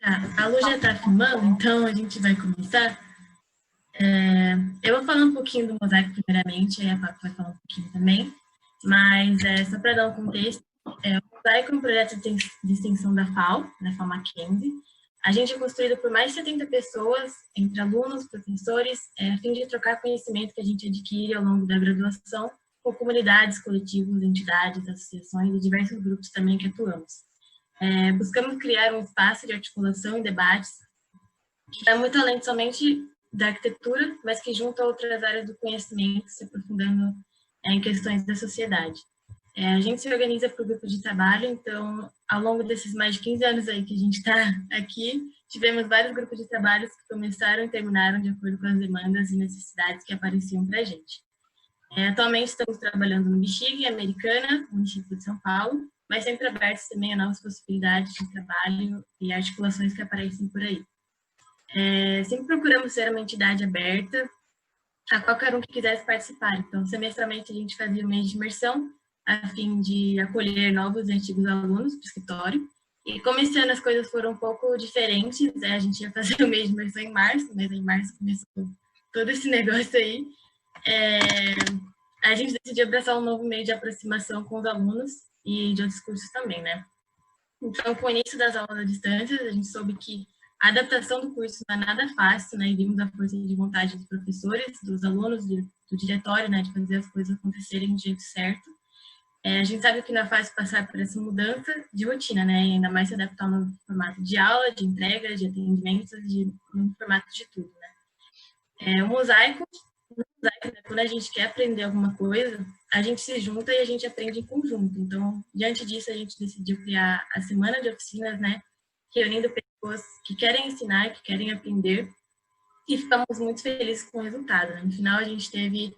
Tá, a Lu já está filmando, então a gente vai começar. Eu vou falar um pouquinho do mosaico primeiramente, aí a Paco vai falar um pouquinho também, mas só para dar um contexto, o mosaico é um projeto de extensão da FAO Mackenzie. A gente é construído por mais de 70 pessoas, entre alunos, professores, a fim de trocar conhecimento que a gente adquire ao longo da graduação com comunidades, coletivos, entidades, associações e diversos grupos também que atuamos. Buscamos criar um espaço de articulação e debates que vai muito além somente da arquitetura, mas que junta outras áreas do conhecimento, se aprofundando em questões da sociedade. A gente se organiza por grupo de trabalho, então, ao longo desses mais de 15 anos aí que a gente está aqui, tivemos vários grupos de trabalhos que começaram e terminaram de acordo com as demandas e necessidades que apareciam para a gente. Atualmente estamos trabalhando no Bexiga, Americana, município de São Paulo, mas sempre abertos também a novas possibilidades de trabalho e articulações que aparecem por aí. Sempre procuramos ser uma entidade aberta a qualquer um que quisesse participar. Então, semestralmente, a gente fazia um mês de imersão, a fim de acolher novos e antigos alunos para o escritório. E como esse ano as coisas foram um pouco diferentes, a gente ia fazer o mês de imersão em março, mas em março começou todo esse negócio aí. A gente decidiu abraçar um novo meio de aproximação com os alunos e de outros cursos também, né? Então, com o início das aulas à distância, a gente soube que a adaptação do curso não é nada fácil, né? E vimos a força de vontade dos professores, dos alunos, do diretório, né? De fazer as coisas acontecerem do jeito certo. A gente sabe que não é fácil passar por essa mudança de rotina, né? E ainda mais se adaptar ao novo formato de aula, de entrega, de atendimentos, no formato de tudo, né? O mosaico, né? Quando a gente quer aprender alguma coisa, a gente se junta e a gente aprende em conjunto. Então, diante disso, a gente decidiu criar a semana de oficinas, né? Reunindo pessoas que querem ensinar, que querem aprender, e ficamos muito felizes com o resultado, né? No final, a gente teve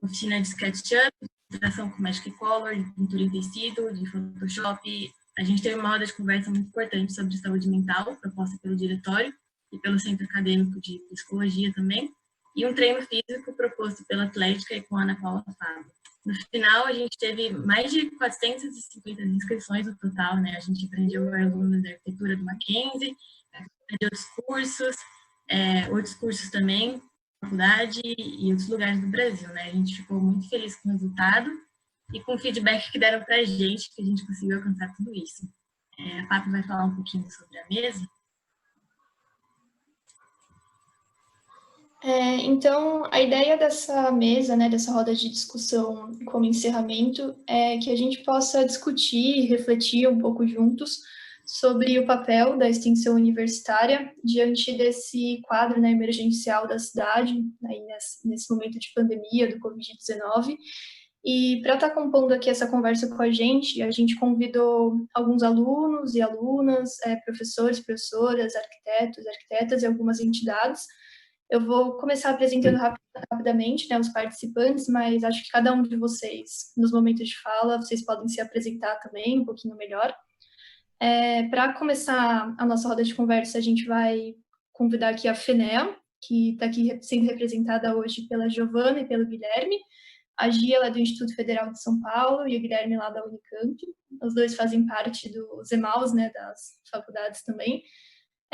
oficina de SketchUp, ilustração com Magic Color, de pintura em tecido, de Photoshop. A gente teve uma roda de conversa muito importante sobre saúde mental, proposta pelo diretório e pelo Centro Acadêmico de Psicologia também, e um treino físico proposto pela Atlética e com a Ana Paula Fábio. No final, a gente teve mais de 450 inscrições no total, né? A gente aprendeu alunos da arquitetura do Mackenzie, de outros cursos também, faculdade e outros lugares do Brasil, né? A gente ficou muito feliz com o resultado e com o feedback que deram para a gente, que a gente conseguiu alcançar tudo isso. A Papi vai falar um pouquinho sobre a mesa. Então, a ideia dessa mesa, né, dessa roda de discussão como encerramento, é que a gente possa discutir e refletir um pouco juntos sobre o papel da extensão universitária diante desse quadro, né, emergencial da cidade, aí nesse momento de pandemia do Covid-19. E para estar compondo aqui essa conversa com a gente convidou alguns alunos e alunas, professores, professoras, arquitetos, arquitetas e algumas entidades. Eu vou começar apresentando rapidamente, né, os participantes, mas acho que cada um de vocês, nos momentos de fala, vocês podem se apresentar também um pouquinho melhor. Para começar a nossa roda de conversa, a gente vai convidar aqui a FENEA, que está aqui sendo representada hoje pela Giovana e pelo Guilherme. A Gia, ela é do Instituto Federal de São Paulo, e o Guilherme lá da Unicamp. Os dois fazem parte dos EMAUs, né, das faculdades também.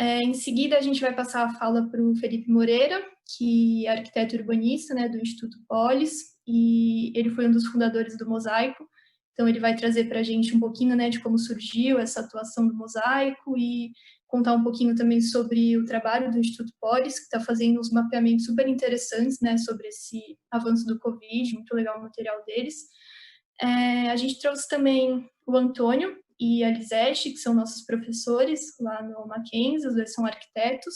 Em seguida, a gente vai passar a fala para o Felipe Moreira, que é arquiteto urbanista, né, do Instituto Polis, e ele foi um dos fundadores do Mosaico. Então, ele vai trazer para a gente um pouquinho, né, de como surgiu essa atuação do Mosaico e contar um pouquinho também sobre o trabalho do Instituto Polis, que está fazendo uns mapeamentos super interessantes, né, sobre esse avanço do Covid, muito legal o material deles. A gente trouxe também o Antônio e a Lisete, que são nossos professores lá no Mackenzie, os dois são arquitetos,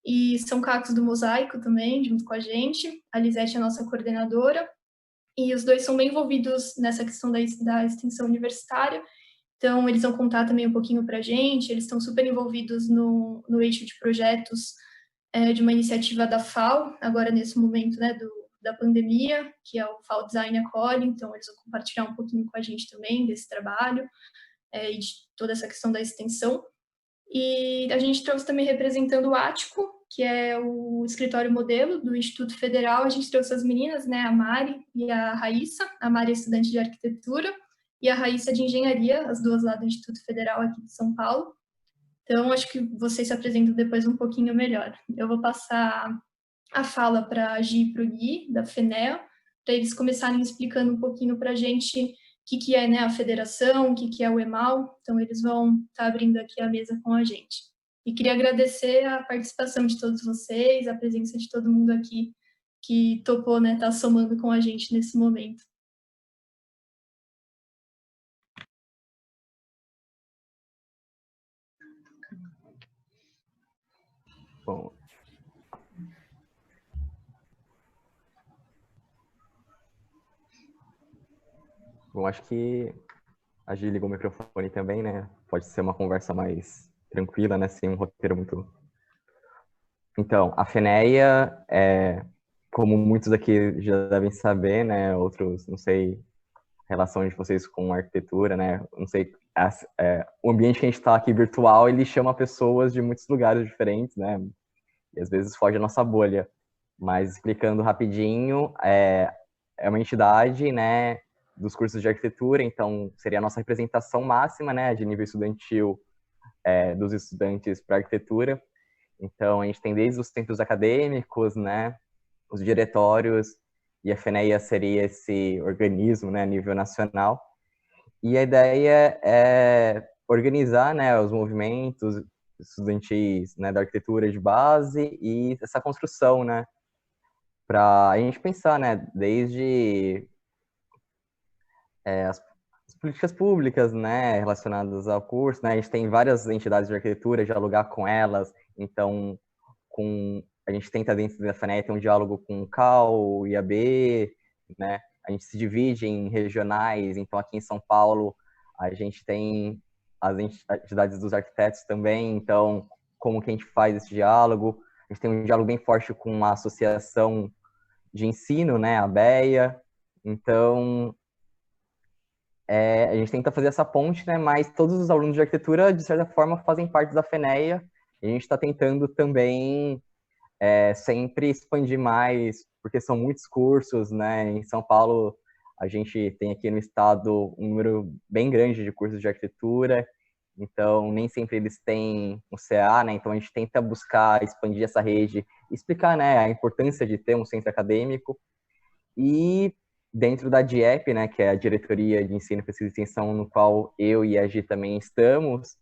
e são cacos do Mosaico também, junto com a gente. A Lisete é a nossa coordenadora, e os dois são bem envolvidos nessa questão da extensão universitária, então eles vão contar também um pouquinho para a gente, eles estão super envolvidos no eixo de projetos de uma iniciativa da FAO, agora nesse momento, né, da pandemia, que é o FAO Design Acolhe, então eles vão compartilhar um pouquinho com a gente também desse trabalho e de toda essa questão da extensão. E a gente trouxe também representando o Ático, que é o escritório modelo do Instituto Federal. A gente trouxe as meninas, né, a Mari e a Raíssa. A Mari é estudante de arquitetura e a Raíssa é de engenharia, as duas lá do Instituto Federal aqui de São Paulo. Então, acho que vocês se apresentam depois um pouquinho melhor. Eu vou passar a fala para a Gi e para o Gui, da FENEA, para eles começarem explicando um pouquinho para a gente o que é, né, a federação, o que é o EMAL. Então, eles vão estar abrindo aqui a mesa com a gente. E queria agradecer a participação de todos vocês, a presença de todo mundo aqui que topou, né, estar somando com a gente nesse momento. Bom, acho que a Gi ligou o microfone também, né? Pode ser uma conversa mais tranquila, né? Sem um roteiro muito... Então, a FENEA, como muitos aqui já devem saber, né? Outros, não sei, relação de vocês com arquitetura, né? Não sei, o ambiente que a gente está aqui virtual, ele chama pessoas de muitos lugares diferentes, né? E às vezes foge a nossa bolha. Mas explicando rapidinho, é uma entidade, né, dos cursos de arquitetura, então seria a nossa representação máxima, né, de nível estudantil dos estudantes para arquitetura. Então a gente tem desde os centros acadêmicos, né, os diretórios, e a FENEA seria esse organismo, né, a nível nacional. E a ideia é organizar, né, os movimentos estudantis, né, da arquitetura de base e essa construção, né, para a gente pensar, né, desde as políticas públicas, né, relacionadas ao curso, né, a gente tem várias entidades de arquitetura, dialogar com elas, então, a gente tenta dentro da FENEA ter um diálogo com o CAU, IAB, né, a gente se divide em regionais, então aqui em São Paulo a gente tem as entidades dos arquitetos também, então como que a gente faz esse diálogo? A gente tem um diálogo bem forte com a associação de ensino, né, a BEA, então a gente tenta fazer essa ponte, né, mas todos os alunos de arquitetura, de certa forma, fazem parte da FENEA, e a gente está tentando também sempre expandir mais, porque são muitos cursos, né, em São Paulo a gente tem aqui no estado um número bem grande de cursos de arquitetura, então nem sempre eles têm um CA, né, então a gente tenta buscar expandir essa rede, explicar, né, a importância de ter um centro acadêmico, e dentro da DIEP, né, que é a Diretoria de Ensino, Pesquisa e Extensão, no qual eu e a Gi também estamos,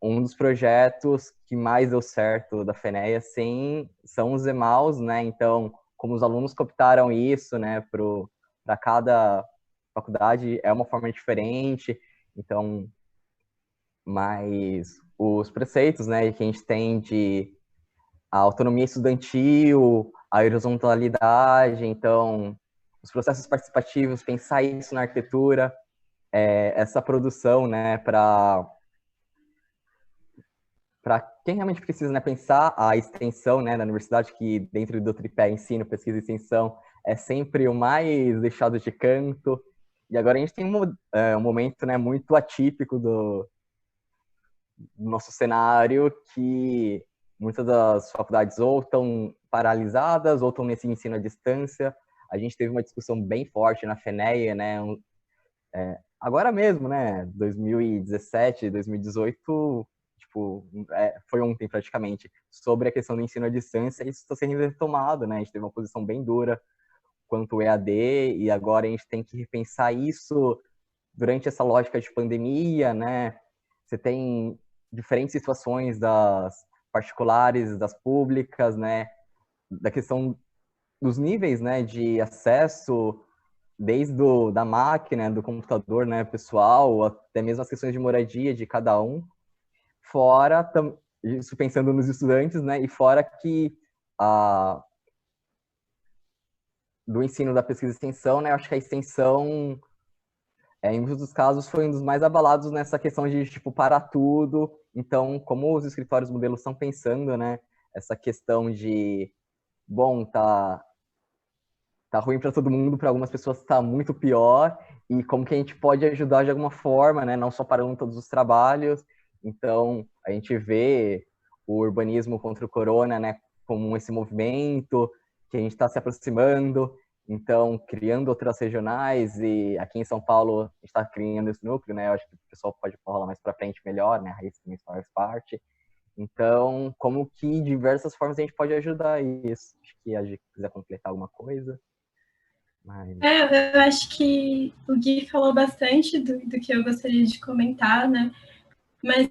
um dos projetos que mais deu certo da FENEA, sim, são os EMAUs, né, então, como os alunos que optaram isso, né, para cada faculdade é uma forma diferente, então, mas os preceitos, né, que a gente tem de a autonomia estudantil, a horizontalidade, então, os processos participativos, pensar isso na arquitetura, essa produção, né, para quem realmente precisa, né, pensar a extensão, né, da universidade, que dentro do tripé ensino, pesquisa e extensão é sempre o mais deixado de canto. E agora a gente tem um momento, né, muito atípico do nosso cenário, que muitas das faculdades ou estão paralisadas ou estão nesse ensino à distância. A gente teve uma discussão bem forte na FENEA, né, agora mesmo, né, 2017, 2018, tipo, foi ontem praticamente, sobre a questão do ensino à distância, e isso está sendo retomado, né, a gente teve uma posição bem dura quanto ao EAD, e agora a gente tem que repensar isso durante essa lógica de pandemia, né, você tem diferentes situações das particulares, das públicas, né, da questão dos níveis, né, de acesso, desde da máquina, do computador, né, pessoal, até mesmo as questões de moradia de cada um, fora, isso pensando nos estudantes, né, e fora que do ensino da pesquisa e extensão, né, acho que a extensão, em muitos dos casos, foi um dos mais abalados nessa questão de, tipo, parar tudo. Então, como os escritórios modelos estão pensando, né, essa questão de, bom, tá ruim para todo mundo, para algumas pessoas tá muito pior, e como que a gente pode ajudar de alguma forma, né, não só parando todos os trabalhos. Então, a gente vê o urbanismo contra o corona, né, como esse movimento que a gente está se aproximando. Então, criando outras regionais, e aqui em São Paulo a gente está criando esse núcleo, né? Eu acho que o pessoal pode falar mais para frente melhor, né? A Raíssa também faz parte. Então, como que de diversas formas a gente pode ajudar isso? Acho que a gente quiser completar alguma coisa. Mas... eu acho que o Gui falou bastante do que eu gostaria de comentar, né? Mas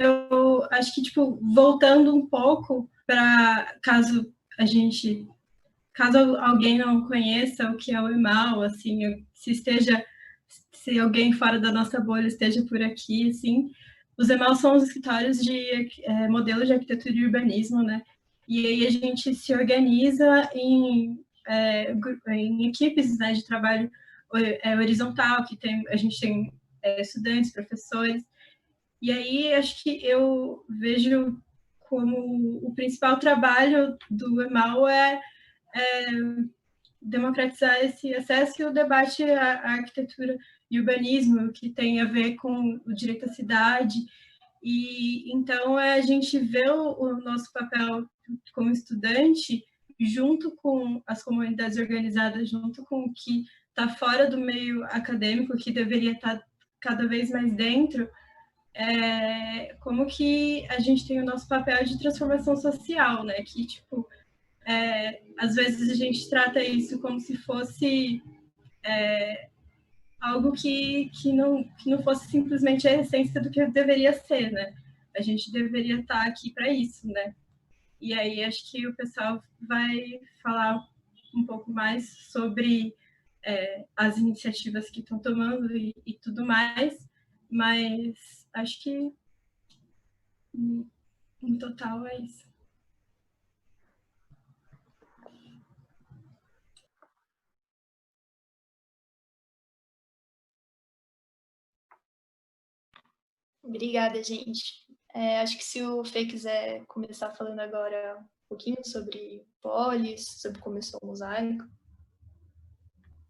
eu acho que, tipo, voltando um pouco para caso alguém não conheça o que é o EMAL, assim, se alguém fora da nossa bolha esteja por aqui, assim, os EMAL são os escritórios de modelos de arquitetura e urbanismo, né? E aí a gente se organiza em equipes, né, de trabalho horizontal, a gente tem estudantes, professores, e aí acho que eu vejo como o principal trabalho do EMAL é democratizar esse acesso e o debate à arquitetura e urbanismo, que tem a ver com o direito à cidade. E então a gente vê o nosso papel como estudante junto com as comunidades organizadas, junto com o que está fora do meio acadêmico, que deveria estar cada vez mais dentro, como que a gente tem o nosso papel de transformação social, né? Que, tipo, às vezes a gente trata isso como se fosse algo que não fosse simplesmente a essência do que deveria ser, né? A gente deveria estar aqui para isso, né? E aí acho que o pessoal vai falar um pouco mais sobre as iniciativas que estão tomando e tudo mais, mas acho que no total é isso. Obrigada, gente. Acho que se o Fê quiser começar falando agora um pouquinho sobre Polis, sobre como começou o Mosaico.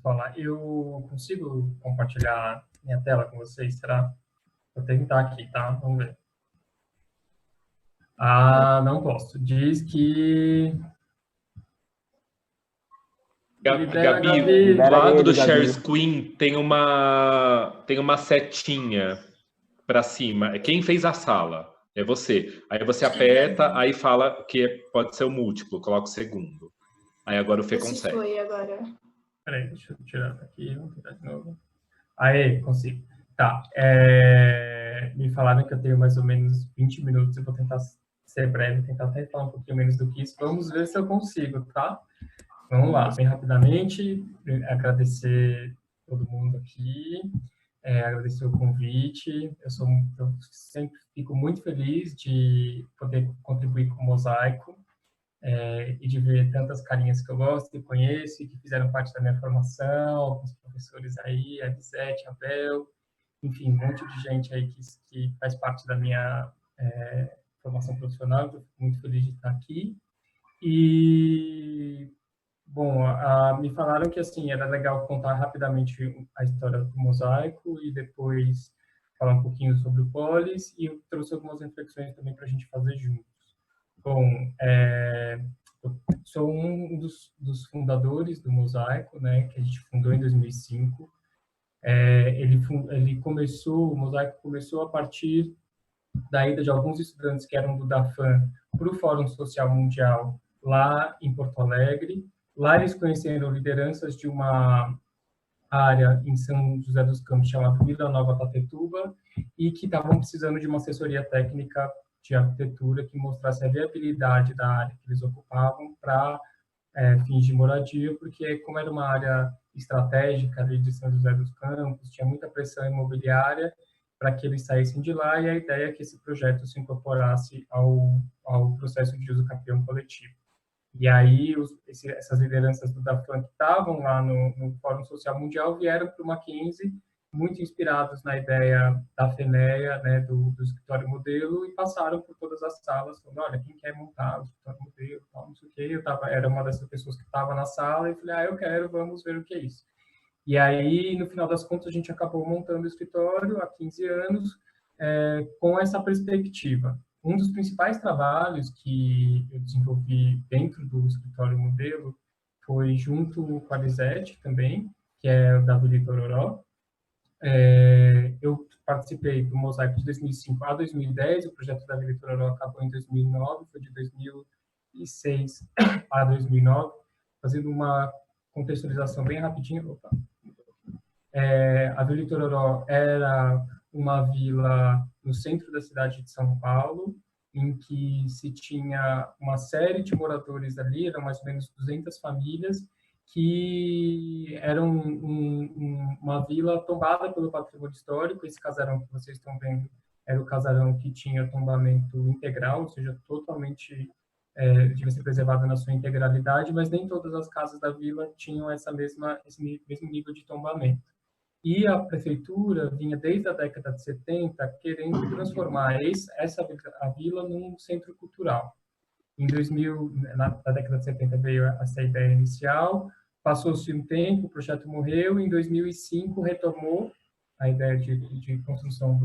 Olá, eu consigo compartilhar minha tela com vocês, será? Vou tentar aqui, tá? Vamos ver. Ah, não posso. Diz que... Gabi, do lado do share Gabi. screen tem uma setinha para cima. Quem fez a sala? É você. Aí você aperta, aí fala que pode ser o múltiplo, coloca o segundo. Aí agora o Fê consegue. Foi agora. Peraí, deixa eu tirar daqui, vamos tentar de novo. Aê, consigo. Tá. Me falaram que eu tenho mais ou menos 20 minutos, eu vou tentar ser breve, tentar até falar um pouquinho menos do que isso. Vamos ver se eu consigo, tá? Vamos lá, bem rapidamente, agradecer todo mundo aqui, agradecer o convite. Eu sempre fico muito feliz de poder contribuir com o Mosaico e de ver tantas carinhas que eu gosto, que eu conheço e que fizeram parte da minha formação, alguns professores aí, a Lisete, a Bel, enfim, um monte de gente aí que faz parte da minha formação profissional. Eu fico muito feliz de estar aqui. E bom, me falaram que assim era legal contar rapidamente a história do Mosaico e depois falar um pouquinho sobre o Polis, e eu trouxe algumas reflexões também para a gente fazer juntos. Bom, eu sou um dos fundadores do Mosaico, né, que a gente fundou em 2005. O Mosaico começou a partir da ida de alguns estudantes que eram do DAFAM para o Fórum Social Mundial lá em Porto Alegre. Lá eles conheceram lideranças de uma área em São José dos Campos chamada Vila Nova Tapetuba e que estavam precisando de uma assessoria técnica de arquitetura que mostrasse a viabilidade da área que eles ocupavam para fins de moradia, porque como era uma área estratégica ali de São José dos Campos, tinha muita pressão imobiliária para que eles saíssem de lá, e a ideia é que esse projeto se incorporasse ao processo de uso campeão coletivo. E aí, essas lideranças do DAFAM que estavam lá no Fórum Social Mundial vieram para o Mackenzie, muito inspirados na ideia da FENEA, né, do escritório modelo, e passaram por todas as salas, falando, olha, quem quer montar o escritório modelo, tal, não sei o quê. Era uma dessas pessoas que estava na sala, e falei, eu quero, vamos ver o que é isso. E aí, no final das contas, a gente acabou montando o escritório há 15 anos, com essa perspectiva. Um dos principais trabalhos que eu desenvolvi dentro do escritório modelo foi junto com a Lisete também, que é da Vila Itororó. Eu participei do Mosaico de 2005 a 2010, o projeto da Vila Itororó acabou em 2009, foi de 2006 a 2009, fazendo uma contextualização bem rapidinha. A Vila Itororó era uma vila no centro da cidade de São Paulo, em que se tinha uma série de moradores ali, eram mais ou menos 200 famílias, que eram uma vila tombada pelo patrimônio histórico. Esse casarão que vocês estão vendo era o casarão que tinha tombamento integral, ou seja, totalmente devia ser preservado na sua integralidade, mas nem todas as casas da vila tinham esse mesmo nível de tombamento. E a prefeitura vinha desde a década de 70 querendo transformar a vila num centro cultural. Em 2000, na década de 70 veio essa ideia inicial, passou-se um tempo, o projeto morreu, em 2005 retomou a ideia de construção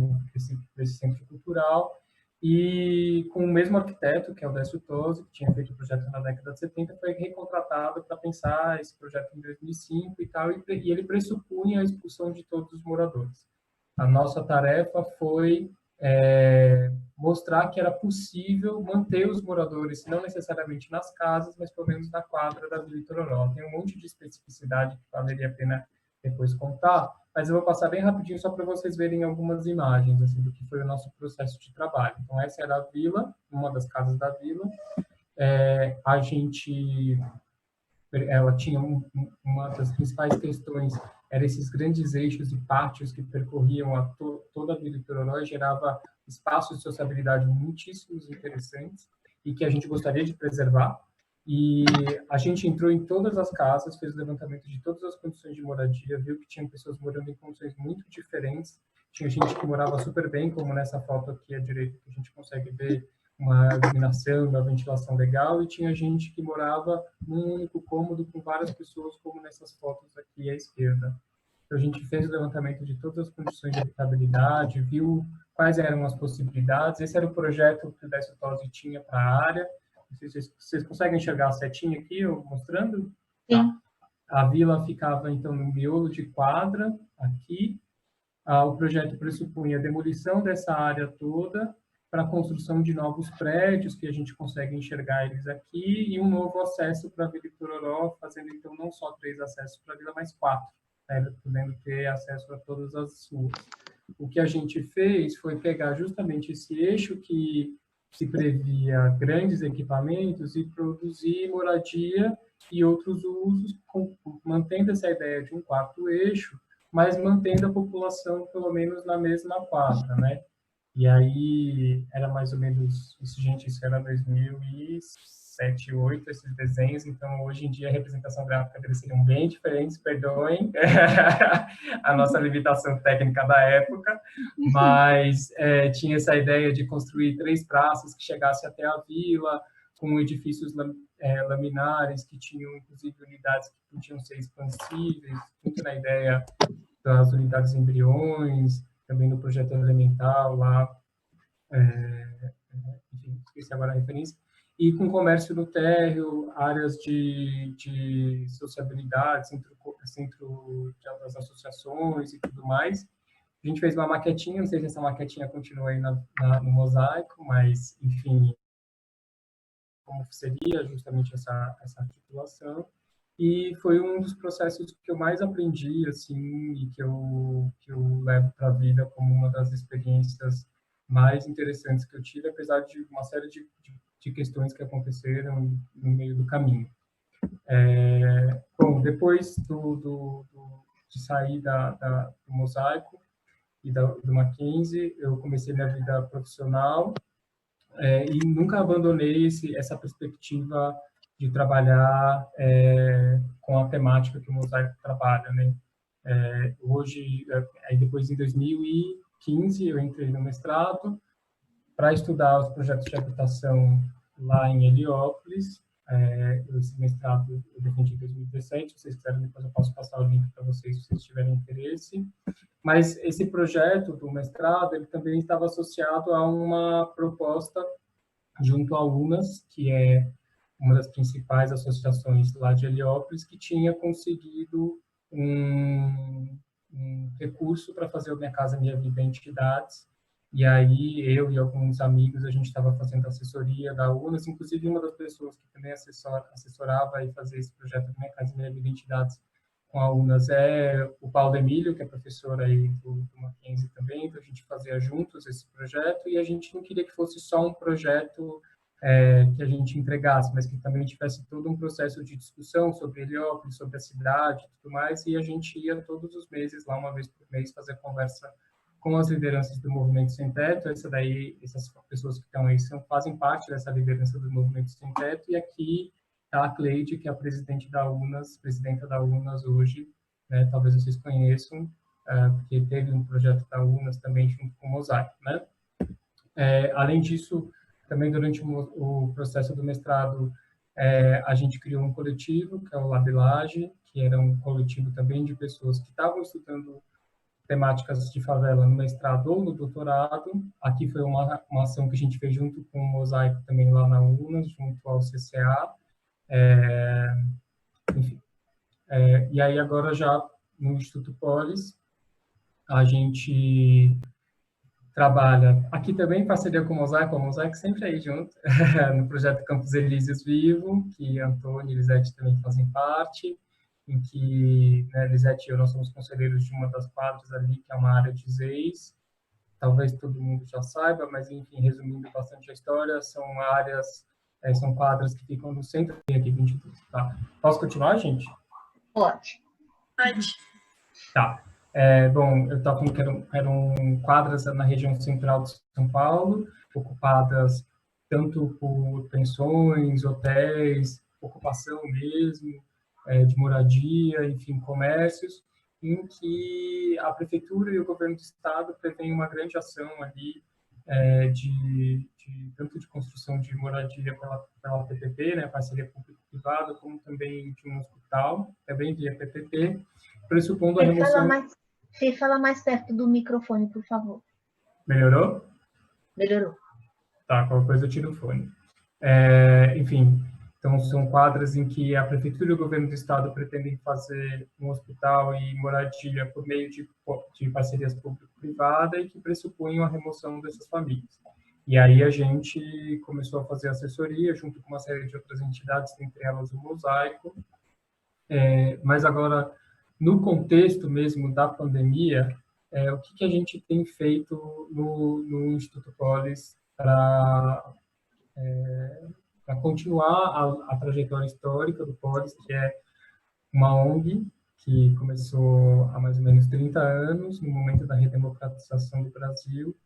desse centro cultural, e com o mesmo arquiteto, que é o Décio Tosi, que tinha feito o projeto na década de 70, foi recontratado para pensar esse projeto em 2005 e tal, e ele pressupunha a expulsão de todos os moradores. A nossa tarefa foi mostrar que era possível manter os moradores, não necessariamente nas casas, mas pelo menos na quadra da Vila Itororó. Tem um monte de especificidade que valeria a pena depois contar, mas eu vou passar bem rapidinho só para vocês verem algumas imagens assim, do que foi o nosso processo de trabalho. Então, essa era a vila, uma das casas da vila. Ela tinha uma das principais questões, eram esses grandes eixos e pátios que percorriam toda a Vila Itororó e gerava espaços de sociabilidade muitíssimos interessantes e que a gente gostaria de preservar. E a gente entrou em todas as casas, fez o levantamento de todas as condições de moradia, viu que tinha pessoas morando em condições muito diferentes. Tinha gente que morava super bem, como nessa foto aqui à direita, que a gente consegue ver uma iluminação, uma ventilação legal, e tinha gente que morava num único cômodo com várias pessoas, como nessas fotos aqui à esquerda. Então, a gente fez o levantamento de todas as condições de habitabilidade, viu quais eram as possibilidades. Esse era o projeto que o Décio Tosi tinha para a área. Vocês conseguem enxergar a setinha aqui, eu mostrando? Sim. Tá. A vila ficava, então, no miolo de quadra, aqui. O projeto pressupunha a demolição dessa área toda para a construção de novos prédios, que a gente consegue enxergar eles aqui, e um novo acesso para a Vila Itororó, fazendo, então, não só 3 acessos para a vila, mas 4, né, podendo ter acesso a todas as ruas. O que a gente fez foi pegar justamente esse eixo que se previa grandes equipamentos e produzir moradia e outros usos, mantendo essa ideia de um 4º eixo, mas mantendo a população pelo menos na mesma quadra, né? E aí era mais ou menos isso, gente, isso era 2007, 2008, esses desenhos, então hoje em dia a representação gráfica deles seriam bem diferentes, perdoem a nossa limitação técnica da época, mas tinha essa ideia de construir 3 praças que chegassem até a vila, com edifícios laminares, que tinham inclusive unidades que podiam ser expansíveis, muito na ideia das unidades embriões, também no projeto elemental lá, enfim, esqueci agora a referência, e com comércio no térreo, áreas de sociabilidade, centro das associações e tudo mais. A gente fez uma maquetinha, não sei se essa maquetinha continua aí no mosaico, mas, enfim, como seria justamente essa articulação. E foi um dos processos que eu mais aprendi, assim, e que eu levo para a vida como uma das experiências mais interessantes que eu tive, apesar de uma série de questões que aconteceram no meio do caminho. Bom, depois de sair do mosaico e do Mackenzie, eu comecei minha vida profissional e nunca abandonei essa perspectiva de trabalhar com a temática que o mosaico trabalha, né? Hoje, aí depois em 2015, eu entrei no mestrado para estudar os projetos de habitação lá em Heliópolis. Esse mestrado eu defendi em 2017, se vocês quiserem depois eu posso passar o link para vocês, se vocês tiverem interesse. Mas esse projeto do mestrado, ele também estava associado a uma proposta junto à UNAS, que é uma das principais associações lá de Heliópolis, que tinha conseguido um recurso para fazer o Minha Casa Minha Vida Entidades. E aí, eu e alguns amigos, a gente estava fazendo assessoria da UNAS, inclusive uma das pessoas que também assessorava e fazia esse projeto do Minha Casa Minha Vida Entidades com a UNAS é o Paulo Emílio, que é professor aí do Mackenzie também, então a gente fazia juntos esse projeto, e a gente não queria que fosse só um projeto que a gente entregasse, mas que também tivesse todo um processo de discussão sobre Heliópolis, sobre a cidade e tudo mais, e a gente ia todos os meses, lá uma vez por mês, fazer conversa com as lideranças do Movimento Sem Teto. Essas pessoas que estão aí fazem parte dessa liderança do Movimento Sem Teto, e aqui está a Cleide, que é a presidenta da UNAS hoje, né? Talvez vocês conheçam, porque teve um projeto da UNAS também junto com o Mosaico, né? Além disso, também durante o processo do mestrado, a gente criou um coletivo, que é o Labilage, que era um coletivo também de pessoas que estavam estudando temáticas de favela no mestrado ou no doutorado. Aqui foi uma ação que a gente fez junto com o Mosaico também lá na UNAS, junto ao CCA. Enfim. E aí agora já no Instituto Polis, a gente trabalha aqui também em parceria com o Mosaico sempre aí junto, no projeto Campos Elíseos Vivo, que Antônio e Lisete também fazem parte, em que, né, Lisete e eu, nós somos conselheiros de uma das quadras ali, que é uma área de ZEIS. Talvez todo mundo já saiba, mas, enfim, resumindo bastante a história, são áreas, são quadras que ficam no centro aqui, 22, tá? Posso continuar, gente? Pode. Pode. Tá. Bom, eu estava falando que eram quadras na região central de São Paulo, ocupadas tanto por pensões, hotéis, ocupação mesmo, de moradia, enfim, comércios, em que a prefeitura e o governo do estado prevêem uma grande ação ali, tanto de construção de moradia pela PPP, né, parceria público-privada, como também de um hospital, também via PPP, pressupondo a remoção... Fala mais perto do microfone, por favor. Melhorou? Melhorou. Tá, qualquer coisa eu tiro o fone. Enfim, então são quadras em que a prefeitura e o governo do estado pretendem fazer um hospital e moradia por meio de parcerias público-privada e que pressupõem a remoção dessas famílias. E aí a gente começou a fazer assessoria junto com uma série de outras entidades, entre elas o Mosaico, mas agora, no contexto mesmo da pandemia, o que a gente tem feito no Instituto Polis para continuar a trajetória histórica do Polis, que é uma ONG que começou há mais ou menos 30 anos, no momento da redemocratização do Brasil,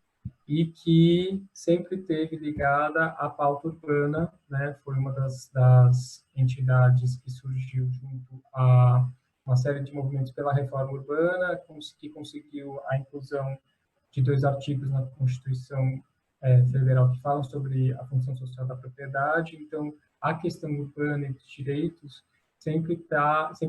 e que sempre esteve ligada à pauta urbana, né? Foi uma das entidades que surgiu junto a uma série de movimentos pela reforma urbana, que conseguiu a inclusão de 2 artigos na Constituição Federal que falam sobre a função social da propriedade. Então, a questão urbana e de direitos sempre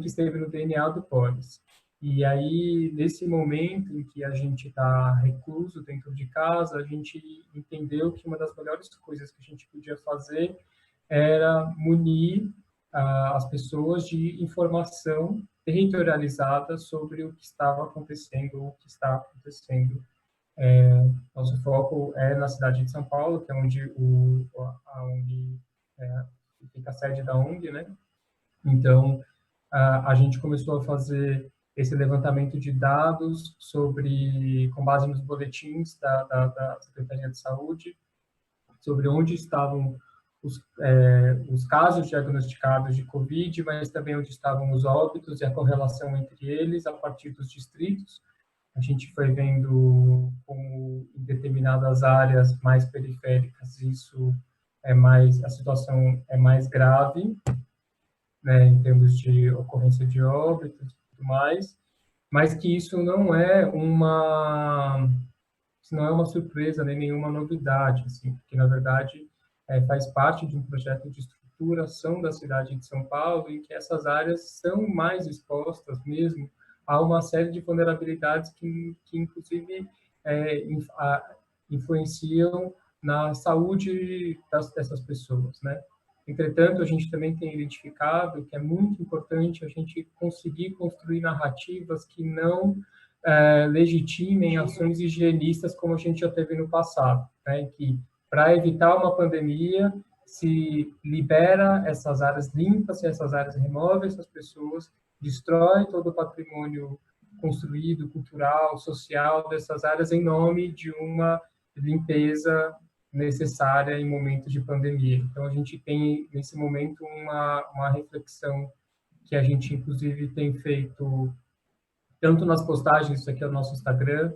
esteve no DNA do Polis. E aí, nesse momento em que a gente está recluso dentro de casa, a gente entendeu que uma das melhores coisas que a gente podia fazer era munir as pessoas de informação territorializada sobre o que estava acontecendo ou o que está acontecendo. Nosso foco é na cidade de São Paulo, que é onde fica a sede da ONG, né? Então, a gente começou a fazer esse levantamento de dados com base nos boletins da Secretaria de Saúde, sobre onde estavam os casos diagnosticados de Covid, mas também onde estavam os óbitos e a correlação entre eles a partir dos distritos. A gente foi vendo como em determinadas áreas mais periféricas a situação é mais grave, né, em termos de ocorrência de óbitos e tudo mais, mas que isso não é uma surpresa nem nenhuma novidade, assim, porque na verdade faz parte de um projeto de estruturação da cidade de São Paulo, em que essas áreas são mais expostas mesmo a uma série de vulnerabilidades que inclusive, influenciam na saúde dessas pessoas, né? Entretanto, a gente também tem identificado que é muito importante a gente conseguir construir narrativas que não legitimem ações higienistas como a gente já teve no passado, né? Que para evitar uma pandemia se libera essas áreas limpas, essas áreas remove essas pessoas, destrói todo o patrimônio construído, cultural, social dessas áreas em nome de uma limpeza necessária em momentos de pandemia. Então, a gente tem, nesse momento, uma reflexão que a gente, inclusive, tem feito tanto nas postagens, isso aqui é o nosso Instagram,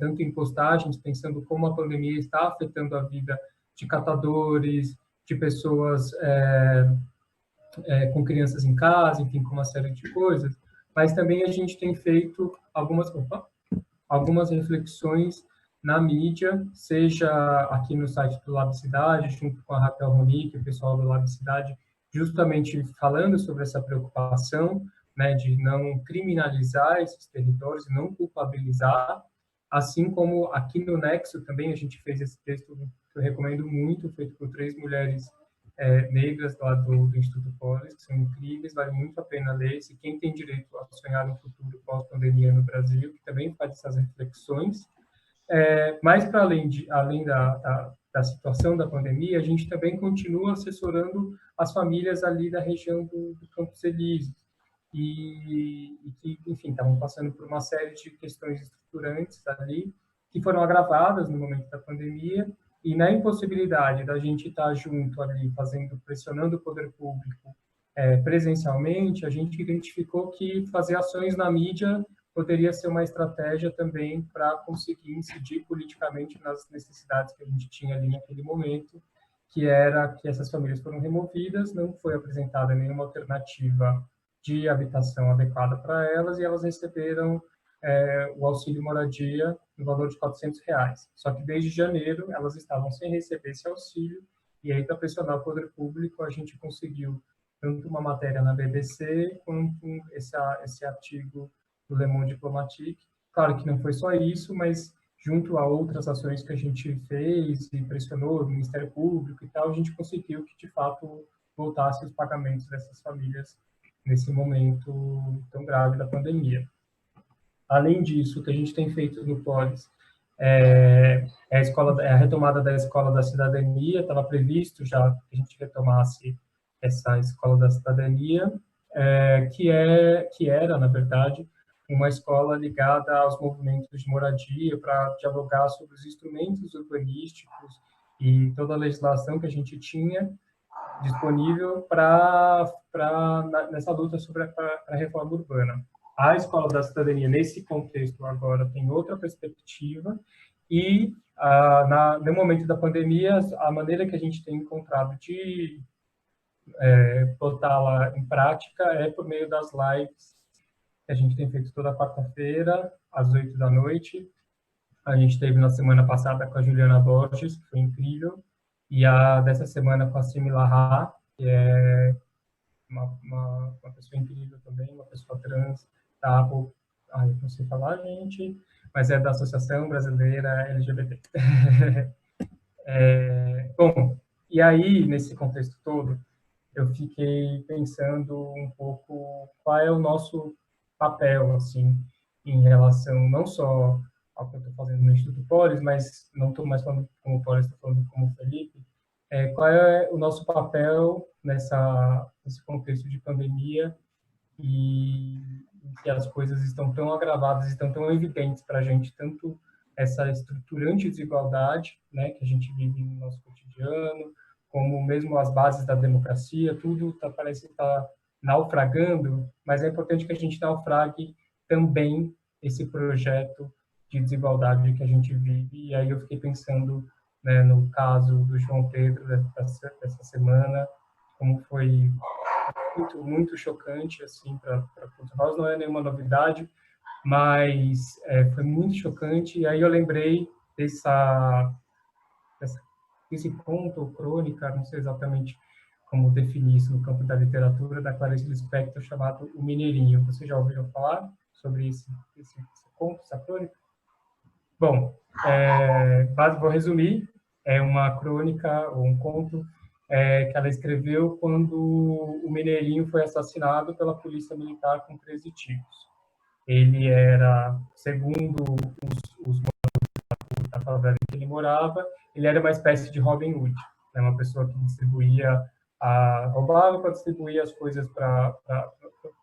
tanto em postagens, pensando como a pandemia está afetando a vida de catadores, de pessoas com crianças em casa, enfim, com uma série de coisas, mas também a gente tem feito algumas reflexões na mídia, seja aqui no site do Lab Cidade, junto com a Raquel Ronick, o pessoal do Lab Cidade, justamente falando sobre essa preocupação, né, de não criminalizar esses territórios, não culpabilizar, assim como aqui no Nexo também a gente fez esse texto que eu recomendo muito, feito por 3 mulheres negras lá do Instituto Polis, que são incríveis, vale muito a pena ler. Se quem tem direito a sonhar no futuro pós-pandemia no Brasil, que também faz essas reflexões. Mas, para além da situação da pandemia, a gente também continua assessorando as famílias ali da região do Campos Elíseos, e que, enfim, estavam passando por uma série de questões estruturantes ali, que foram agravadas no momento da pandemia, e na impossibilidade da gente estar junto ali, pressionando o poder público presencialmente, a gente identificou que fazer ações na mídia poderia ser uma estratégia também para conseguir incidir politicamente nas necessidades que a gente tinha ali naquele momento, que era que essas famílias foram removidas, não foi apresentada nenhuma alternativa de habitação adequada para elas, e elas receberam o auxílio moradia no valor de R$400. Só que desde janeiro elas estavam sem receber esse auxílio, e aí, para pressionar o poder público, a gente conseguiu tanto uma matéria na BBC, quanto esse artigo do Le Monde Diplomatique. Claro que não foi só isso, mas junto a outras ações que a gente fez e pressionou o Ministério Público e tal, a gente conseguiu que, de fato, voltasse os pagamentos dessas famílias nesse momento tão grave da pandemia. Além disso, o que a gente tem feito no Polis é a retomada da Escola da Cidadania. Estava previsto já que a gente retomasse essa Escola da Cidadania, que era, na verdade, uma escola ligada aos movimentos de moradia, para dialogar sobre os instrumentos urbanísticos e toda a legislação que a gente tinha disponível nessa luta sobre a reforma urbana. A Escola da Cidadania, nesse contexto agora, tem outra perspectiva, e no momento da pandemia, a maneira que a gente tem encontrado de botá-la em prática é por meio das lives que a gente tem feito toda quarta-feira, às 8 da noite. A gente teve na semana passada com a Juliana Borges, que foi incrível, e dessa semana com a Simi Lahá, que é uma pessoa incrível também, uma pessoa trans, não sei falar, gente, mas é da Associação Brasileira LGBT. Bom, e aí, nesse contexto todo, eu fiquei pensando um pouco qual é o nosso papel, assim, em relação não só ao que eu estou fazendo no Instituto Polis, mas não estou mais falando como Polis, estou falando como Felipe, qual é o nosso papel nesse contexto de pandemia, e que as coisas estão tão agravadas, estão tão evidentes para a gente, tanto essa estruturante desigualdade, né, que a gente vive no nosso cotidiano, como mesmo as bases da democracia, tudo parece estar naufragando, mas é importante que a gente naufrague também esse projeto de desigualdade que a gente vive. E aí eu fiquei pensando, né, no caso do João Pedro dessa semana, como foi muito, muito chocante, assim, para todos nós. Não é nenhuma novidade, mas foi muito chocante. E aí eu lembrei desse conto ou crônica, não sei exatamente como definir isso no campo da literatura, da Clarice Lispector, chamado O Mineirinho. Vocês já ouviram falar sobre esse conto, essa crônica? Bom, vou resumir. É uma crônica ou um conto que ela escreveu quando o Mineirinho foi assassinado pela polícia militar com 13 tiros. Ele era, segundo os da favela em que ele morava, ele era uma espécie de Robin Hood, né? Uma pessoa que roubava para distribuir as coisas para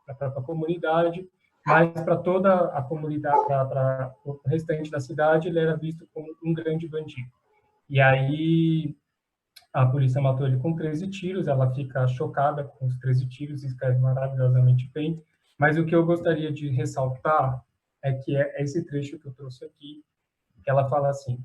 a comunidade, mas para toda a comunidade, para o restante da cidade, ele era visto como um grande bandido. E aí a polícia matou ele com 13 tiros, ela fica chocada com os 13 tiros e escreve maravilhosamente bem, mas o que eu gostaria de ressaltar é que é esse trecho que eu trouxe aqui, que ela fala assim,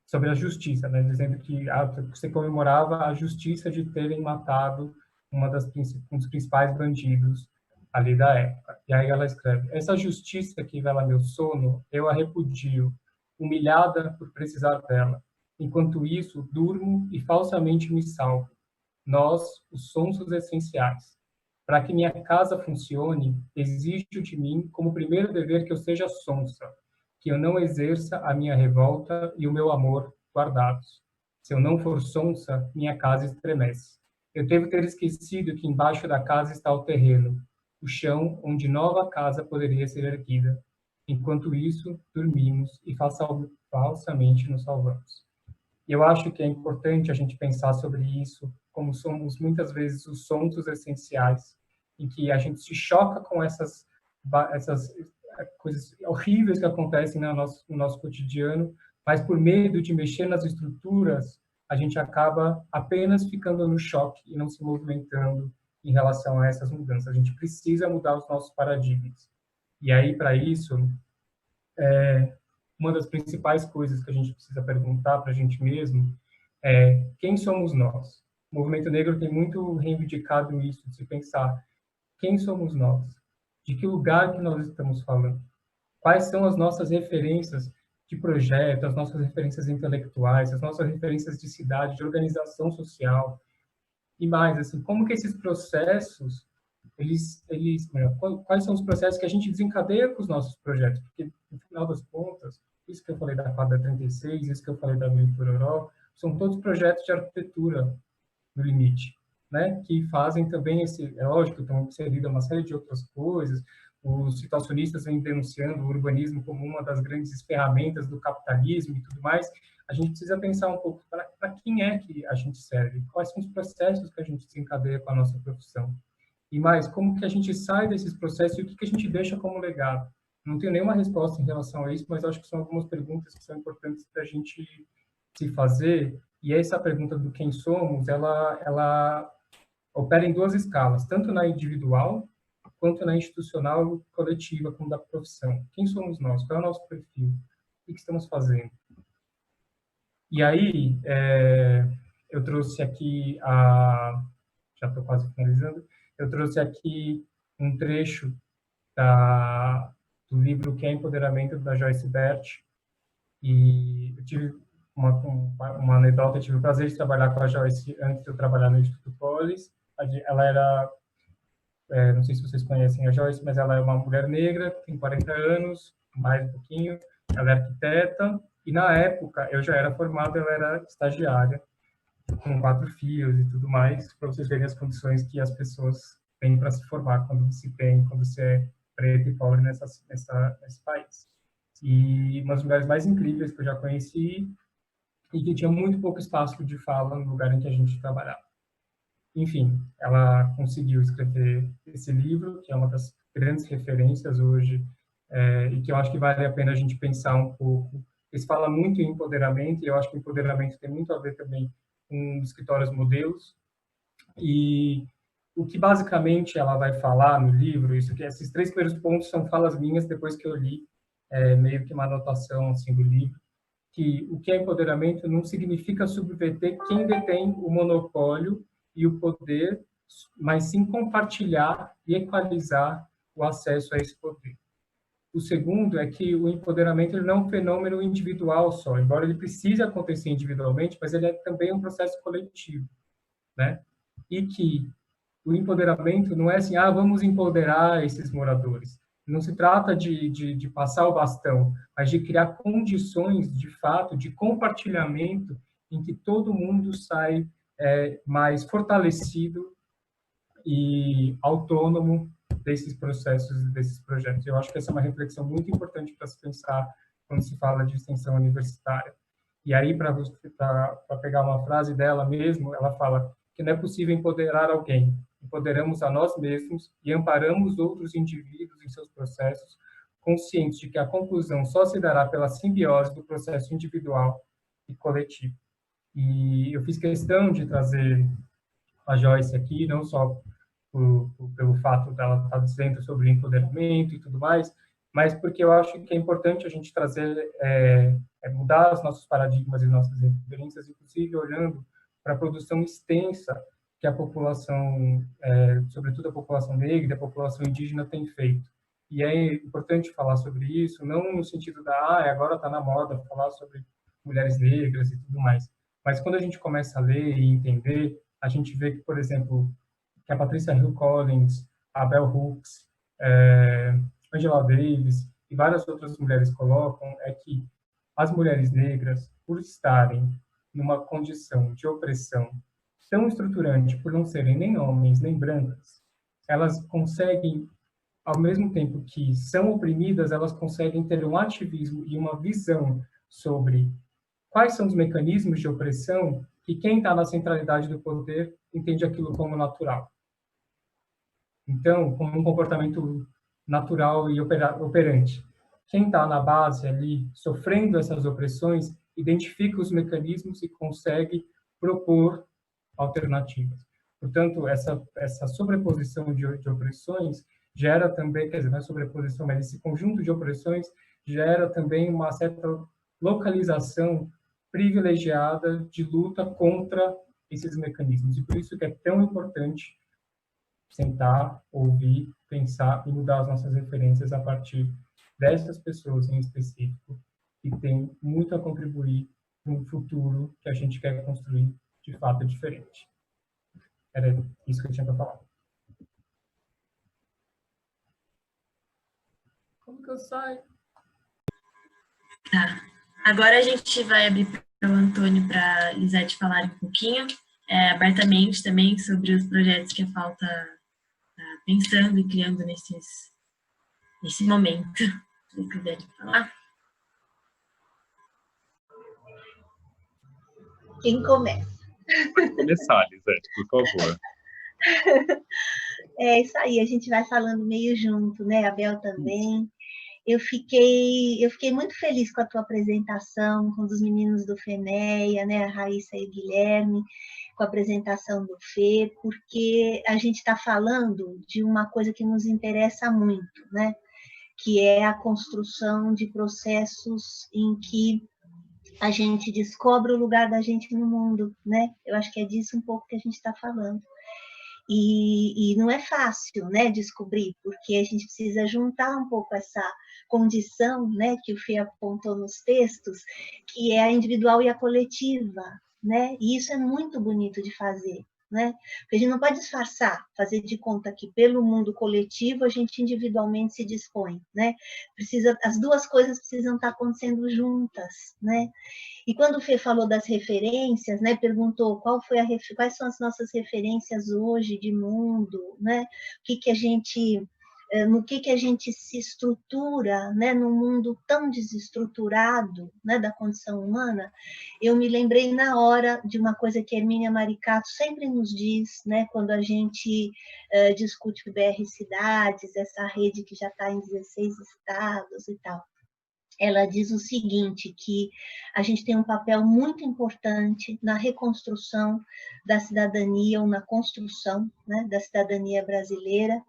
sobre a justiça, né, dizendo que você comemorava a justiça de terem matado um dos principais bandidos ali da época. E aí ela escreve, essa justiça que vela meu sono, eu a repudio, humilhada por precisar dela. Enquanto isso, durmo e falsamente me salvo. Nós, os sonsos essenciais. Para que minha casa funcione, exijo de mim, como primeiro dever, que eu seja sonsa, que eu não exerça a minha revolta e o meu amor guardados. Se eu não for sonsa, minha casa estremece. Eu devo ter esquecido que embaixo da casa está o terreno, o chão onde nova casa poderia ser erguida. Enquanto isso, dormimos e falsamente nos salvamos. E eu acho que é importante a gente pensar sobre isso, como somos muitas vezes os sonsos essenciais, em que a gente se choca com essas coisas horríveis que acontecem no nosso cotidiano, mas por medo de mexer nas estruturas, a gente acaba apenas ficando no choque e não se movimentando em relação a essas mudanças. A gente precisa mudar os nossos paradigmas. E aí, para isso, uma das principais coisas que a gente precisa perguntar para a gente mesmo é quem somos nós? O movimento negro tem muito reivindicado isso, de se pensar quem somos nós? De que lugar que nós estamos falando? Quais são as nossas referências de projeto, as nossas referências intelectuais, as nossas referências de cidade, de organização social? E mais, assim, como que esses processos, quais são os processos que a gente desencadeia com os nossos projetos? Porque, no final das contas, isso que eu falei da quadra 36, isso que eu falei da Vila Pororó, são todos projetos de arquitetura no limite, né? Que fazem também é lógico, estão inseridas uma série de outras coisas. Os situacionistas vêm denunciando o urbanismo como uma das grandes ferramentas do capitalismo e tudo mais. A gente precisa pensar um pouco para quem é que a gente serve, quais são os processos que a gente desencadeia com a nossa profissão. E mais, como que a gente sai desses processos e o que a gente deixa como legado. Não tenho nenhuma resposta em relação a isso, mas acho que são algumas perguntas que são importantes para a gente se fazer. E essa pergunta do quem somos, ela opera em duas escalas, tanto na individual quanto na institucional, coletiva, como da profissão. Quem somos nós? Qual é o nosso perfil? O que estamos fazendo? E aí, eu trouxe aqui já estou quase finalizando, eu trouxe aqui um trecho do livro Que é Empoderamento, da Joyce Bert, e eu tive uma anedota, eu tive o prazer de trabalhar com a Joyce antes de eu trabalhar no Instituto Polis. Ela era, não sei se vocês conhecem a Joyce, mas ela é uma mulher negra, tem 40 anos, mais um pouquinho, ela é arquiteta, e na época eu já era formado, eu era estagiária, com 4 filhos e tudo mais, para vocês verem as condições que as pessoas têm para se formar quando se é preto e pobre nesse país. E umas mulheres mais incríveis que eu já conheci e que tinha muito pouco espaço de fala no lugar em que a gente trabalhava. Enfim, ela conseguiu escrever esse livro, que é uma das grandes referências hoje, e que eu acho que vale a pena a gente pensar um pouco. Eles falam muito em empoderamento, e eu acho que empoderamento tem muito a ver também com escritórios modelos. E o que basicamente ela vai falar no livro, esses 3 primeiros pontos são falas minhas depois que eu li, meio que uma anotação assim, do livro, que o que é empoderamento não significa subverter quem detém o monopólio e o poder, mas sim compartilhar e equalizar o acesso a esse poder. O segundo é que o empoderamento ele não é um fenômeno individual só, embora ele precise acontecer individualmente, mas ele é também um processo coletivo, né? E que o empoderamento não é assim, vamos empoderar esses moradores. Não se trata de passar o bastão, mas de criar condições, de fato, de compartilhamento em que todo mundo sai mais fortalecido e autônomo desses processos e desses projetos. Eu acho que essa é uma reflexão muito importante para se pensar quando se fala de extensão universitária. E aí, para pegar uma frase dela mesmo, ela fala que não é possível empoderar alguém, empoderamos a nós mesmos e amparamos outros indivíduos em seus processos, conscientes de que a conclusão só se dará pela simbiose do processo individual e coletivo. E eu fiz questão de trazer a Joyce aqui, não só pelo fato dela estar dizendo sobre empoderamento e tudo mais, mas porque eu acho que é importante a gente trazer, mudar os nossos paradigmas e nossas referências, inclusive olhando para a produção extensa que a população, sobretudo a população negra, a população indígena tem feito. E é importante falar sobre isso, não no sentido agora está na moda falar sobre mulheres negras e tudo mais, mas quando a gente começa a ler e entender, a gente vê que, por exemplo, que a Patricia Hill Collins, a Bell Hooks, Angela Davis e várias outras mulheres colocam é que as mulheres negras, por estarem numa condição de opressão tão estruturante, por não serem nem homens nem brancas, elas conseguem, ao mesmo tempo que são oprimidas, elas conseguem ter um ativismo e uma visão sobre quais são os mecanismos de opressão que quem está na centralidade do poder entende aquilo como natural. Então, como um comportamento natural e operante. Quem está na base ali, sofrendo essas opressões, identifica os mecanismos e consegue propor alternativas. Portanto, essa sobreposição de opressões gera também, quer dizer, não é sobreposição, mas esse conjunto de opressões gera também uma certa localização privilegiada de luta contra esses mecanismos. E por isso que é tão importante sentar, ouvir, pensar e mudar as nossas referências a partir dessas pessoas em específico que têm muito a contribuir para um futuro que a gente quer construir de fato diferente. Era isso que eu tinha para falar. Como que eu saio? Tá. Agora a gente vai abrir para o Antônio, para a Lisete falar um pouquinho, abertamente também, sobre os projetos que a Falta está pensando e criando nesse momento. Se você quiser falar. Quem começa? Pode começar, Lisete, por favor. É isso aí, a gente vai falando meio junto, né? A Bel também. Eu fiquei muito feliz com a tua apresentação, com os meninos do FENEA, né? A Raíssa e o Guilherme, com a apresentação do Fê, porque a gente está falando de uma coisa que nos interessa muito, né? Que é a construção de processos em que a gente descobre o lugar da gente no mundo, né? Eu acho que é disso um pouco que a gente está falando. E não é fácil, né, descobrir, porque a gente precisa juntar um pouco essa condição, né, que o Fê apontou nos textos, que é a individual e a coletiva, né? E isso é muito bonito de fazer, né? Porque a gente não pode disfarçar, fazer de conta que pelo mundo coletivo a gente individualmente se dispõe, né? As duas coisas precisam estar acontecendo juntas, né? E quando o Fê falou das referências, né, perguntou quais são as nossas referências hoje de mundo, né? No que a gente se estrutura, né, num mundo tão desestruturado, né, da condição humana, eu me lembrei na hora de uma coisa que a Hermínia Maricato sempre nos diz, né, quando a gente discute o BR Cidades, essa rede que já está em 16 estados e tal. Ela diz o seguinte, que a gente tem um papel muito importante na reconstrução da cidadania, ou na construção, né, da cidadania brasileira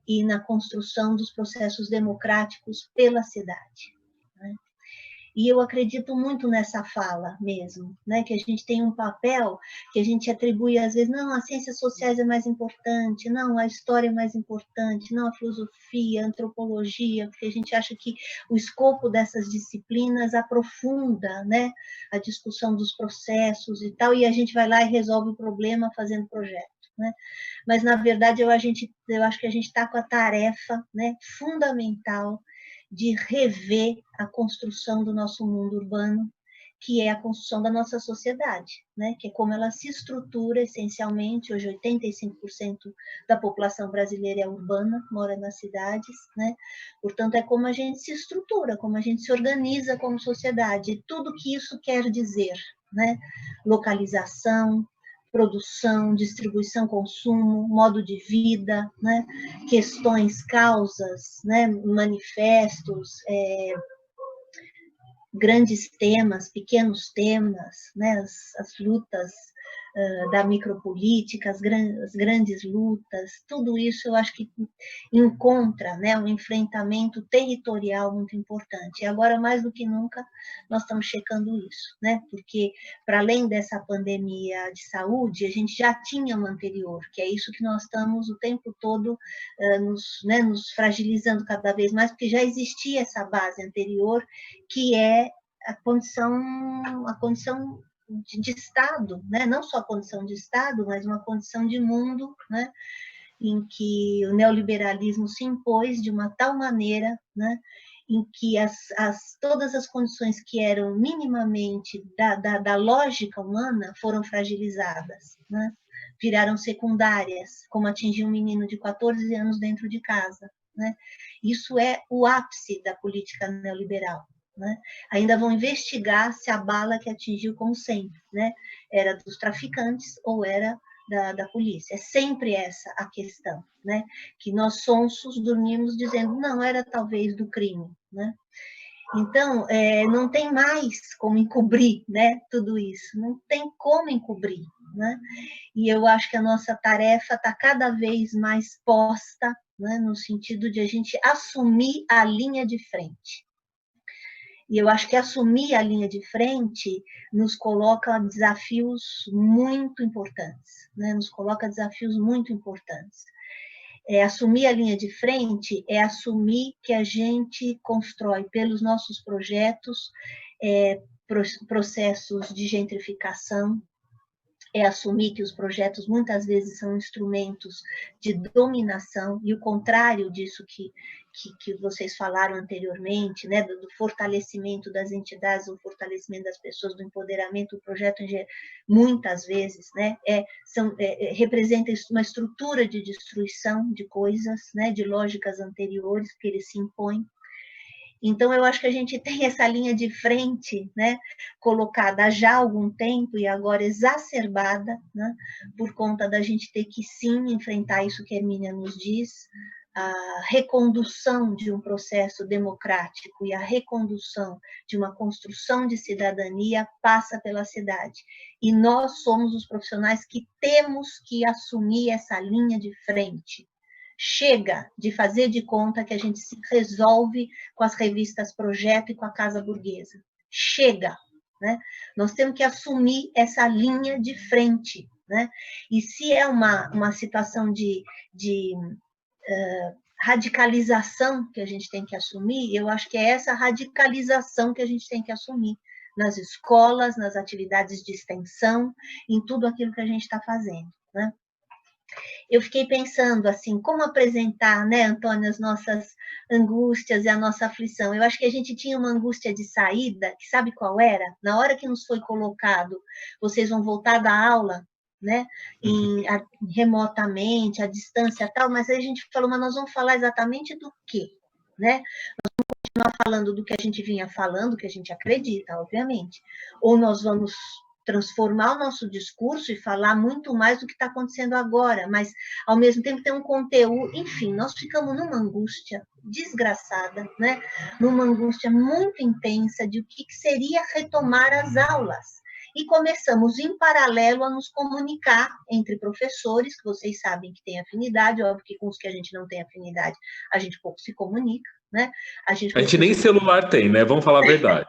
e na construção dos processos democráticos pela cidade, né? E eu acredito muito nessa fala mesmo, né? Que a gente tem um papel que a gente atribui às vezes, não, as ciências sociais é mais importante, não, a história é mais importante, não, a filosofia, a antropologia, porque a gente acha que o escopo dessas disciplinas aprofunda, né, a discussão dos processos e tal, e a gente vai lá e resolve o problema fazendo projeto, né? Mas, na verdade, eu acho que a gente está com a tarefa, né, fundamental de rever a construção do nosso mundo urbano, que é a construção da nossa sociedade, né? Que é como ela se estrutura essencialmente. Hoje 85% da população brasileira é urbana, mora nas cidades, né? Portanto, é como a gente se estrutura, como a gente se organiza como sociedade, e tudo que isso quer dizer, né? Localização, produção, distribuição, consumo, modo de vida, né? Questões, causas, né? Manifestos, grandes temas, pequenos temas, né? As lutas da micropolítica, as grandes lutas, tudo isso eu acho que encontra, né, um enfrentamento territorial muito importante. E agora, mais do que nunca, nós estamos checando isso, né? Porque, para além dessa pandemia de saúde, a gente já tinha uma anterior, que é isso que nós estamos o tempo todo nos fragilizando cada vez mais, porque já existia essa base anterior, que é a condição de Estado, né? Não só a condição de Estado, mas uma condição de mundo, né? Em que o neoliberalismo se impôs de uma tal maneira, né? Em que todas as condições que eram minimamente da lógica humana foram fragilizadas, né? Viraram secundárias, como atingir um menino de 14 anos dentro de casa, né? Isso é o ápice da política neoliberal. Né? Ainda vão investigar se a bala que atingiu, como sempre, né? Era dos traficantes ou era da polícia. É sempre essa a questão, né? Que nós sonsos dormimos dizendo, não, era talvez do crime, né? Então, não tem mais como encobrir, né, tudo isso, não tem como encobrir, né? E eu acho que a nossa tarefa está cada vez mais posta, né, no sentido de a gente assumir a linha de frente. E eu acho que assumir a linha de frente nos coloca desafios muito importantes, né? Nos coloca desafios muito importantes. Assumir a linha de frente é assumir que a gente constrói pelos nossos projetos processos de gentrificação, é assumir que os projetos muitas vezes são instrumentos de dominação, e o contrário disso que vocês falaram anteriormente, né, do fortalecimento das entidades, do fortalecimento das pessoas, do empoderamento, o projeto muitas vezes, né, representa uma estrutura de destruição de coisas, né, de lógicas anteriores que ele se impõe. Então, eu acho que a gente tem essa linha de frente, né, colocada já há algum tempo e agora exacerbada, né, por conta da gente ter que, sim, enfrentar isso que a Hermínia nos diz, a recondução de um processo democrático e a recondução de uma construção de cidadania passa pela cidade. E nós somos os profissionais que temos que assumir essa linha de frente. Chega de fazer de conta que a gente se resolve com as revistas Projeto e com a Casa Burguesa. Chega, né? Nós temos que assumir essa linha de frente, né? E se é uma situação de radicalização que a gente tem que assumir, eu acho que é essa radicalização que a gente tem que assumir nas escolas, nas atividades de extensão, em tudo aquilo que a gente está fazendo, né? Eu fiquei pensando assim, como apresentar, né, Antônio, as nossas angústias e a nossa aflição. Eu acho que a gente tinha uma angústia de saída, que sabe qual era? Na hora que nos foi colocado, vocês vão voltar da aula, né, remotamente, à distância e tal, mas aí a gente falou, mas nós vamos falar exatamente do quê? Né? Nós vamos continuar falando do que a gente vinha falando, que a gente acredita, obviamente, ou nós vamos transformar o nosso discurso e falar muito mais do que está acontecendo agora, mas, ao mesmo tempo, ter um conteúdo... Enfim, nós ficamos numa angústia desgraçada, né? Numa angústia muito intensa de o que seria retomar as aulas. E começamos, em paralelo, a nos comunicar entre professores, que vocês sabem que têm afinidade, óbvio que com os que a gente não tem afinidade, a gente pouco se comunica, né? A gente nem celular tem, né? Vamos falar a verdade.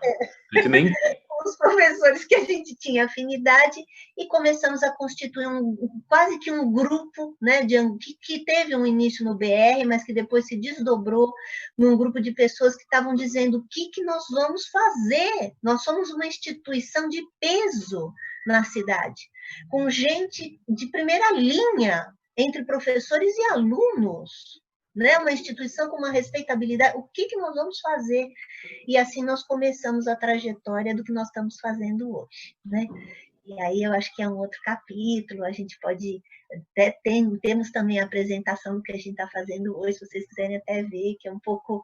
A gente nem... os professores que a gente tinha afinidade, e começamos a constituir quase que um grupo, né, que teve um início no BR, mas que depois se desdobrou num grupo de pessoas que estavam dizendo o que nós vamos fazer. Nós somos uma instituição de peso na cidade, com gente de primeira linha, entre professores e alunos, né? Uma instituição com uma respeitabilidade. O que nós vamos fazer? E assim nós começamos a trajetória do que nós estamos fazendo hoje, né? E aí eu acho que é um outro capítulo, a gente pode... temos também a apresentação do que a gente está fazendo hoje, se vocês quiserem até ver, que é um pouco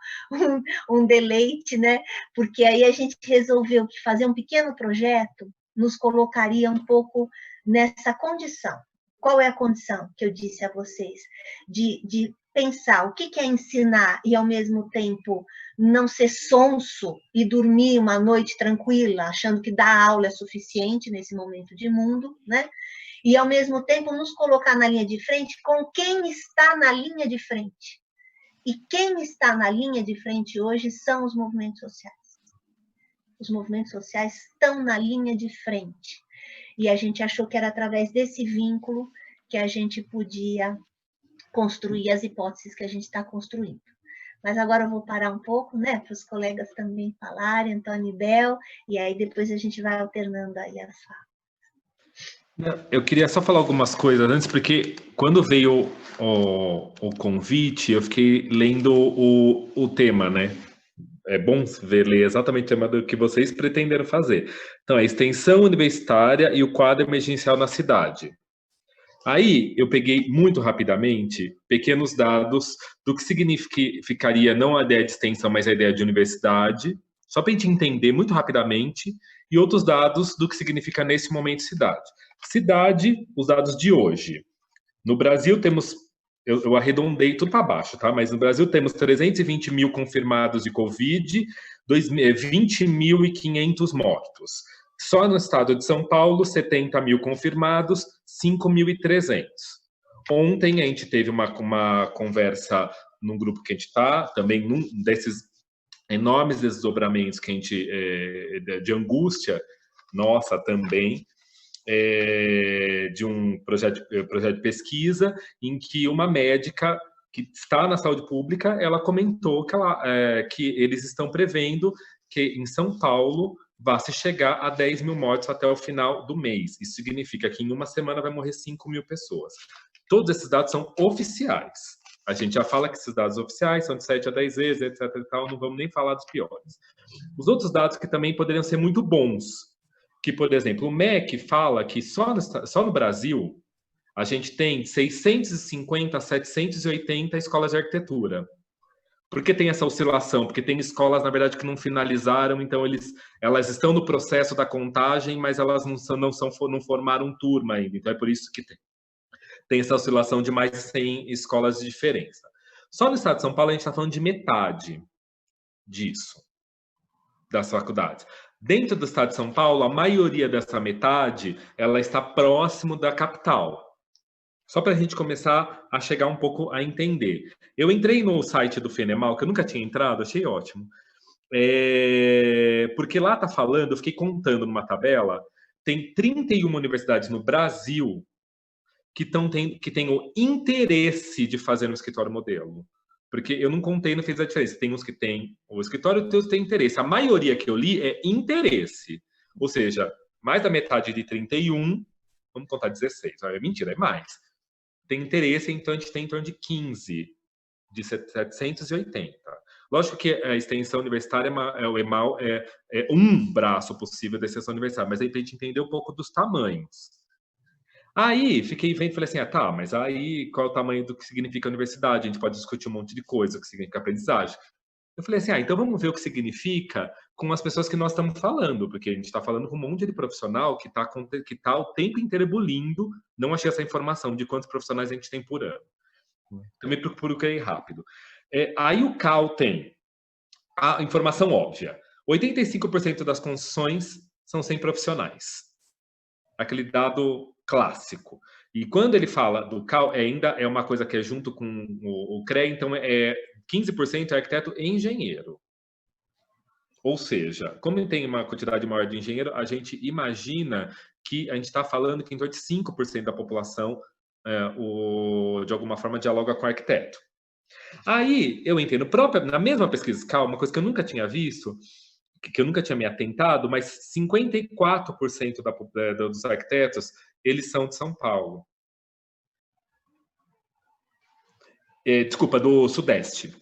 um deleite, né? Porque aí a gente resolveu que fazer um pequeno projeto nos colocaria um pouco nessa condição. Qual é a condição que eu disse a vocês? De pensar o que é ensinar e, ao mesmo tempo, não ser sonso e dormir uma noite tranquila, achando que dar aula é suficiente nesse momento de mundo, né? E, ao mesmo tempo, nos colocar na linha de frente com quem está na linha de frente. E quem está na linha de frente hoje são os movimentos sociais. Os movimentos sociais estão na linha de frente. E a gente achou que era através desse vínculo que a gente podia construir as hipóteses que a gente está construindo. Mas agora eu vou parar um pouco, né, para os colegas também falarem, Antônio e Bel, e aí depois a gente vai alternando aí as falas. Eu queria só falar algumas coisas antes, porque quando veio o convite, eu fiquei lendo o tema, né? É bom ler exatamente o tema do que vocês pretenderam fazer. Então, a extensão universitária e o quadro emergencial na cidade. Aí, eu peguei muito rapidamente pequenos dados do que significaria não a ideia de extensão, mas a ideia de universidade, só para a gente entender muito rapidamente, e outros dados do que significa nesse momento cidade. Cidade, os dados de hoje. No Brasil temos, eu arredondei tudo para baixo, tá? Mas no Brasil temos 320 mil confirmados de Covid, 20.500 mortos. Só no estado de São Paulo, 70 mil confirmados, 5.300. Ontem a gente teve uma conversa num grupo que a gente está, também num desses enormes desdobramentos que a gente, de angústia, nossa, também, de um projeto de pesquisa, em que uma médica que está na saúde pública, ela comentou que eles estão prevendo que em São Paulo vai se chegar a 10 mil mortes até o final do mês. Isso significa que em uma semana vai morrer 5 mil pessoas. Todos esses dados são oficiais. A gente já fala que esses dados oficiais são de 7 a 10 vezes, etc. e tal, não vamos nem falar dos piores. Os outros dados que também poderiam ser muito bons, que, por exemplo, o MEC fala que só no Brasil a gente tem 650 a 780 escolas de arquitetura. Por que tem essa oscilação? Porque tem escolas, na verdade, que não finalizaram, então elas estão no processo da contagem, mas elas não formaram turma ainda. Então é por isso que tem essa oscilação de mais de 100 escolas de diferença. Só no estado de São Paulo a gente está falando de metade disso, das faculdades. Dentro do estado de São Paulo, a maioria dessa metade, ela está próximo da capital. Só para a gente começar a chegar um pouco a entender. Eu entrei no site do FENEMAL, que eu nunca tinha entrado, achei ótimo. Porque lá está falando, eu fiquei contando numa tabela, tem 31 universidades no Brasil que têm o interesse de fazer um escritório modelo. Porque eu não contei, não fez a diferença. Tem uns que têm o escritório, tem uns que têm interesse. A maioria que eu li é interesse. Ou seja, mais da metade de 31, vamos contar 16, é mentira, é mais. Tem interesse, então a gente tem em torno de 15, de 780. Lógico que a extensão universitária, o EMAL, é um braço possível da extensão universitária, mas aí para a gente entender um pouco dos tamanhos. Aí, fiquei vendo e falei assim, tá, mas aí qual é o tamanho do que significa universidade? A gente pode discutir um monte de coisa, o que significa aprendizagem. Eu falei assim, então vamos ver o que significa com as pessoas que nós estamos falando, porque a gente está falando com um monte de profissional que está o tempo inteiro ebulindo, não achei essa informação de quantos profissionais a gente tem por ano. Também procurei rápido. Aí o CAL tem a informação óbvia. 85% das construções são sem profissionais. Aquele dado clássico. E quando ele fala do CAL, ainda é uma coisa que é junto com o CREA, então 15% é arquiteto e engenheiro. Ou seja, como tem uma quantidade maior de engenheiro, a gente imagina que a gente está falando que em torno de 5% da população, de alguma forma, dialoga com o arquiteto. Aí, eu entendo, na mesma pesquisa CAL, uma coisa que eu nunca tinha visto, que eu nunca tinha me atentado, mas 54% dos arquitetos, eles são de São Paulo. Desculpa, do Sudeste.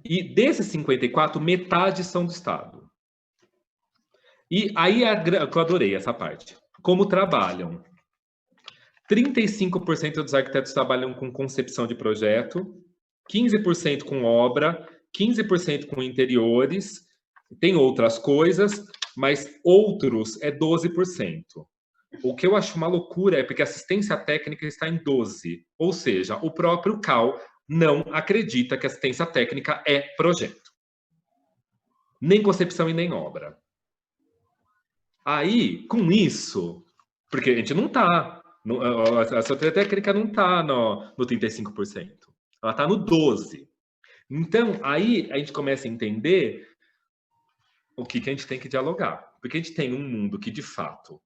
E desses 54, metade são do Estado. E aí que eu adorei essa parte. Como trabalham? 35% dos arquitetos trabalham com concepção de projeto, 15% com obra, 15% com interiores, tem outras coisas, mas outros é 12%. O que eu acho uma loucura é porque a assistência técnica está em 12%. Ou seja, o próprio CAL não acredita que assistência técnica é projeto. Nem concepção e nem obra. Aí, com isso, porque a gente não está, a assistência técnica não está no 35%. Ela está no 12%. Então, aí a gente começa a entender o que a gente tem que dialogar. Porque a gente tem um mundo que, de fato,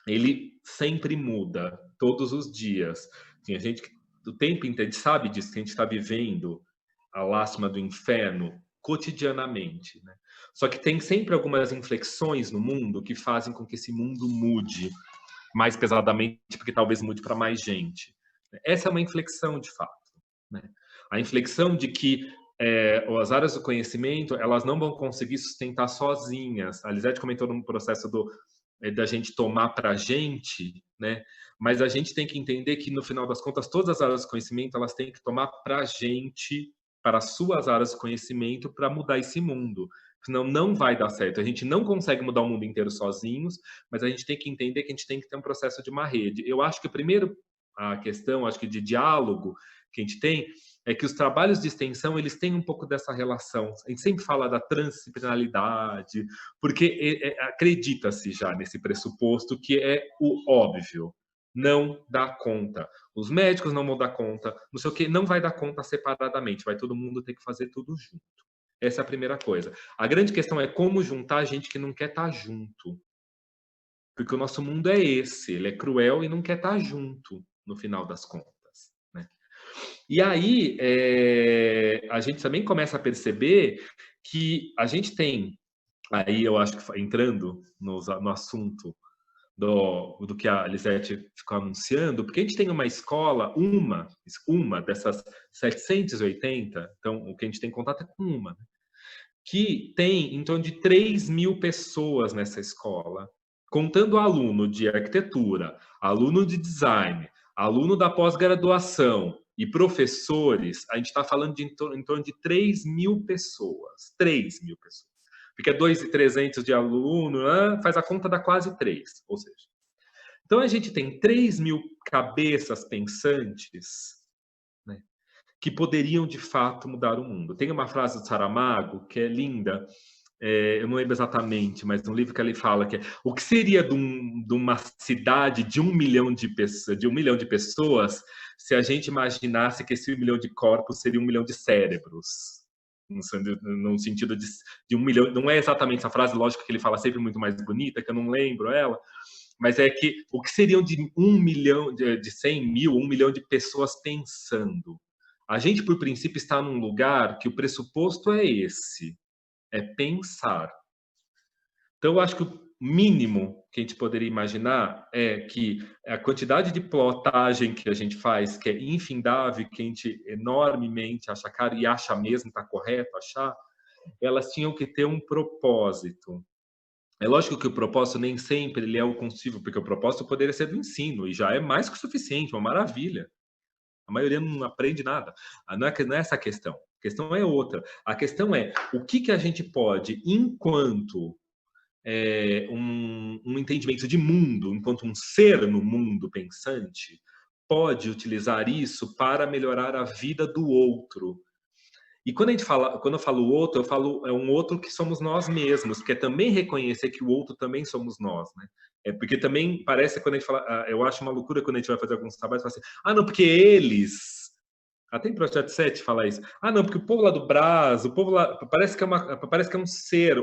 ele sempre muda, todos os dias. Tem a gente que o tempo inteiro, a gente sabe disso, que a gente está vivendo a lástima do inferno cotidianamente, né? Só que tem sempre algumas inflexões no mundo que fazem com que esse mundo mude mais pesadamente, porque talvez mude para mais gente. Essa é uma inflexão, de fato, né? A inflexão de que as áreas do conhecimento, elas não vão conseguir sustentar sozinhas. A Lisete comentou no processo da gente tomar para a gente, né? Mas a gente tem que entender que, no final das contas, todas as áreas do conhecimento, elas têm que tomar para a gente, para as suas áreas de conhecimento, para mudar esse mundo. Senão não vai dar certo. A gente não consegue mudar o mundo inteiro sozinhos, mas a gente tem que entender que a gente tem que ter um processo de uma rede. Eu acho que a questão, acho que de diálogo que a gente tem, é que os trabalhos de extensão, eles têm um pouco dessa relação. A gente sempre fala da transdisciplinaridade, porque acredita-se já nesse pressuposto que é o óbvio. Não dá conta. Os médicos não vão dar conta, não sei o que, não vai dar conta separadamente, vai todo mundo ter que fazer tudo junto. Essa é a primeira coisa. A grande questão é como juntar gente que não quer estar junto. Porque o nosso mundo é esse, ele é cruel e não quer estar junto, no final das contas. E aí, a gente também começa a perceber que a gente tem, aí eu acho que entrando no assunto do que a Lisete ficou anunciando, porque a gente tem uma escola, uma dessas 780, então o que a gente tem contato é com uma, né? Que tem em torno de 3.000 pessoas nessa escola, contando aluno de arquitetura, aluno de design, aluno da pós-graduação, e professores, a gente está falando de em torno de 3.000 pessoas. 3.000 pessoas. Porque 2.300 de aluno, faz a conta, dá quase 3. Ou seja, então a gente tem 3.000 cabeças pensantes, né, que poderiam de fato mudar o mundo. Tem uma frase do Saramago que é linda, eu não lembro exatamente, mas no livro que ele fala que o que seria de uma cidade de 1 milhão de pessoas se a gente imaginasse que esse 1 milhão de corpos seria 1 milhão de cérebros, no sentido de 1 milhão, não é exatamente essa frase, lógico que ele fala sempre muito mais bonita, que eu não lembro ela, mas é que o que seriam de 1 milhão, de 100 mil, 1 milhão de pessoas pensando. A gente, por princípio, está num lugar que o pressuposto é esse, é pensar. Então, eu acho que o mínimo que a gente poderia imaginar é que a quantidade de plotagem que a gente faz, que é infindável, que a gente enormemente acha caro e acha mesmo, está correto achar, elas tinham que ter um propósito. É lógico que o propósito nem sempre ele é o concibo, porque o propósito poderia ser do ensino, e já é mais que o suficiente, uma maravilha. A maioria não aprende nada. Não é essa a questão. A questão é outra. A questão é o que a gente pode, enquanto um entendimento de mundo, enquanto um ser no mundo pensante, pode utilizar isso para melhorar a vida do outro. E quando eu falo outro, eu falo um outro que somos nós mesmos, que é também reconhecer que o outro também somos nós, né? Porque também parece, quando a gente fala, eu acho uma loucura quando a gente vai fazer alguns trabalhos, fala assim, não, porque eles... Até em Projeto 7 fala isso. Não, porque o povo lá do Brás, o povo lá... Parece que é um ser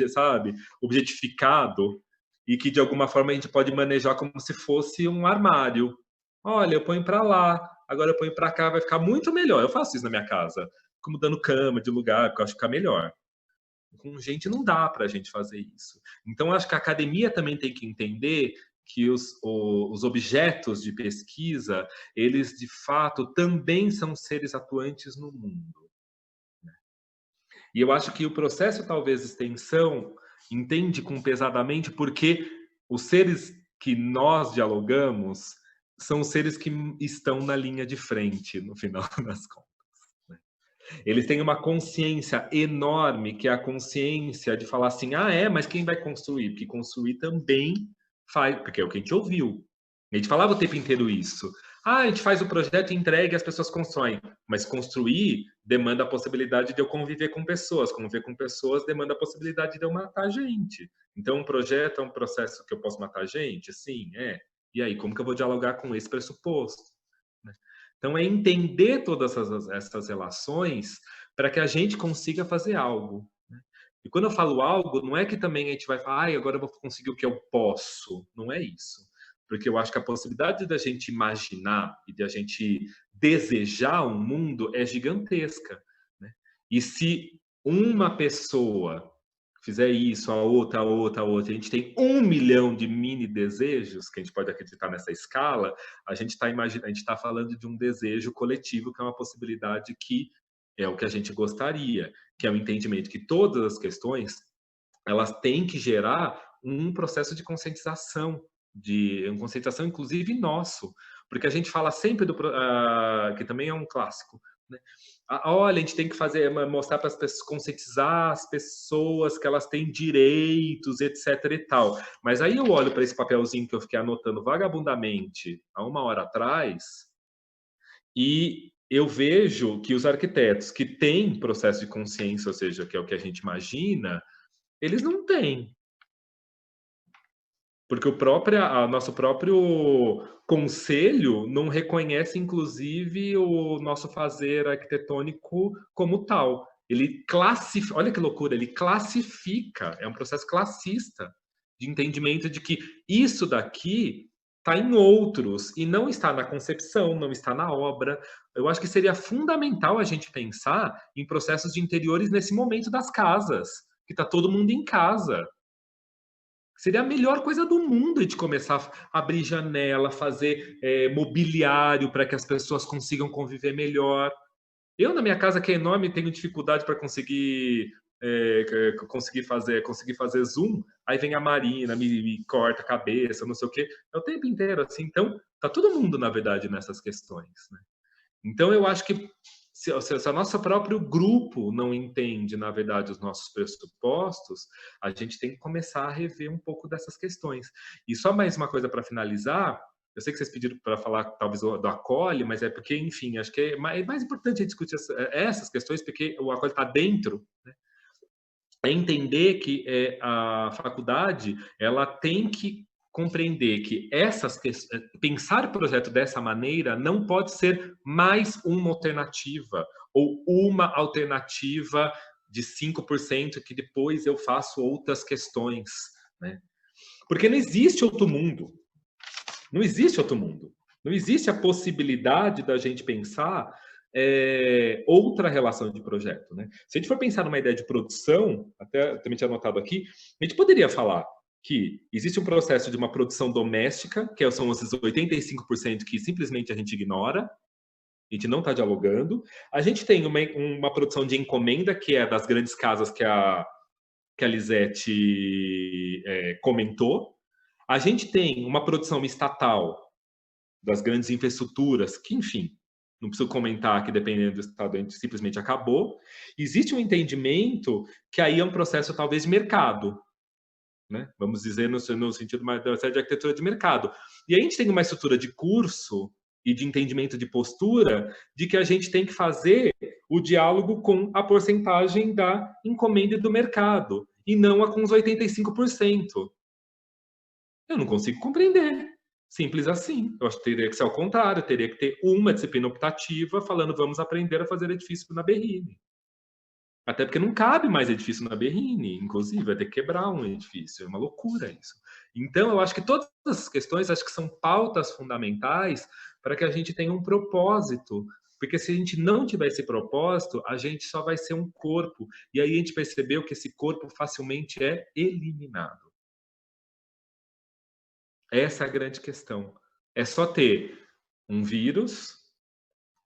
sabe? Objetificado, e que de alguma forma a gente pode manejar como se fosse um armário. Olha, eu ponho para lá, agora eu ponho para cá, vai ficar muito melhor. Eu faço isso na minha casa, fico mudando cama de lugar, porque eu acho que fica melhor. Com gente não dá para a gente fazer isso. Então, acho que a academia também tem que entender que os objetos de pesquisa, eles de fato também são seres atuantes no mundo. E eu acho que o processo, talvez, de extensão entende com pesadamente porque os seres que nós dialogamos são os seres que estão na linha de frente, no final das contas. Eles têm uma consciência enorme, que é a consciência de falar assim, mas quem vai construir? Porque construir também faz, porque é o que a gente ouviu. A gente falava o tempo inteiro isso. A gente faz o projeto, entrega e as pessoas constroem. Mas construir demanda a possibilidade de eu conviver com pessoas. Conviver com pessoas demanda a possibilidade de eu matar gente. Então, um projeto é um processo que eu posso matar gente? Sim, é. E aí, como que eu vou dialogar com esse pressuposto? Então, é entender todas essas relações para que a gente consiga fazer algo. E quando eu falo algo, não é que também a gente vai falar, agora eu vou conseguir o que eu posso. Não é isso. Porque eu acho que a possibilidade da gente imaginar e da gente desejar um mundo é gigantesca. Né? E se uma pessoa fizer isso, a outra, a gente tem 1 milhão de mini desejos, que a gente pode acreditar nessa escala, a gente está falando de um desejo coletivo, que é uma possibilidade que é o que a gente gostaria, que é o entendimento que todas as questões elas têm que gerar um processo de conscientização, inclusive nosso, porque a gente fala sempre que também é um clássico, né? Olha, a gente tem que mostrar para as pessoas, conscientizar as pessoas que elas têm direitos, etc e tal. Mas aí eu olho para esse papelzinho que eu fiquei anotando vagabundamente há 1 hora atrás e eu vejo que os arquitetos que têm processo de consciência, ou seja, que é o que a gente imagina, eles não têm. Porque nosso próprio conselho não reconhece, inclusive, o nosso fazer arquitetônico como tal. Ele classifica, olha que loucura, ele classifica, é um processo classista de entendimento de que isso daqui está em outros e não está na concepção, não está na obra. Eu acho que seria fundamental a gente pensar em processos de interiores nesse momento das casas, que está todo mundo em casa. Seria a melhor coisa do mundo de começar a abrir janela, fazer mobiliário para que as pessoas consigam conviver melhor. Eu, na minha casa, que é enorme, tenho dificuldade para conseguir fazer Zoom, aí vem a Marina, me corta a cabeça, não sei o quê. É o tempo inteiro assim. Então, tá todo mundo, na verdade, nessas questões. Né? Então, eu acho que se o nosso próprio grupo não entende, na verdade, os nossos pressupostos, a gente tem que começar a rever um pouco dessas questões. E só mais uma coisa para finalizar, eu sei que vocês pediram para falar, talvez, do acolhe, mas é porque, enfim, acho que é mais importante a gente discutir essas questões, porque o acolhe está dentro, né? É entender que a faculdade ela tem que compreender que pensar o projeto dessa maneira não pode ser mais uma alternativa ou uma alternativa de 5% que depois eu faço outras questões, né? Porque não existe outro mundo. Não existe outro mundo. Não existe a possibilidade da gente pensar outra relação de projeto, né? Se a gente for pensar numa ideia de produção, até também tinha anotado aqui, a gente poderia falar que existe um processo de uma produção doméstica, que são esses 85% que simplesmente a gente ignora, a gente não está dialogando. A gente tem uma produção de encomenda, que é das grandes casas que a Lisete comentou. A gente tem uma produção estatal das grandes infraestruturas, que, enfim, não preciso comentar que, dependendo do estado, a gente simplesmente acabou. Existe um entendimento que aí é um processo, talvez, de mercado, né? Vamos dizer no sentido mais da de arquitetura de mercado. E a gente tem uma estrutura de curso e de entendimento de postura de que a gente tem que fazer o diálogo com a porcentagem da encomenda do mercado e não a com os 85%. Eu não consigo compreender. Simples assim. Eu acho que teria que ser ao contrário, teria que ter uma disciplina optativa falando vamos aprender a fazer edifício na Berrine. Até porque não cabe mais edifício na Berrine, inclusive, vai ter que quebrar um edifício. É uma loucura isso. Então, eu acho que todas essas questões acho que são pautas fundamentais para que a gente tenha um propósito. Porque se a gente não tiver esse propósito, a gente só vai ser um corpo. E aí a gente percebeu que esse corpo facilmente é eliminado. Essa é a grande questão. É só ter um vírus,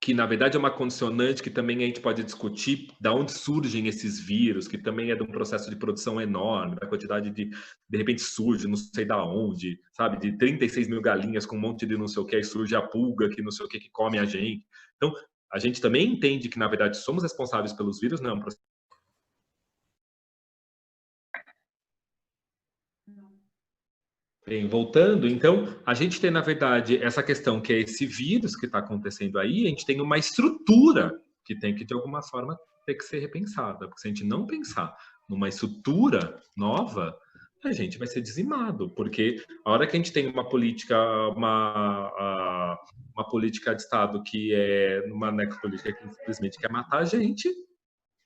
que na verdade é uma condicionante que também a gente pode discutir de onde surgem esses vírus, que também é de um processo de produção enorme, da quantidade de repente surge, não sei da onde, sabe, de 36 mil galinhas com um monte de não sei o que, aí surge a pulga que não sei o que come a gente. Então, a gente também entende que na verdade somos responsáveis pelos vírus, não é um processo. Bem, voltando, então, a gente tem, na verdade, essa questão que é esse vírus que está acontecendo aí, a gente tem uma estrutura que tem que, de alguma forma, ter que ser repensada. Porque se a gente não pensar numa estrutura nova, a gente vai ser dizimado. Porque a hora que a gente tem uma política, uma política de Estado que é uma necropolítica que simplesmente quer matar a gente,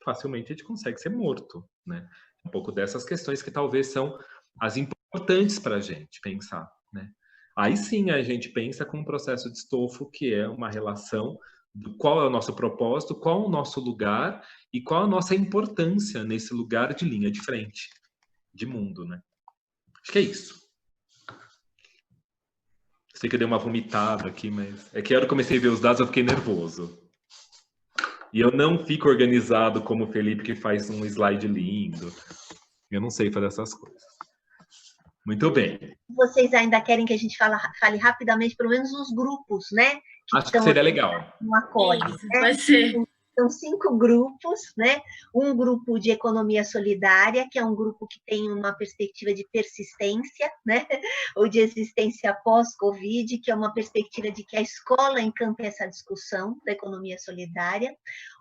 facilmente a gente consegue ser morto, né? Um pouco dessas questões que talvez são as importantes para a gente pensar, né? Aí sim a gente pensa com um processo de estofo que é uma relação do qual é o nosso propósito, qual é o nosso lugar e qual a nossa importância nesse lugar de linha de frente, de mundo, né? Acho que é isso. Sei que eu dei uma vomitada aqui, mas é que a hora que eu comecei a ver os dados eu fiquei nervoso. E eu não fico organizado como o Felipe que faz um slide lindo. Eu não sei fazer essas coisas. Muito bem. Vocês ainda querem que a gente fale rapidamente, pelo menos os grupos, né? Acho que seria legal. No acolhe, né? Vai ser. São 5 grupos, né? Um grupo de economia solidária, que é um grupo que tem uma perspectiva de persistência, né? Ou de existência pós-Covid, que é uma perspectiva de que a escola encampe essa discussão da economia solidária.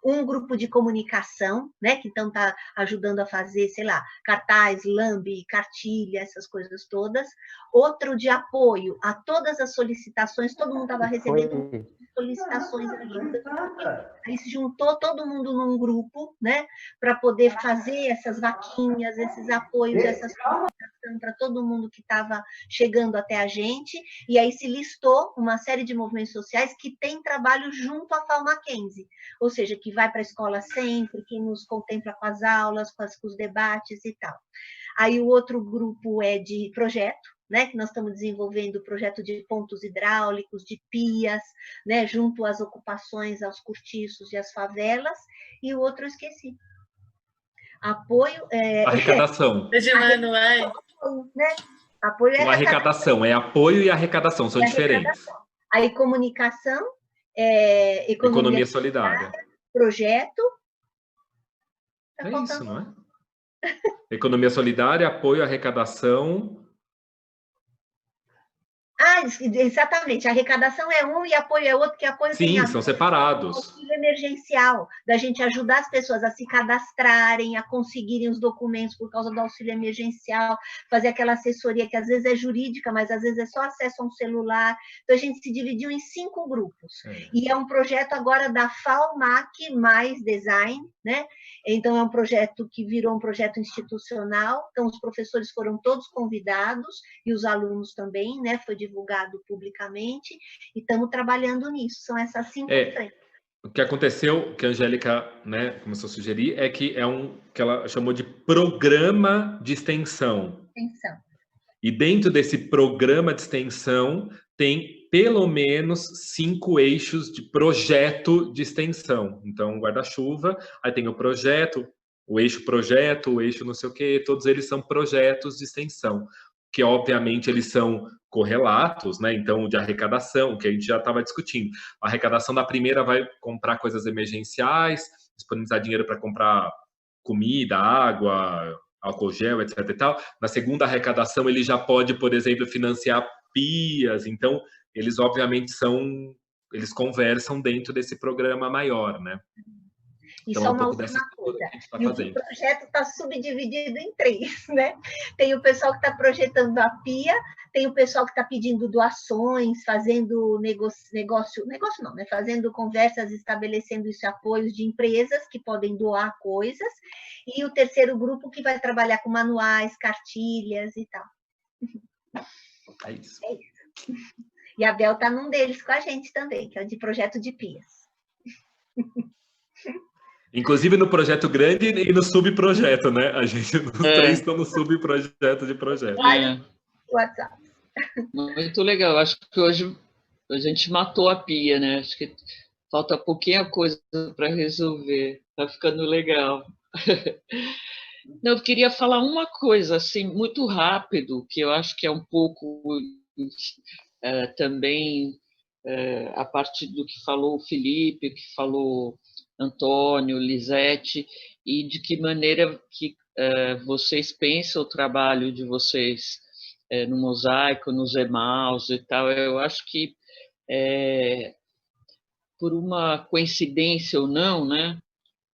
Um grupo de comunicação, né? Que então está ajudando a fazer, sei lá, cartaz, lambe, cartilha, essas coisas todas. Outro de apoio a todas as solicitações, todo mundo estava recebendo solicitações ali. Aí se juntou todo mundo num grupo, né, para poder fazer essas vaquinhas, esses apoios, essas solicitações para todo mundo que estava chegando até a gente, e aí se listou uma série de movimentos sociais que tem trabalho junto à FAO Mackenzie, ou seja, que vai para a escola sempre, que nos contempla com as aulas, com os debates e tal. Aí o outro grupo é de projeto, né, que nós estamos desenvolvendo o projeto de pontos hidráulicos, de pias, né, junto às ocupações, aos cortiços e às favelas, e o outro eu esqueci. Apoio... Arrecadação. De manuais. Né? Apoio e arrecadação. É apoio e arrecadação, são diferentes. Aí comunicação, economia solidária. Projeto... É isso, não é? Economia solidária, apoio, arrecadação... Ah, exatamente. A arrecadação é um e apoio é outro, que apoio Sim, tem são separados. Auxílio emergencial, da gente ajudar as pessoas a se cadastrarem, a conseguirem os documentos por causa do auxílio emergencial, fazer aquela assessoria que às vezes é jurídica, mas às vezes é só acesso a um celular. Então, a gente se dividiu em 5 grupos. E é um projeto agora da FAO-MAC mais design, né? Então, é um projeto que virou um projeto institucional. Então, os professores foram todos convidados, e os alunos também, né? Foi divulgado publicamente, e estamos trabalhando nisso. São essas 5 frentes. O que aconteceu, que a Angélica, né, começou a sugerir, é que é que ela chamou de programa de extensão. E dentro desse programa de extensão tem pelo menos 5 eixos de projeto de extensão. Então, guarda-chuva, aí tem o projeto, o eixo não sei o quê, todos eles são projetos de extensão, que obviamente eles são correlatos, né? Então, de arrecadação, que a gente já estava discutindo. A arrecadação da primeira vai comprar coisas emergenciais, disponibilizar dinheiro para comprar comida, água, álcool gel, etc. e tal. Na segunda arrecadação, ele já pode, por exemplo, financiar pias. Então, eles obviamente eles conversam dentro desse programa maior, né? E então, só um uma pouco última coisa, tá e o projeto está subdividido em 3, né? Tem o pessoal que está projetando a pia, tem o pessoal que está pedindo doações, fazendo negócio não, né? Fazendo conversas, estabelecendo isso, apoios de empresas que podem doar coisas, e o terceiro grupo que vai trabalhar com manuais, cartilhas e tal. É isso. É isso. E a Bel está num deles com a gente também, que é o de projeto de pias. Inclusive no projeto grande e no subprojeto, né? A gente, os 3 estão no subprojeto de projeto. WhatsApp. Muito legal. Acho que hoje a gente matou a pia, né? Acho que falta pouquinha coisa para resolver. Tá ficando legal. Não, eu queria falar uma coisa, assim, muito rápido, que eu acho que é um pouco também a partir do que falou o Felipe, que falou Antônio, Lisete, e de que maneira que vocês pensam o trabalho de vocês no Mosaico, nos Emaus e tal. Eu acho que, por uma coincidência ou não, né?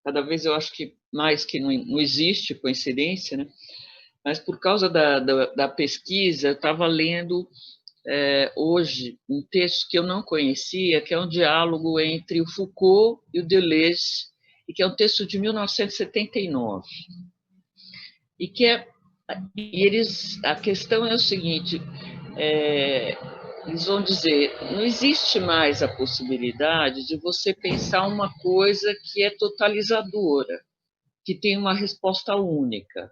Cada vez eu acho que mais que não existe coincidência, né? Mas por causa da pesquisa, eu estava lendo hoje um texto que eu não conhecia, que é um diálogo entre o Foucault e o Deleuze, e que é um texto de 1979. E que a questão é o seguinte, eles vão dizer, não existe mais a possibilidade de você pensar uma coisa que é totalizadora, que tem uma resposta única.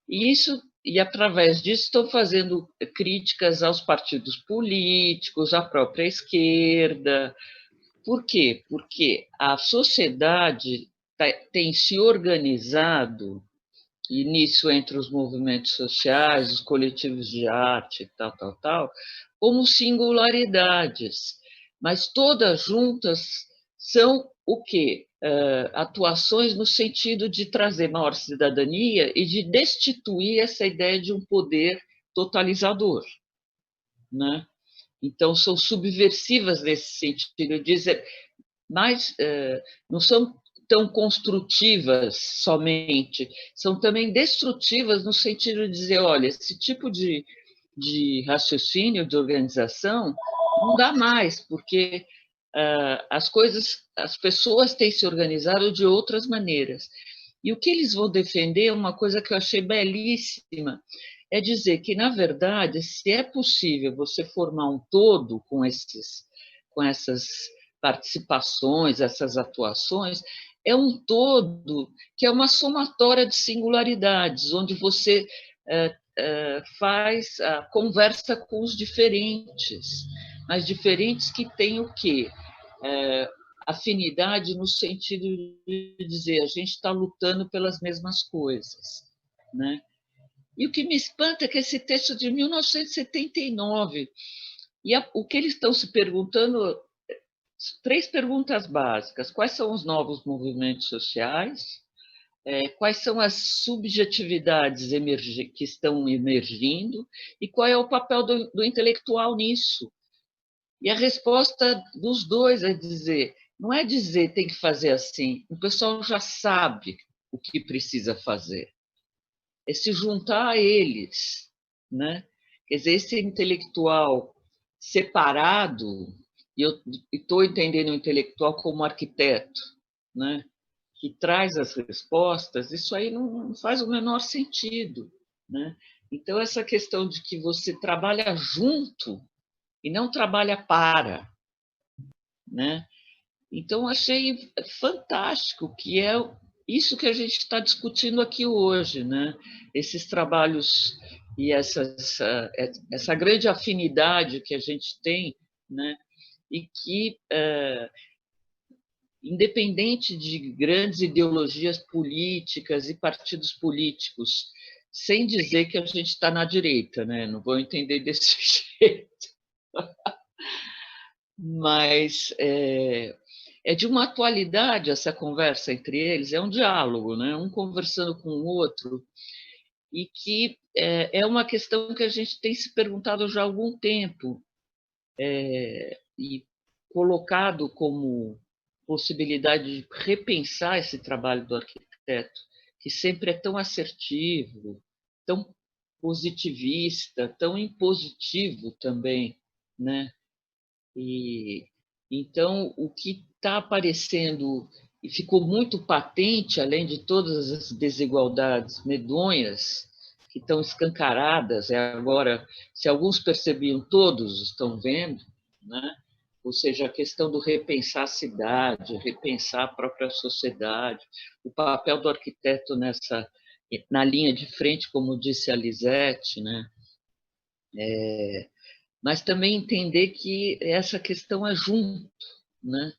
E através disso estão fazendo críticas aos partidos políticos, à própria esquerda. Por quê? Porque a sociedade tem se organizado, e nisso entre os movimentos sociais, os coletivos de arte, tal, como singularidades, mas todas juntas são o quê? Atuações no sentido de trazer maior cidadania e de destituir essa ideia de um poder totalizador, né? Então, são subversivas nesse sentido, dizer, mas não são tão construtivas somente, são também destrutivas no sentido de dizer, olha, esse tipo de raciocínio, de organização, não dá mais, porque as pessoas têm se organizado de outras maneiras. E o que eles vão defender é uma coisa que eu achei belíssima, é dizer que, na verdade, se é possível você formar um todo com essas participações, essas atuações, é um todo que é uma somatória de singularidades, onde você faz a conversa com os diferentes, mas diferentes que têm o quê? Afinidade no sentido de dizer a gente está lutando pelas mesmas coisas, né? E o que me espanta é que esse texto de 1979, o que eles estão se perguntando, 3 perguntas básicas: quais são os novos movimentos sociais? Quais são as subjetividades que estão emergindo? E qual é o papel do intelectual nisso? E a resposta dos dois é dizer, não é dizer tem que fazer assim, o pessoal já sabe o que precisa fazer, é se juntar a eles, né? Quer dizer, esse intelectual separado, e eu estou entendendo o intelectual como arquiteto, né? Que traz as respostas, isso aí não faz o menor sentido, né? Então, essa questão de que você trabalha junto e não trabalha para, né? Então, achei fantástico, que é isso que a gente está discutindo aqui hoje, né? Esses trabalhos e essa grande afinidade que a gente tem, né? E que, independente de grandes ideologias políticas e partidos políticos, sem dizer que a gente está na direita, né? Não vou entender desse jeito. Mas é de uma atualidade essa conversa entre eles, é um diálogo, né? Um conversando com o outro, e que é uma questão que a gente tem se perguntado já há algum tempo, e colocado como possibilidade de repensar esse trabalho do arquiteto, que sempre é tão assertivo, tão positivista, tão impositivo também, né? E então o que está aparecendo e ficou muito patente, além de todas as desigualdades medonhas que estão escancaradas, agora, se alguns percebiam, todos estão vendo, né? Ou seja, a questão do repensar a cidade, repensar a própria sociedade, o papel do arquiteto na linha de frente, como disse a Lisete, né? Mas também entender que essa questão é junto, né?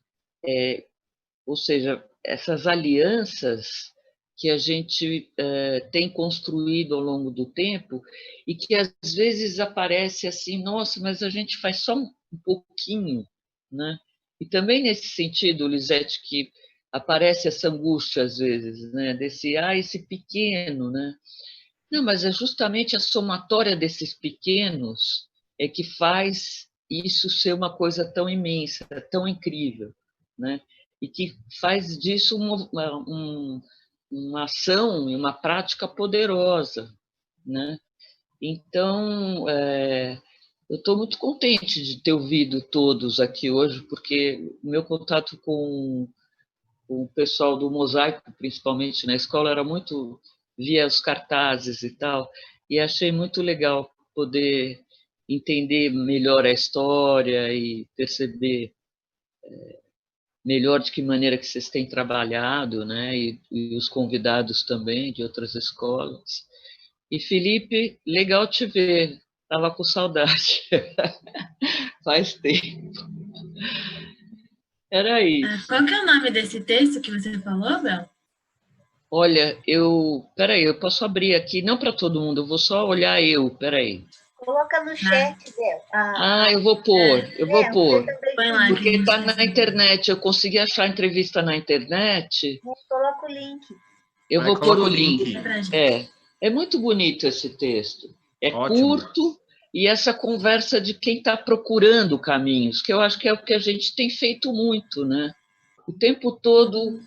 Ou seja, essas alianças que a gente tem construído ao longo do tempo e que às vezes aparece assim, nossa, mas a gente faz só um pouquinho, né? E também nesse sentido, Lisete, que aparece essa angústia às vezes, né? Desse, esse pequeno, né? Não, mas é justamente a somatória desses pequenos é que faz isso ser uma coisa tão imensa, tão incrível, né? E que faz disso uma ação e uma prática poderosa, né? Então, eu estou muito contente de ter ouvido todos aqui hoje, porque o meu contato com o pessoal do Mosaico, principalmente na escola, era muito via os cartazes e tal, e achei muito legal poder entender melhor a história e perceber melhor de que maneira que vocês têm trabalhado, né? E os convidados também de outras escolas. E Felipe, legal te ver. Estava com saudade. Faz tempo. Era isso. Qual que é o nome desse texto que você falou, Bel? Olha, peraí, eu posso abrir aqui, não para todo mundo, eu vou só olhar peraí. Coloca no chat, Bel. Eu vou pôr. Põe lá, porque está na internet, eu consegui achar a entrevista na internet. Coloca o link. Eu vou pôr o link. É muito bonito esse texto. É ótimo. Curto, e essa conversa de quem está procurando caminhos, que eu acho que é o que a gente tem feito muito, né? O tempo todo.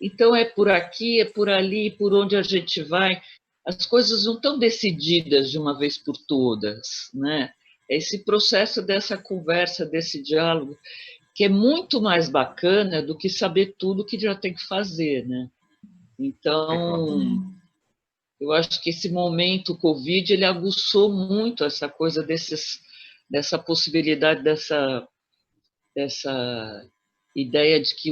Então, é por aqui, é por ali, por onde a gente vai. As coisas não estão decididas de uma vez por todas, né? Esse processo dessa conversa, desse diálogo, que é muito mais bacana do que saber tudo que já tem que fazer, né? Então, eu acho que esse momento Covid, ele aguçou muito essa coisa dessa possibilidade, dessa ideia de que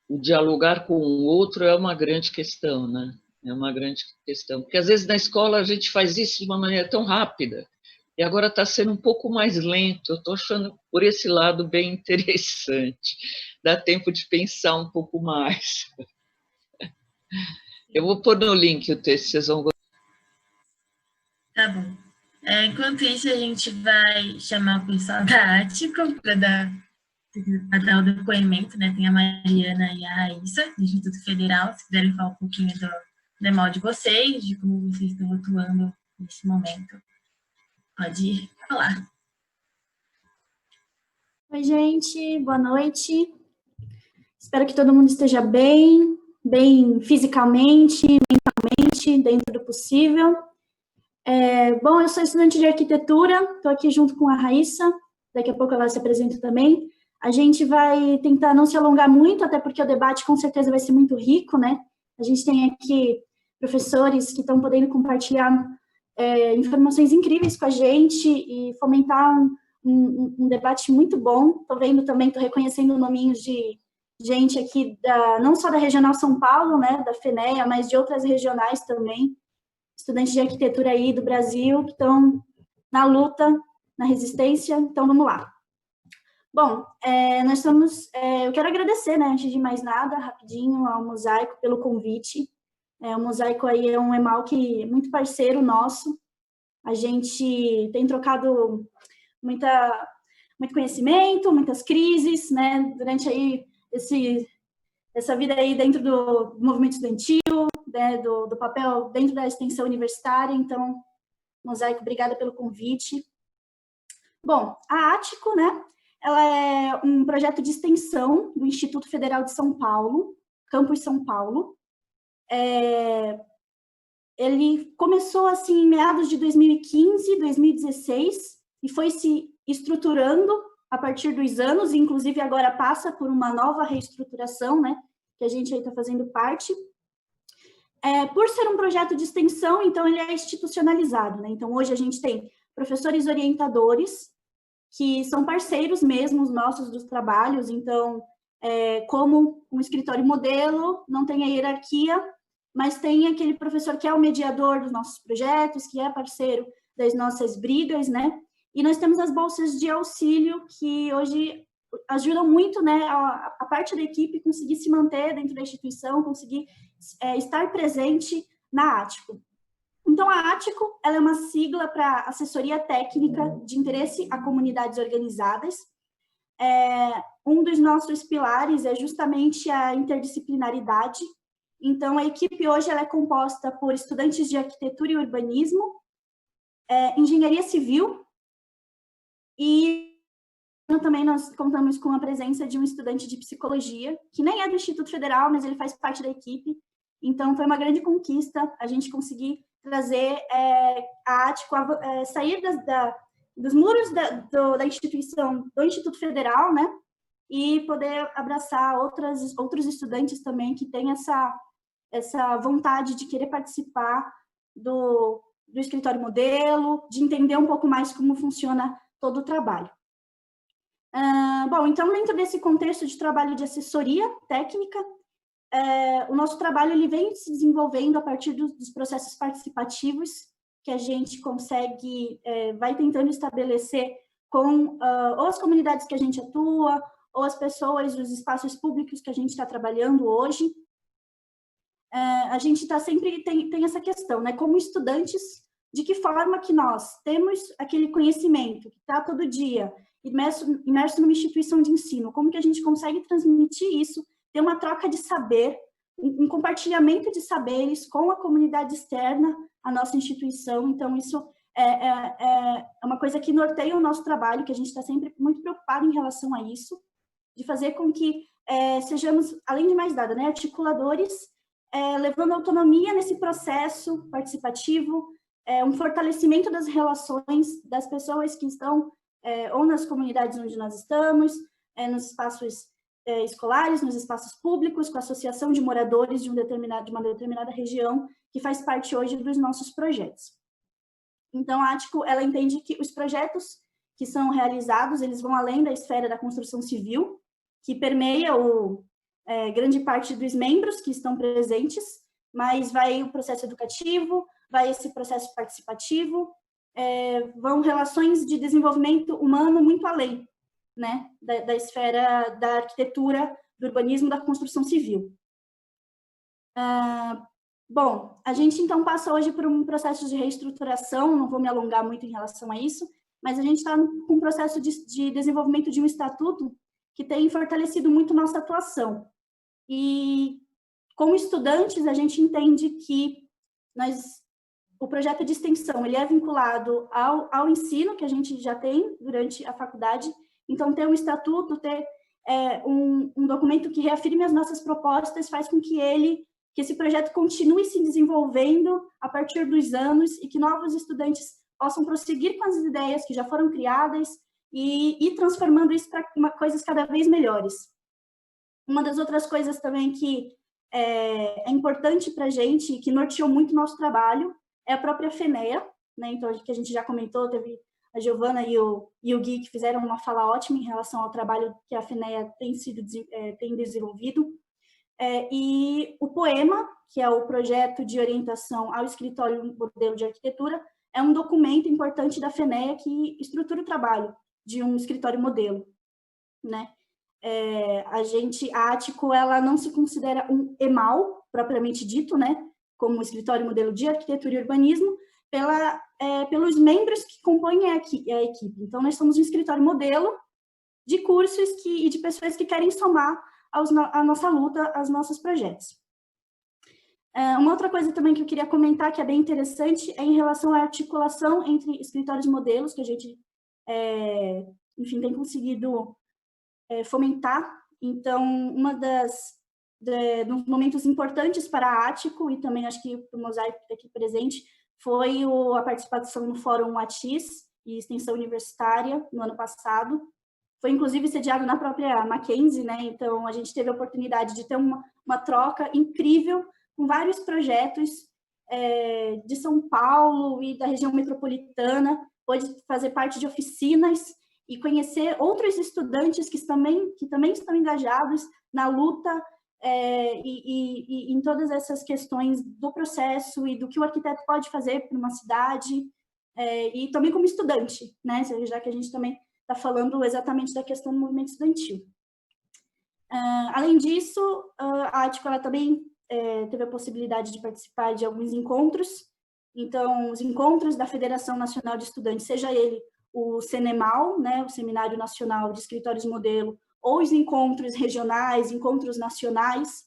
o dialogar com o outro é uma grande questão, né? É uma grande questão. Porque, às vezes, na escola a gente faz isso de uma maneira tão rápida e agora está sendo um pouco mais lento. Eu estou achando, por esse lado, bem interessante. Dá tempo de pensar um pouco mais. Eu vou pôr no link o texto, vocês vão gostar. Tá bom. Enquanto isso, a gente vai chamar o pessoal da Ático para dar o depoimento, né? Tem a Mariana e a Raíssa, do Instituto Federal, se quiserem falar um pouquinho do demol de vocês, de como vocês estão atuando nesse momento. Pode falar. Oi, gente, boa noite. Espero que todo mundo esteja bem fisicamente, mentalmente, dentro do possível. Bom, eu sou estudante de arquitetura, estou aqui junto com a Raíssa, daqui a pouco ela se apresenta também. A gente vai tentar não se alongar muito, até porque o debate com certeza vai ser muito rico, né? A gente tem aqui professores que estão podendo compartilhar informações incríveis com a gente e fomentar um debate muito bom. Estou vendo também, estou reconhecendo nominhos de gente aqui, não só da Regional São Paulo, né, da FENEA, mas de outras regionais também, estudantes de arquitetura aí do Brasil, que estão na luta, na resistência. Então, vamos lá. Bom, eu quero agradecer, né, antes de mais nada, rapidinho, ao Mosaico pelo convite. O Mosaico aí é um EMALC muito parceiro nosso. A gente tem trocado muito conhecimento, muitas crises, né, durante aí essa vida aí dentro do movimento estudantil, né, do papel dentro da extensão universitária. Então, Mosaico, obrigada pelo convite. Bom, a Ático, né, ela é um projeto de extensão do Instituto Federal de São Paulo, Campus São Paulo. Ele começou assim em meados de 2015, 2016, e foi se estruturando a partir dos anos, e inclusive agora passa por uma nova reestruturação, né, que a gente aí está fazendo parte. Por ser um projeto de extensão, então ele é institucionalizado, né? Então hoje a gente tem professores orientadores, que são parceiros mesmo, os nossos dos trabalhos. Então, como um escritório modelo, não tem a hierarquia, mas tem aquele professor que é o mediador dos nossos projetos, que é parceiro das nossas brigas, né? E nós temos as bolsas de auxílio, que hoje ajudam muito, né, a parte da equipe conseguir se manter dentro da instituição, conseguir estar presente na Ático. Então, a Ático, ela é uma sigla para Assessoria Técnica de Interesse a Comunidades Organizadas. Um dos nossos pilares é justamente a interdisciplinaridade. Então, a equipe hoje ela é composta por estudantes de arquitetura e urbanismo, engenharia civil, e também nós contamos com a presença de um estudante de psicologia, que nem é do Instituto Federal, mas ele faz parte da equipe. Então, foi uma grande conquista a gente conseguir trazer a Ático, sair dos muros da instituição, do Instituto Federal, né? E poder abraçar outros estudantes também que têm essa vontade de querer participar do escritório modelo, de entender um pouco mais como funciona todo o trabalho. Bom, então, dentro desse contexto de trabalho de assessoria técnica, o nosso trabalho ele vem se desenvolvendo a partir dos processos participativos que a gente consegue, vai tentando estabelecer com ou as comunidades que a gente atua, ou as pessoas, os espaços públicos que a gente está trabalhando hoje. A gente está sempre, tem essa questão, né? Como estudantes, de que forma que nós temos aquele conhecimento que está todo dia imerso numa instituição de ensino, como que a gente consegue transmitir isso, ter uma troca de saber, um compartilhamento de saberes com a comunidade externa à nossa instituição. Então, isso é uma coisa que norteia o nosso trabalho, que a gente está sempre muito preocupado em relação a isso, de fazer com que sejamos, além de mais nada, né, articuladores, levando autonomia nesse processo participativo, um fortalecimento das relações das pessoas que estão ou nas comunidades onde nós estamos, nos espaços escolares, nos espaços públicos, com a associação de moradores de uma determinada região, que faz parte hoje dos nossos projetos. Então, a Ático, ela entende que os projetos que são realizados, eles vão além da esfera da construção civil, que permeia grande parte dos membros que estão presentes, mas vai o processo educativo, vai esse processo participativo, vão relações de desenvolvimento humano muito além, né, da esfera da arquitetura, do urbanismo, da construção civil. Bom, a gente então passa hoje por um processo de reestruturação, não vou me alongar muito em relação a isso, mas a gente está com um processo de desenvolvimento de um estatuto que tem fortalecido muito nossa atuação. E, como estudantes, a gente entende que o projeto de extensão ele é vinculado ao ensino que a gente já tem durante a faculdade. Então, ter um estatuto, ter um documento que reafirme as nossas propostas, faz com que esse projeto continue se desenvolvendo a partir dos anos e que novos estudantes possam prosseguir com as ideias que já foram criadas e ir transformando isso para coisas cada vez melhores. Uma das outras coisas também que é importante para a gente, que norteou muito o nosso trabalho, é a própria FENEA, né? Então, que a gente já comentou, teve a Giovana e o Gui que fizeram uma fala ótima em relação ao trabalho que a FENEA tem desenvolvido. E o POEMA, que é o projeto de orientação ao escritório modelo de arquitetura, é um documento importante da FENEA que estrutura o trabalho de um escritório modelo, né? A Ático, ela não se considera um EMAU, propriamente dito, né? Como escritório modelo de arquitetura e urbanismo, pelos membros que compõem a equipe. Então, nós somos um escritório modelo de cursos e de pessoas que querem somar a nossa luta, aos nossos projetos. Uma outra coisa também que eu queria comentar, que é bem interessante, é em relação à articulação entre escritórios modelos, que a gente, enfim, tem conseguido fomentar. Então, dos momentos importantes para a Ático, e também acho que para o Mosaico que está aqui presente, foi a participação no Fórum ATIS e Extensão Universitária, no ano passado. Foi, inclusive, sediado na própria Mackenzie, né? Então, a gente teve a oportunidade de ter uma troca incrível com vários projetos de São Paulo e da região metropolitana, pôde fazer parte de oficinas e conhecer outros estudantes que também estão engajados na luta e em todas essas questões do processo e do que o arquiteto pode fazer para uma cidade. e também como estudante, né, já que a gente também está falando exatamente da questão do movimento estudantil. Além disso, a ATICO ela também teve a possibilidade de participar de alguns encontros. Então, os encontros da Federação Nacional de Estudantes, seja ele o CENEMAL, né, o Seminário Nacional de Escritórios Modelo, ou os encontros regionais, encontros nacionais,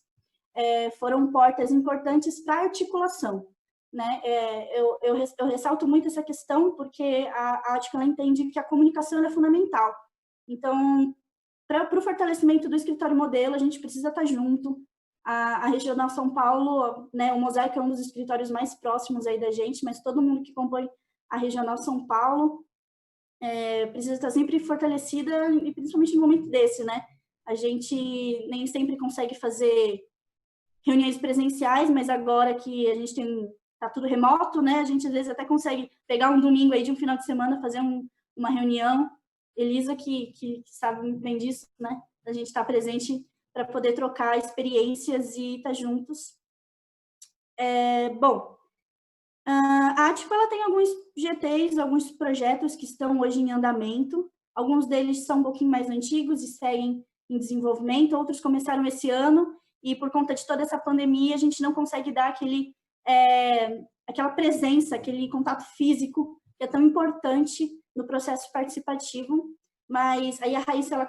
foram portas importantes para a articulação. Né? Eu ressalto muito essa questão porque a ATICO ela entende que a comunicação é fundamental. Então, para o fortalecimento do escritório modelo, a gente precisa estar junto. A Regional São Paulo, né, o Mosaico é um dos escritórios mais próximos aí da gente, mas todo mundo que compõe a Regional São Paulo precisa estar sempre fortalecida, e principalmente no momento desse, né? A gente nem sempre consegue fazer reuniões presenciais, mas agora que a gente tá tudo remoto, né? A gente às vezes até consegue pegar um domingo aí de um final de semana, fazer uma reunião. Elisa, que sabe bem disso, né? A gente está presente para poder trocar experiências e estar juntos. Bom, a ATICO ela tem alguns GTs, alguns projetos que estão hoje em andamento. Alguns deles são um pouquinho mais antigos e seguem em desenvolvimento, outros começaram esse ano, e por conta de toda essa pandemia, a gente não consegue dar aquela presença, aquele contato físico que é tão importante no processo participativo, mas aí a Raíssa ela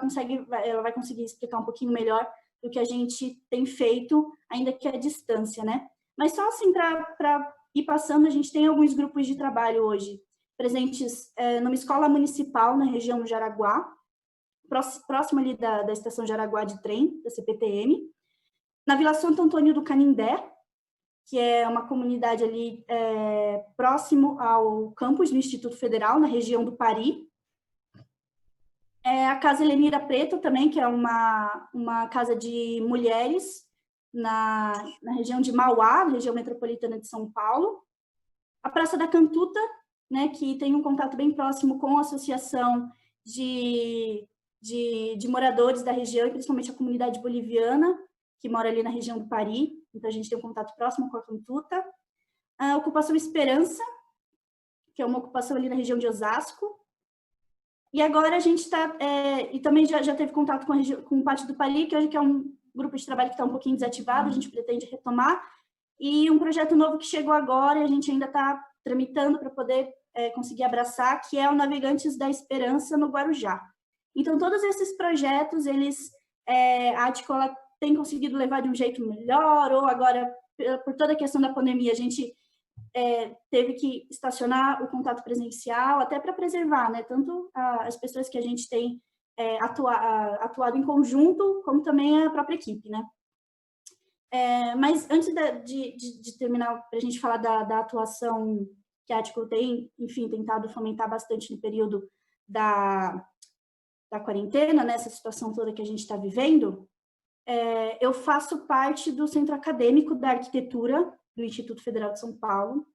vai conseguir explicar um pouquinho melhor do que a gente tem feito, ainda que à distância, né? Mas só assim, para ir passando, a gente tem alguns grupos de trabalho hoje, presentes numa escola municipal na região do Jaraguá, próximo ali da estação Jaraguá de trem, da CPTM, na Vila Santo Antônio do Canindé, que é uma comunidade ali próximo ao campus do Instituto Federal, na região do Pari. A Casa Helenira Preta também, que é uma casa de mulheres na região de Mauá, região metropolitana de São Paulo. A Praça da Cantuta, né, que tem um contato bem próximo com a associação de moradores da região, e principalmente a comunidade boliviana, que mora ali na região do Pari. Então, a gente tem um contato próximo com a Cantuta. A Ocupação Esperança, que é uma ocupação ali na região de Osasco. E agora a gente está... e também já teve contato com o Pátio do Pari, que hoje é um grupo de trabalho que está um pouquinho desativado, a gente pretende retomar. E um projeto novo que chegou agora, e a gente ainda está tramitando para poder conseguir abraçar, que é o Navegantes da Esperança no Guarujá. Então, todos esses projetos, a ATICO tem conseguido levar de um jeito melhor, ou agora, por toda a questão da pandemia, a gente teve que estacionar o contato presencial, até para preservar, né, tanto as pessoas que a gente tem atuado em conjunto, como também a própria equipe, né. Mas antes de terminar, para a gente falar da atuação que a ATICO tem, enfim, tentado fomentar bastante no período da quarentena, nessa situação toda que a gente está vivendo, eu faço parte do Centro Acadêmico da Arquitetura do Instituto Federal de São Paulo,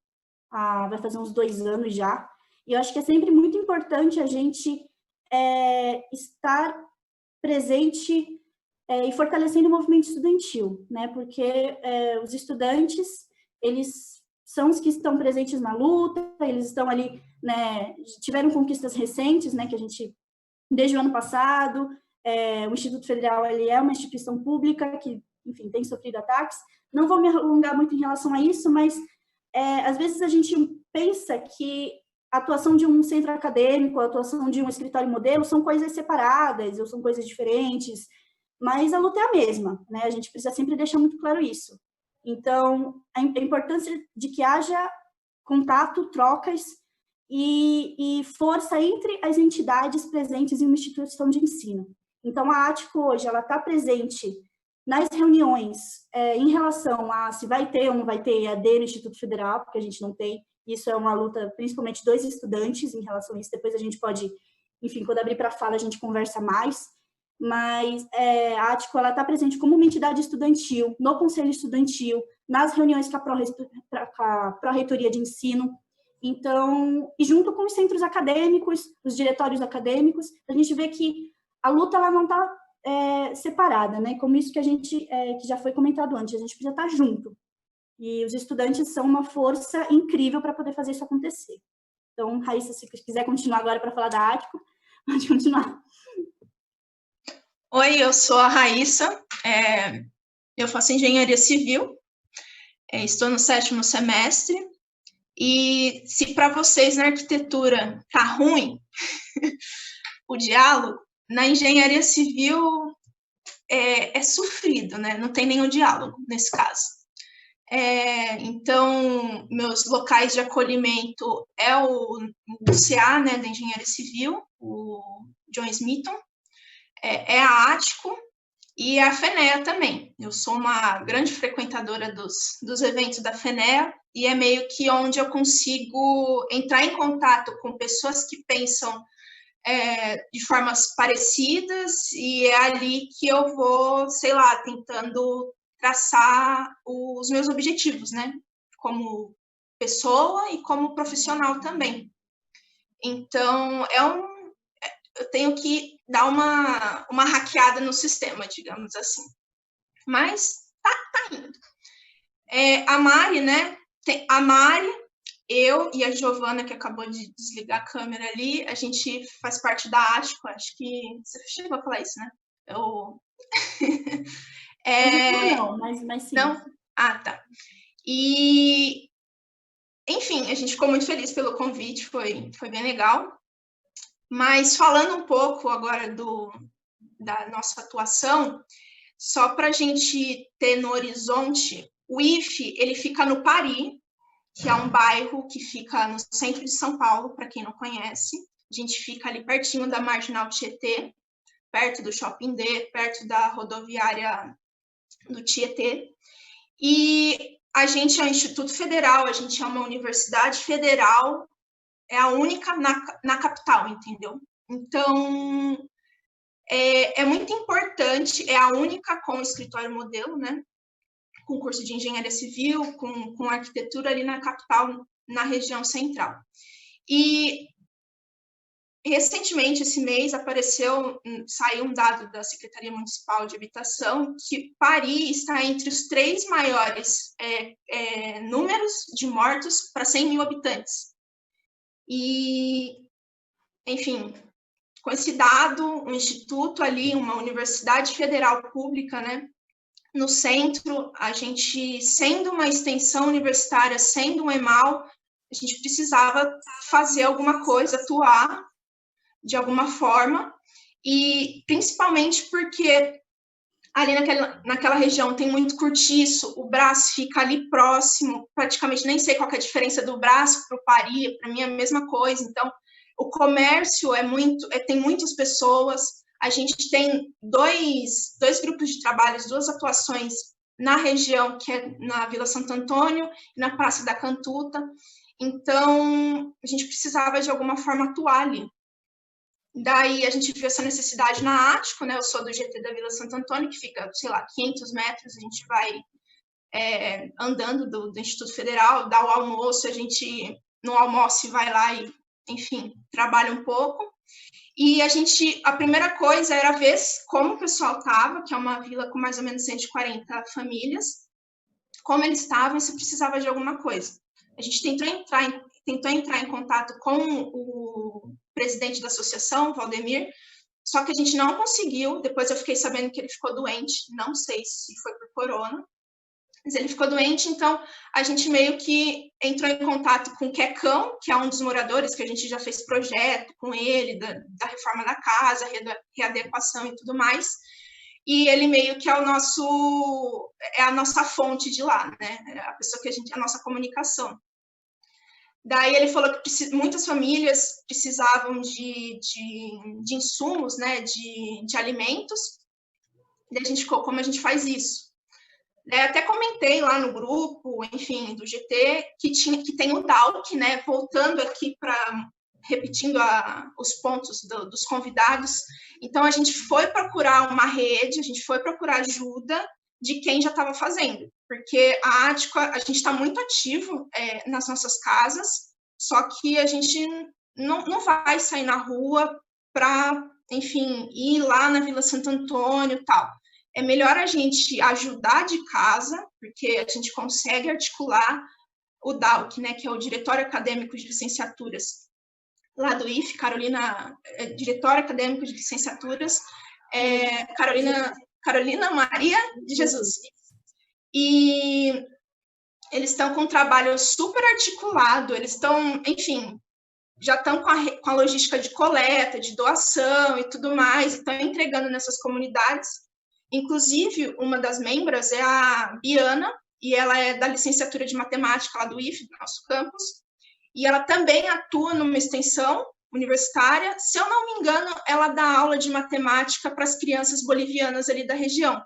vai fazer uns 2 anos já, e eu acho que é sempre muito importante a gente estar presente e fortalecendo o movimento estudantil, né? Porque os estudantes, eles são os que estão presentes na luta, eles estão ali, né, tiveram conquistas recentes, né, que a gente, desde o ano passado, o Instituto Federal ele é uma instituição pública que, enfim, tem sofrido ataques. Não vou me alongar muito em relação a isso, mas às vezes a gente pensa que a atuação de um centro acadêmico, a atuação de um escritório modelo são coisas separadas, ou são coisas diferentes, mas a luta é a mesma, né? A gente precisa sempre deixar muito claro isso. Então, a importância de que haja contato, trocas e força entre as entidades presentes em uma instituição de ensino. Então, a ATICO hoje ela está presente nas reuniões em relação a se vai ter ou não vai ter EAD no Instituto Federal, porque a gente não tem. Isso é uma luta, principalmente dos estudantes em relação a isso. Depois a gente pode, enfim, quando abrir para fala, a gente conversa mais. Mas a ATICO está presente como uma entidade estudantil, no Conselho Estudantil, nas reuniões com a Pró-Reitoria de Ensino. Então, e junto com os centros acadêmicos, os diretórios acadêmicos, a gente vê que a luta ela não está separada, né? Como isso que a gente, que já foi comentado antes, a gente precisa estar junto. E os estudantes são uma força incrível para poder fazer isso acontecer. Então, Raíssa, se quiser continuar agora para falar da Ático, pode continuar. Oi, eu sou a Raíssa, eu faço engenharia civil, estou no 7º semestre, e se para vocês na arquitetura tá ruim o diálogo, na engenharia civil é sofrido, né? Não tem nenhum diálogo nesse caso. Então, meus locais de acolhimento é o CA, né, da engenharia civil, o John Smithon, é a Ático e a FENEA também. Eu sou uma grande frequentadora dos eventos da FENEA e é meio que onde eu consigo entrar em contato com pessoas que pensam de formas parecidas, e é ali que eu vou, sei lá, tentando traçar os meus objetivos, né? Como pessoa e como profissional também. Então, eu tenho que dar uma hackeada no sistema, digamos assim. Mas tá indo. A Mari, né? A Mari, eu e a Giovana, que acabou de desligar a câmera ali, a gente faz parte da Ático, acho que você chegou a falar isso, né? Não, mas sim. Não? Ah, tá. E, enfim, a gente ficou muito feliz pelo convite, foi bem legal. Mas falando um pouco agora da nossa atuação, só para a gente ter no horizonte, o IFE, ele fica no Pari, que é um bairro que fica no centro de São Paulo, para quem não conhece. A gente fica ali pertinho da Marginal Tietê, perto do Shopping D, perto da rodoviária do Tietê. E a gente é um instituto federal, a gente é uma universidade federal, é a única na capital, entendeu? Então, é muito importante, é a única com escritório modelo, né? Com curso de engenharia civil, com arquitetura ali na capital, na região central. E recentemente, esse mês, saiu um dado da Secretaria Municipal de Habitação que Paris está entre os 3 maiores números de mortos para 100 mil habitantes. E, enfim, com esse dado, um instituto ali, uma universidade federal pública, né, no centro, a gente, sendo uma extensão universitária, sendo um EMAL, a gente precisava fazer alguma coisa, atuar de alguma forma, e principalmente porque ali naquela região tem muito cortiço, o Brás fica ali próximo, praticamente nem sei qual que é a diferença do Brás para o Pari, para mim é a mesma coisa, então o comércio tem muitas pessoas, a gente tem dois grupos de trabalhos, 2 atuações na região, que é na Vila Santo Antônio e na Praça da Cantuta, então a gente precisava de alguma forma atuar ali. Daí a gente viu essa necessidade na Ático, né? Eu sou do GT da Vila Santo Antônio, que fica, sei lá, 500 metros, a gente vai andando do Instituto Federal, dá o almoço, a gente no almoço vai lá e, enfim, trabalha um pouco. E a primeira coisa era ver como o pessoal estava, que é uma vila com mais ou menos 140 famílias, como eles estavam e se precisava de alguma coisa. A gente tentou entrar em contato com o presidente da associação, Valdemir, só que a gente não conseguiu. Depois eu fiquei sabendo que ele ficou doente, não sei se foi por corona, mas ele ficou doente, então a gente meio que entrou em contato com o Quecão, que é um dos moradores, que a gente já fez projeto com ele, da reforma da casa, readequação e tudo mais, e ele meio que é a nossa fonte de lá, né? A pessoa que a nossa comunicação. Daí ele falou que muitas famílias precisavam de insumos, né, de alimentos. Daí a gente ficou, como a gente faz isso? Até comentei lá no grupo, enfim, do GT, que tem o DALC, né, voltando aqui repetindo os pontos dos convidados. Então, a gente foi procurar uma rede, a gente foi procurar ajuda de quem já estava fazendo, porque a Ático, a gente está muito ativo nas nossas casas, só que a gente não vai sair na rua para, enfim, ir lá na Vila Santo Antônio e tal. É melhor a gente ajudar de casa, porque a gente consegue articular o DALC, né, que é o Diretório Acadêmico de Licenciaturas, lá do IFE, Carolina, diretora acadêmica de licenciaturas, Carolina Maria de Jesus. E eles estão com um trabalho super articulado, eles estão, enfim, já estão com a logística de coleta, de doação e tudo mais, e estão entregando nessas comunidades. Inclusive, uma das membros é a Biana, e ela é da licenciatura de matemática lá do IFE, do nosso campus, e ela também atua numa extensão universitária. Se eu não me engano, ela dá aula de matemática para as crianças bolivianas ali da região,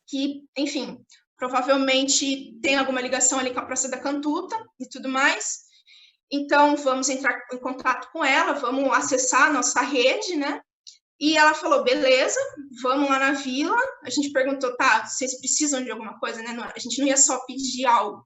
que, enfim, provavelmente tem alguma ligação ali com a Praça da Cantuta e tudo mais. Então, vamos entrar em contato com ela, vamos acessar a nossa rede, né? E ela falou, beleza, vamos lá na vila. A gente perguntou, tá, vocês precisam de alguma coisa, né? A gente não ia só pedir algo,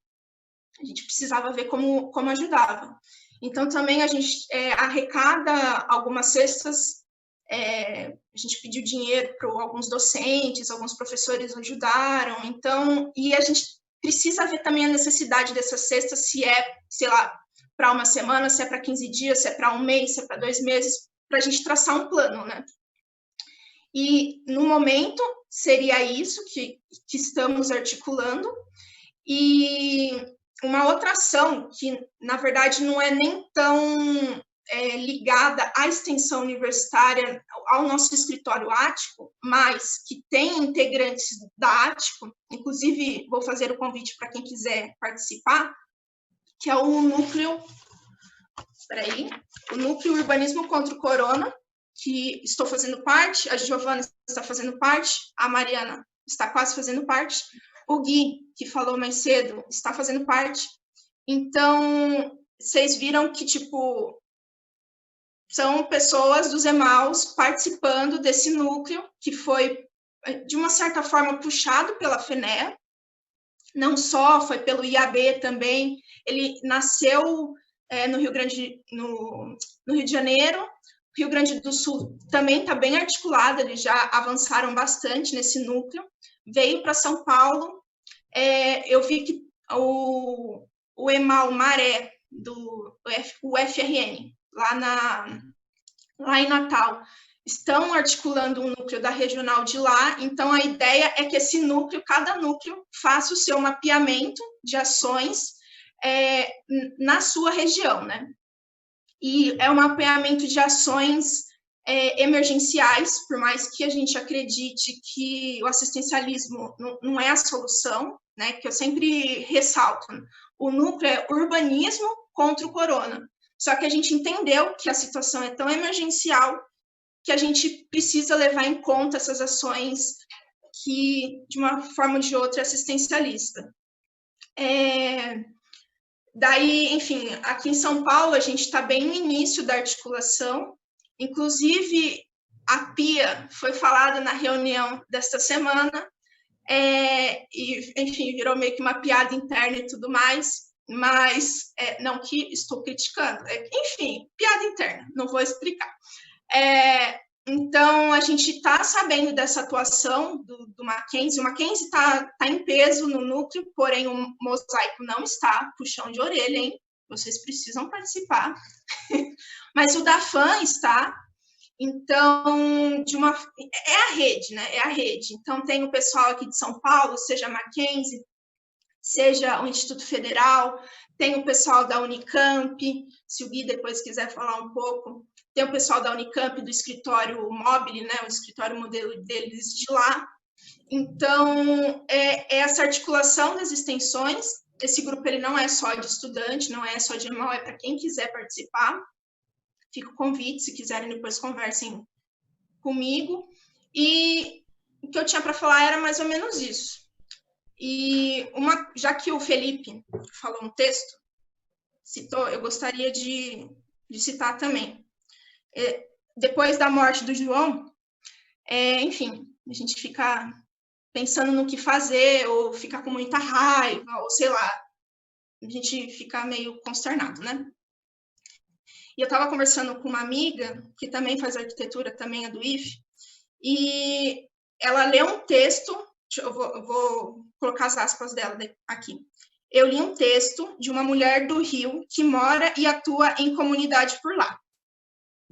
a gente precisava ver como ajudava. Então, também a gente arrecada algumas cestas, a gente pediu dinheiro para alguns docentes, alguns professores ajudaram, então, e a gente precisa ver também a necessidade dessas cestas, se é, sei lá, para uma semana, se é para 15 dias, se é para um mês, se é para 2 meses, para a gente traçar um plano, né? E, no momento, seria isso que estamos articulando. E uma outra ação que, na verdade, não é nem tão ligada à extensão universitária, ao nosso escritório ático, mas que tem integrantes da ático, inclusive vou fazer o convite para quem quiser participar, que é o núcleo, o núcleo Urbanismo contra o Corona, que estou fazendo parte, a Giovana está fazendo parte, a Mariana está quase fazendo parte, o Gui, que falou mais cedo, está fazendo parte. Então, vocês viram que, tipo, são pessoas dos EMAUs participando desse núcleo, que foi, de uma certa forma, puxado pela FENEA, não só, foi pelo IAB também. Ele nasceu no Rio de Janeiro. Rio Grande do Sul também está bem articulado, eles já avançaram bastante nesse núcleo. Veio para São Paulo, eu vi que o EMAU Maré, do UFRN, lá em Natal, estão articulando um núcleo da regional de lá. Então, a ideia é que esse núcleo, cada núcleo, faça o seu mapeamento de ações na sua região, né? E é um mapeamento de ações emergenciais, por mais que a gente acredite que o assistencialismo não é a solução, né? Que eu sempre ressalto, o núcleo é urbanismo contra o corona. Só que a gente entendeu que a situação é tão emergencial que a gente precisa levar em conta essas ações que, de uma forma ou de outra, é assistencialista. Daí, enfim, aqui em São Paulo, a gente está bem no início da articulação. Inclusive, a PIA foi falada na reunião desta semana, e, enfim, virou meio que uma piada interna e tudo mais, mas não que estou criticando, enfim, piada interna, não vou explicar. Então, a gente está sabendo dessa atuação do Mackenzie. O Mackenzie está em peso no núcleo, porém o Mosaico não está, puxão de orelha, hein? Vocês precisam participar. Mas o DAFAN está. Então, é a rede, né? É a rede. Então, tem o pessoal aqui de São Paulo, seja a Mackenzie, seja o Instituto Federal, tem o pessoal da Unicamp, se o Gui depois quiser falar um pouco, tem o pessoal da Unicamp, do escritório Mobile, né, o escritório modelo deles de lá. Então, essa articulação das extensões. Esse grupo ele não é só de estudante, não é só de EMAU, é para quem quiser participar. Fica o convite, se quiserem depois conversem comigo. E o que eu tinha para falar era mais ou menos isso. E já que o Felipe falou um texto, citou, eu gostaria de citar também. Depois da morte do João, enfim, a gente fica pensando no que fazer, ou fica com muita raiva, ou sei lá, a gente fica meio consternado, né? E eu estava conversando com uma amiga, que também faz arquitetura, também é do IFE, e ela leu um texto, eu vou colocar as aspas dela aqui. Eu li um texto de uma mulher do Rio que mora e atua em comunidade por lá.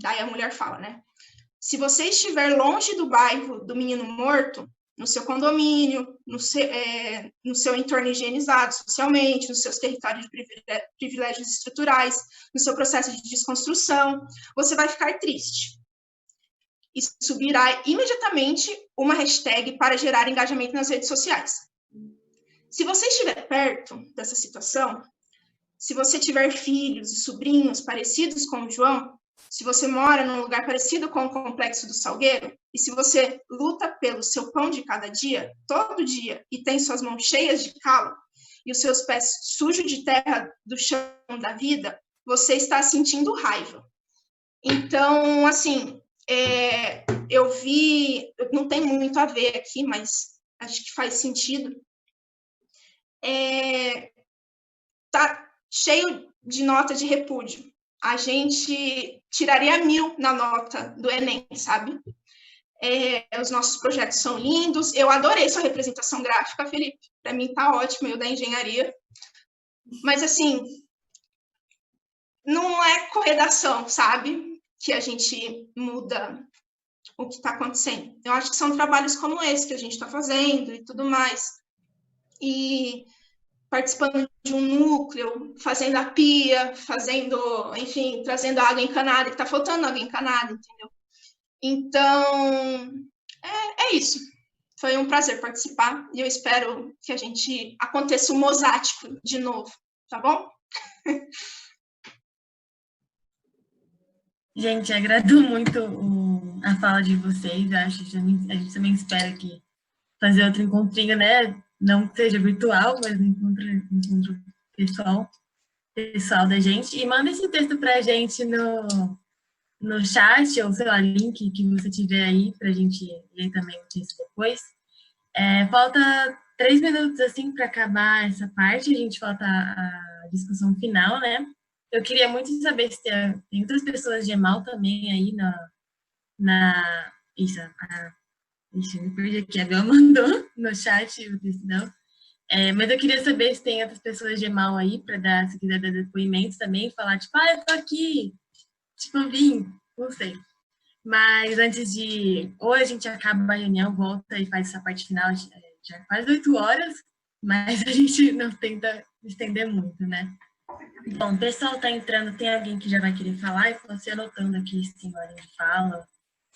Daí a mulher fala, né? Se você estiver longe do bairro do menino morto, no seu condomínio, no seu entorno higienizado socialmente, nos seus territórios de privilégios estruturais, no seu processo de desconstrução, você vai ficar triste. E subirá imediatamente uma hashtag para gerar engajamento nas redes sociais. Se você estiver perto dessa situação, se você tiver filhos e sobrinhos parecidos com o João, se você mora num lugar parecido com o Complexo do Salgueiro, e se você luta pelo seu pão de cada dia, todo dia, e tem suas mãos cheias de calo, e os seus pés sujos de terra do chão da vida, você está sentindo raiva. Então, assim, eu vi, não tem muito a ver aqui, mas acho que faz sentido. Tá cheio de nota de repúdio. A gente tiraria 1000 na nota do Enem, sabe? Os nossos projetos são lindos. Eu adorei sua representação gráfica, Felipe. Para mim tá ótimo, eu da engenharia. Mas, assim, não é corredação, sabe? Que a gente muda o que está acontecendo. Eu acho que são trabalhos como esse que a gente está fazendo e tudo mais. E participando de um núcleo, fazendo a pia, enfim, trazendo água encanada, que está faltando água encanada, entendeu? Então, é isso. Foi um prazer participar e eu espero que aconteça um mosático de novo, tá bom? Gente, agrado muito a fala de vocês. Acho que a gente também espera que fazer outro encontrinho, né? Não seja virtual, mas um encontro pessoal da gente. E manda esse texto para a gente no chat, ou sei lá, link que você tiver aí, para a gente ler também o texto depois. Falta 3 minutos, assim, para acabar essa parte. A gente falta a discussão final, né? Eu queria muito saber se tem outras pessoas de EMAL também aí Ixi, me perdi aqui. A Bel mandou no chat o texto dela. Mas eu queria saber se tem outras pessoas de EMAL aí para se quiser dar depoimentos também, falar, tipo, eu tô aqui, tipo, eu vim, não sei. Mas antes ou a gente acaba a reunião, volta e faz essa parte final, já faz 8 horas, mas a gente não tenta estender muito, né? Bom, o pessoal tá entrando, tem alguém que já vai querer falar, e você anotando aqui se tem ordem de fala,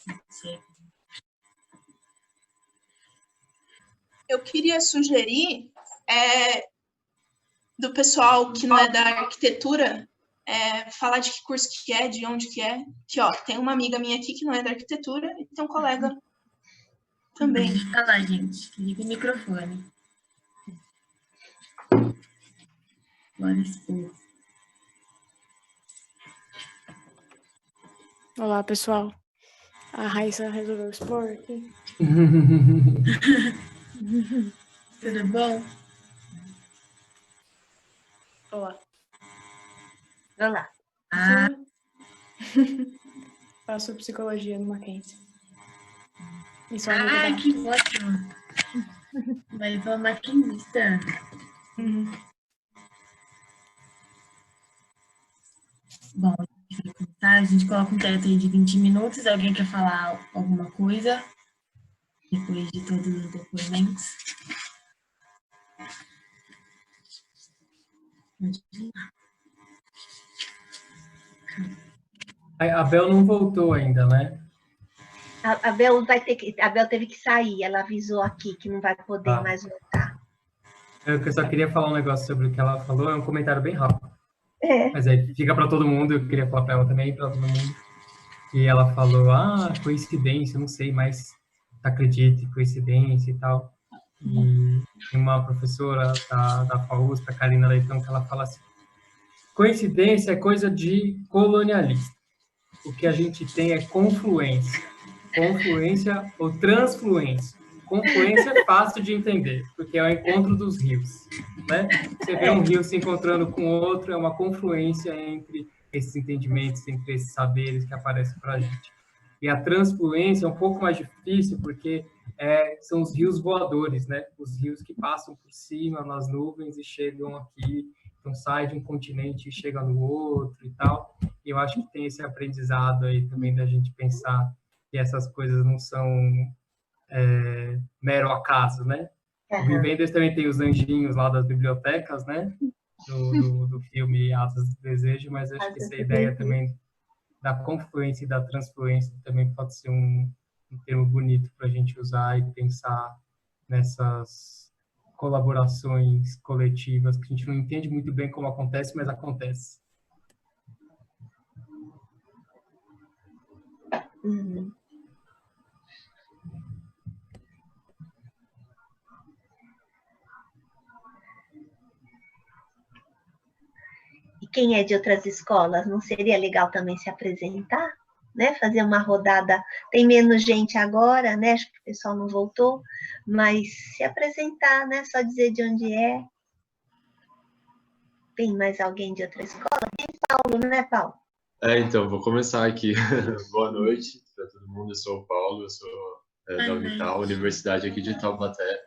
não sei. Eu queria sugerir do pessoal que não é da arquitetura falar de que curso que é, de onde que é. Que, tem uma amiga minha aqui que não é da arquitetura e tem um colega também. Pode falar, gente. Liga o microfone. Bora expor. Olá, pessoal. A Raíssa resolveu expor aqui. Tudo bom? Olá. Olá. Faço psicologia no Mackenzie. Isso que ótimo. Vai falar maquinista. Uhum. Bom, a gente coloca um teto aí de 20 minutos. Alguém quer falar alguma coisa? Depois de todos os depoimentos. A Bel não voltou ainda, né? A Bel teve que sair, ela avisou aqui que não vai poder mais voltar. Eu só queria falar um negócio sobre o que ela falou, é um comentário bem rápido. É. Mas aí fica para todo mundo, eu queria falar para ela também, para todo mundo. E ela falou, coincidência, não sei, mas acredito em coincidência e tal. E tem uma professora da FAUSP, a Karina Leitão, que ela fala assim, coincidência é coisa de colonialista. O que a gente tem é confluência. Confluência ou transfluência. Confluência é fácil de entender, porque é o encontro dos rios, né? Você vê um rio se encontrando com outro, é uma confluência entre esses entendimentos, entre esses saberes que aparecem para a gente. E a transfluência é um pouco mais difícil, porque são os rios voadores, né? Os rios que passam por cima nas nuvens e chegam aqui, então sai de um continente e chega no outro e tal. E eu acho que tem esse aprendizado aí também da gente pensar que essas coisas não são mero acaso, né? O Wim Wenders também tem os anjinhos lá das bibliotecas, né? Do filme Asas do Desejo, mas acho que essa ideia também da confluência e da transfluência também pode ser um termo bonito para a gente usar e pensar nessas colaborações coletivas que a gente não entende muito bem como acontece, mas acontece. Uhum. E quem é de outras escolas, não seria legal também se apresentar? Né? Fazer uma rodada, tem menos gente agora, né? Acho que o pessoal não voltou, mas se apresentar, né? Só dizer de onde é. Tem mais alguém de outra escola? Tem Paulo, né, Paulo? Então, vou começar aqui. Boa noite para todo mundo. Eu sou o Paulo, eu sou da Unital, Universidade aqui de Taubaté.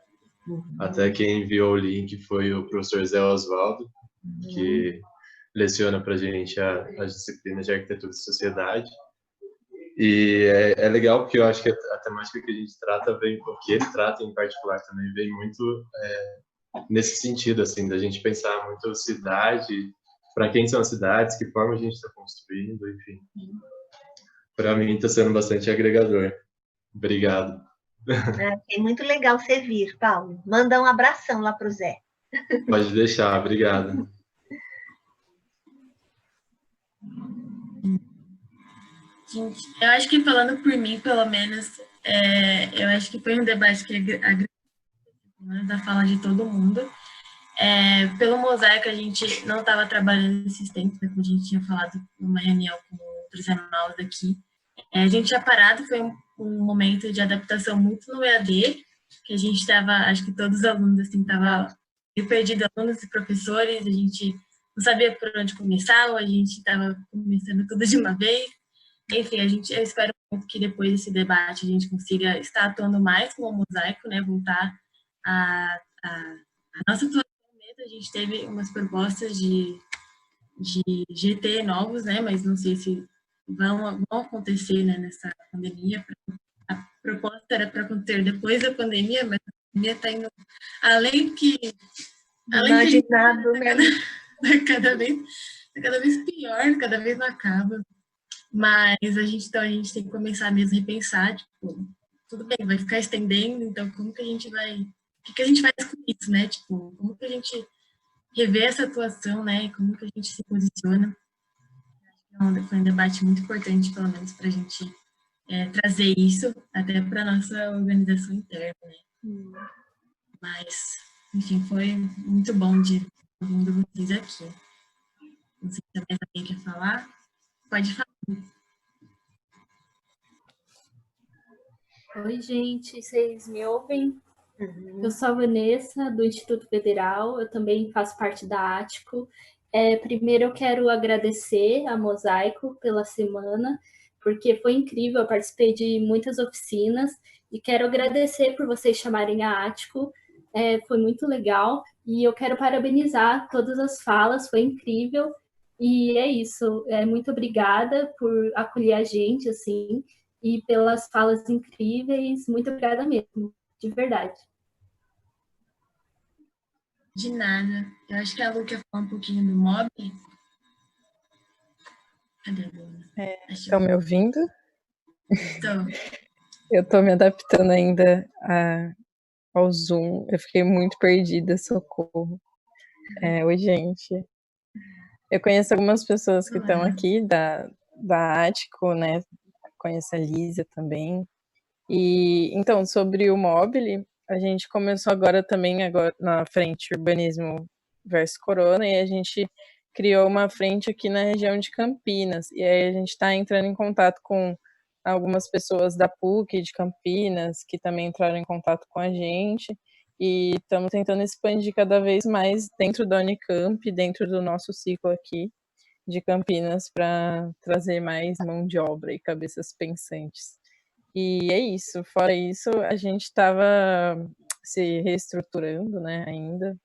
Até quem enviou o link foi o professor Zé Osvaldo, que leciona para a gente as disciplinas de Arquitetura e Sociedade. E é legal porque eu acho que a temática que a gente trata vem, o que ele trata em particular também vem muito nesse sentido, assim, da gente pensar muito cidade, para quem são as cidades, que forma a gente está construindo, enfim. Para mim está sendo bastante agregador. Obrigado. É muito legal você vir, Paulo. Manda um abração lá para o Zé. Pode deixar, obrigado. Gente, eu acho que falando por mim, pelo menos, eu acho que foi um debate que agregou da fala de todo mundo. Pelo mosaico, a gente não estava trabalhando esses tempos, né, como a gente tinha falado numa reunião com outros irmãos aqui. A gente tinha parado, foi um momento de adaptação muito no EAD, que a gente estava, acho que todos os alunos, assim, estavam perdidos, alunos e professores, a gente não sabia por onde começar, ou a gente estava começando tudo de uma vez. Enfim, eu espero muito que depois desse debate a gente consiga estar atuando mais com o mosaico, né, voltar a nossa atuação mesmo. A gente teve umas propostas de GT novos, né, mas não sei se vão acontecer, né, nessa pandemia. A proposta era para acontecer depois da pandemia, mas a pandemia está indo além que... Imaginado, né? Cada vez pior, cada vez não acaba. Mas a gente tem que começar mesmo a repensar, tipo, tudo bem, vai ficar estendendo, então como que a gente vai... O que a gente faz com isso, né? Tipo, como que a gente revê essa atuação, né? E como que a gente se posiciona. Foi um debate muito importante, pelo menos, para a gente trazer isso até para a nossa organização interna, né? Mas, enfim, foi muito bom de todo mundo vocês aqui. Não sei se mais alguém quer falar. Pode falar. Oi, gente, vocês me ouvem? Eu sou a Vanessa, do Instituto Federal, eu também faço parte da Ático. Primeiro eu quero agradecer a Mosaico pela semana, porque foi incrível, eu participei de muitas oficinas, e quero agradecer por vocês chamarem a Ático, foi muito legal, e eu quero parabenizar todas as falas, foi incrível, e é isso, muito obrigada por acolher a gente, assim, e pelas falas incríveis, muito obrigada mesmo, de verdade. De nada. Eu acho que a Lu quer falar um pouquinho do MOB. Cadê a Lu? Estão me ouvindo? Estou. Eu estou me adaptando ainda ao Zoom. Eu fiquei muito perdida, socorro. Oi, gente. Eu conheço algumas pessoas que estão aqui da Ático, né? Conheço a Lísia também. E então, sobre o Mobile, a gente começou agora na frente Urbanismo versus Corona, e a gente criou uma frente aqui na região de Campinas. E aí a gente está entrando em contato com algumas pessoas da PUC de Campinas, que também entraram em contato com a gente, e estamos tentando expandir cada vez mais dentro da Unicamp, dentro do nosso ciclo aqui de Campinas, para trazer mais mão de obra e cabeças pensantes. E é isso. Fora isso, a gente estava se reestruturando, né, ainda,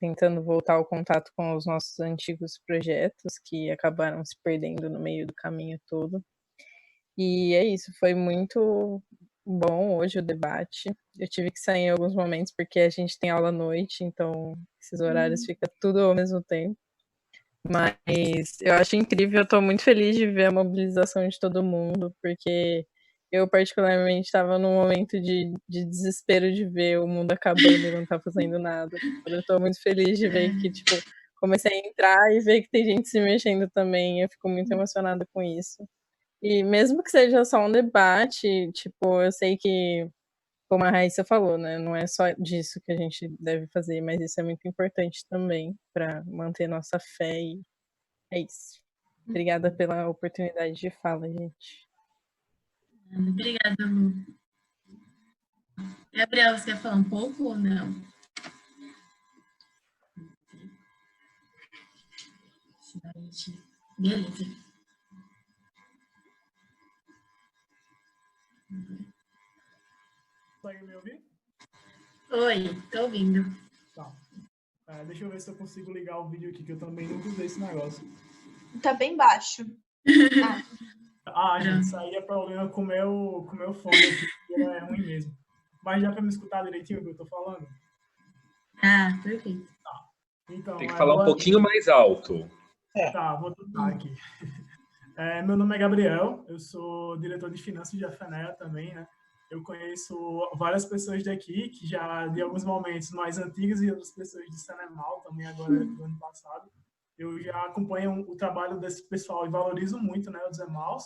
tentando voltar ao contato com os nossos antigos projetos que acabaram se perdendo no meio do caminho todo. E é isso, foi muito bom hoje o debate. Eu tive que sair em alguns momentos porque a gente tem aula à noite, então esses horários fica tudo ao mesmo tempo. Mas eu acho incrível, eu estou muito feliz de ver a mobilização de todo mundo, porque eu particularmente estava num momento de desespero de ver o mundo acabando e não estar fazendo nada. Eu estou muito feliz de ver que, tipo, comecei a entrar e ver que tem gente se mexendo também. Eu fico muito emocionada com isso. E mesmo que seja só um debate, tipo, eu sei que, como a Raíssa falou, né, não é só disso que a gente deve fazer, mas isso é muito importante também para manter nossa fé e é isso. Obrigada pela oportunidade de fala, gente. Obrigada, Lu. Gabriel, você quer falar um pouco ou não? Beleza. Consegue me ouvir? Oi, tô ouvindo. Tá. Deixa eu ver se eu consigo ligar o vídeo aqui, que eu também nunca usei esse negócio. Tá bem baixo. Gente, isso aí é problema com o meu fone aqui, que é ruim mesmo. Mas dá para me escutar direitinho o que eu tô falando? Perfeito. Tá. Então, tem que falar um pouquinho mais alto. Tá, vou tentar aqui. Meu nome é Gabriel, eu sou diretor de finanças da FENEA também, né? Eu conheço várias pessoas daqui, que já de alguns momentos mais antigos e outras pessoas de Senemal também agora do ano passado. Eu já acompanho o trabalho desse pessoal e valorizo muito, né, os EMAUs.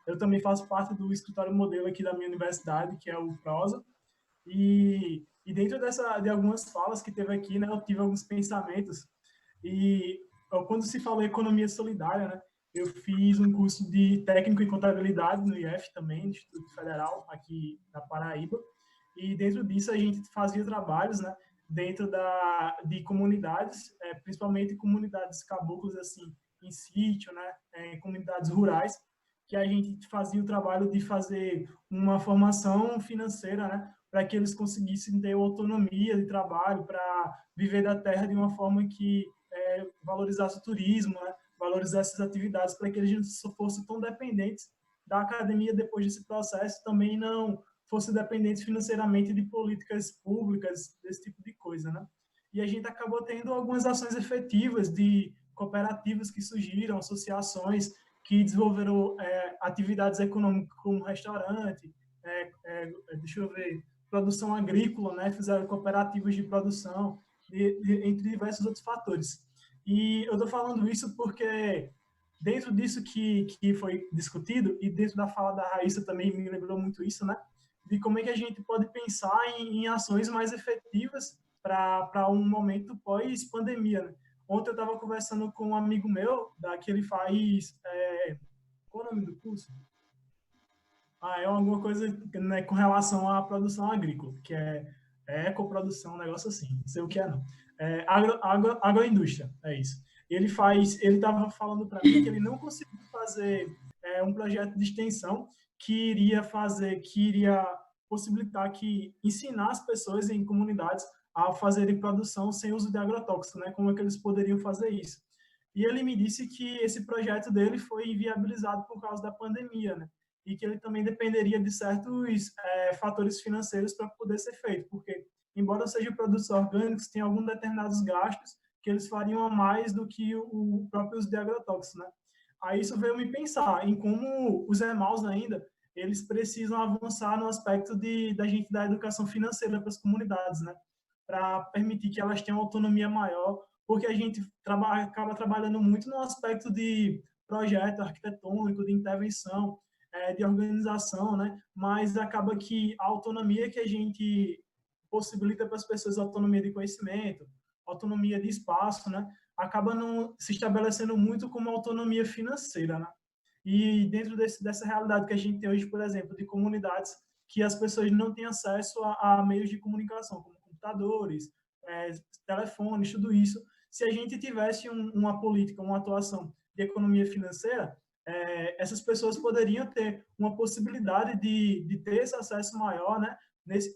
Eu também faço parte do escritório modelo aqui da minha universidade, que é o Prosa. E dentro de algumas falas que teve aqui, né, eu tive alguns pensamentos. E quando se falou economia solidária, né, eu fiz um curso de técnico em contabilidade no IF também, no Instituto Federal, aqui na Paraíba. E dentro disso a gente fazia trabalhos, né, dentro de comunidades, principalmente comunidades caboclas, assim, em sítio, né, em comunidades rurais, que a gente fazia o trabalho de fazer uma formação financeira, né, para que eles conseguissem ter autonomia de trabalho, para viver da terra de uma forma que valorizasse o turismo, né, valorizasse essas atividades, para que eles não fossem tão dependentes da academia depois desse processo, também não fossem dependentes financeiramente de políticas públicas, desse tipo de coisa, né? E a gente acabou tendo algumas ações efetivas de cooperativas que surgiram, associações que desenvolveram atividades econômicas como restaurante, deixa eu ver, produção agrícola, né? Fizeram cooperativas de produção, entre diversos outros fatores. E eu estou falando isso porque dentro disso que foi discutido, e dentro da fala da Raíssa também me lembrou muito isso, né? De como é que a gente pode pensar em ações mais efetivas para um momento pós-pandemia, né? Ontem eu estava conversando com um amigo meu, que ele faz... qual é o nome do curso? É alguma coisa, né, com relação à produção agrícola, que é ecoprodução, um negócio assim, não sei o que é não. Agroindústria, é isso. Ele estava falando para mim que ele não conseguiu fazer um projeto de extensão que iria possibilitar ensinar as pessoas em comunidades a fazerem produção sem uso de agrotóxicos, né? Como é que eles poderiam fazer isso? E ele me disse que esse projeto dele foi inviabilizado por causa da pandemia, né? E que ele também dependeria de certos fatores financeiros para poder ser feito, porque, embora sejam produtos orgânicos, tem alguns determinados gastos que eles fariam a mais do que o próprio uso de agrotóxicos, né? Aí isso veio me pensar em como os EMAUs ainda, eles precisam avançar no aspecto da gente dar educação financeira para as comunidades, né? Para permitir que elas tenham autonomia maior, porque a gente acaba trabalhando muito no aspecto de projeto arquitetônico, de intervenção, de organização, né? Mas acaba que a autonomia que a gente possibilita para as pessoas, autonomia de conhecimento, autonomia de espaço, né? Acaba não se estabelecendo muito como autonomia financeira, né? E dentro dessa realidade que a gente tem hoje, por exemplo, de comunidades que as pessoas não têm acesso a meios de comunicação, como computadores, telefones, tudo isso, se a gente tivesse uma política, uma atuação de economia financeira, essas pessoas poderiam ter uma possibilidade de ter esse acesso maior, né,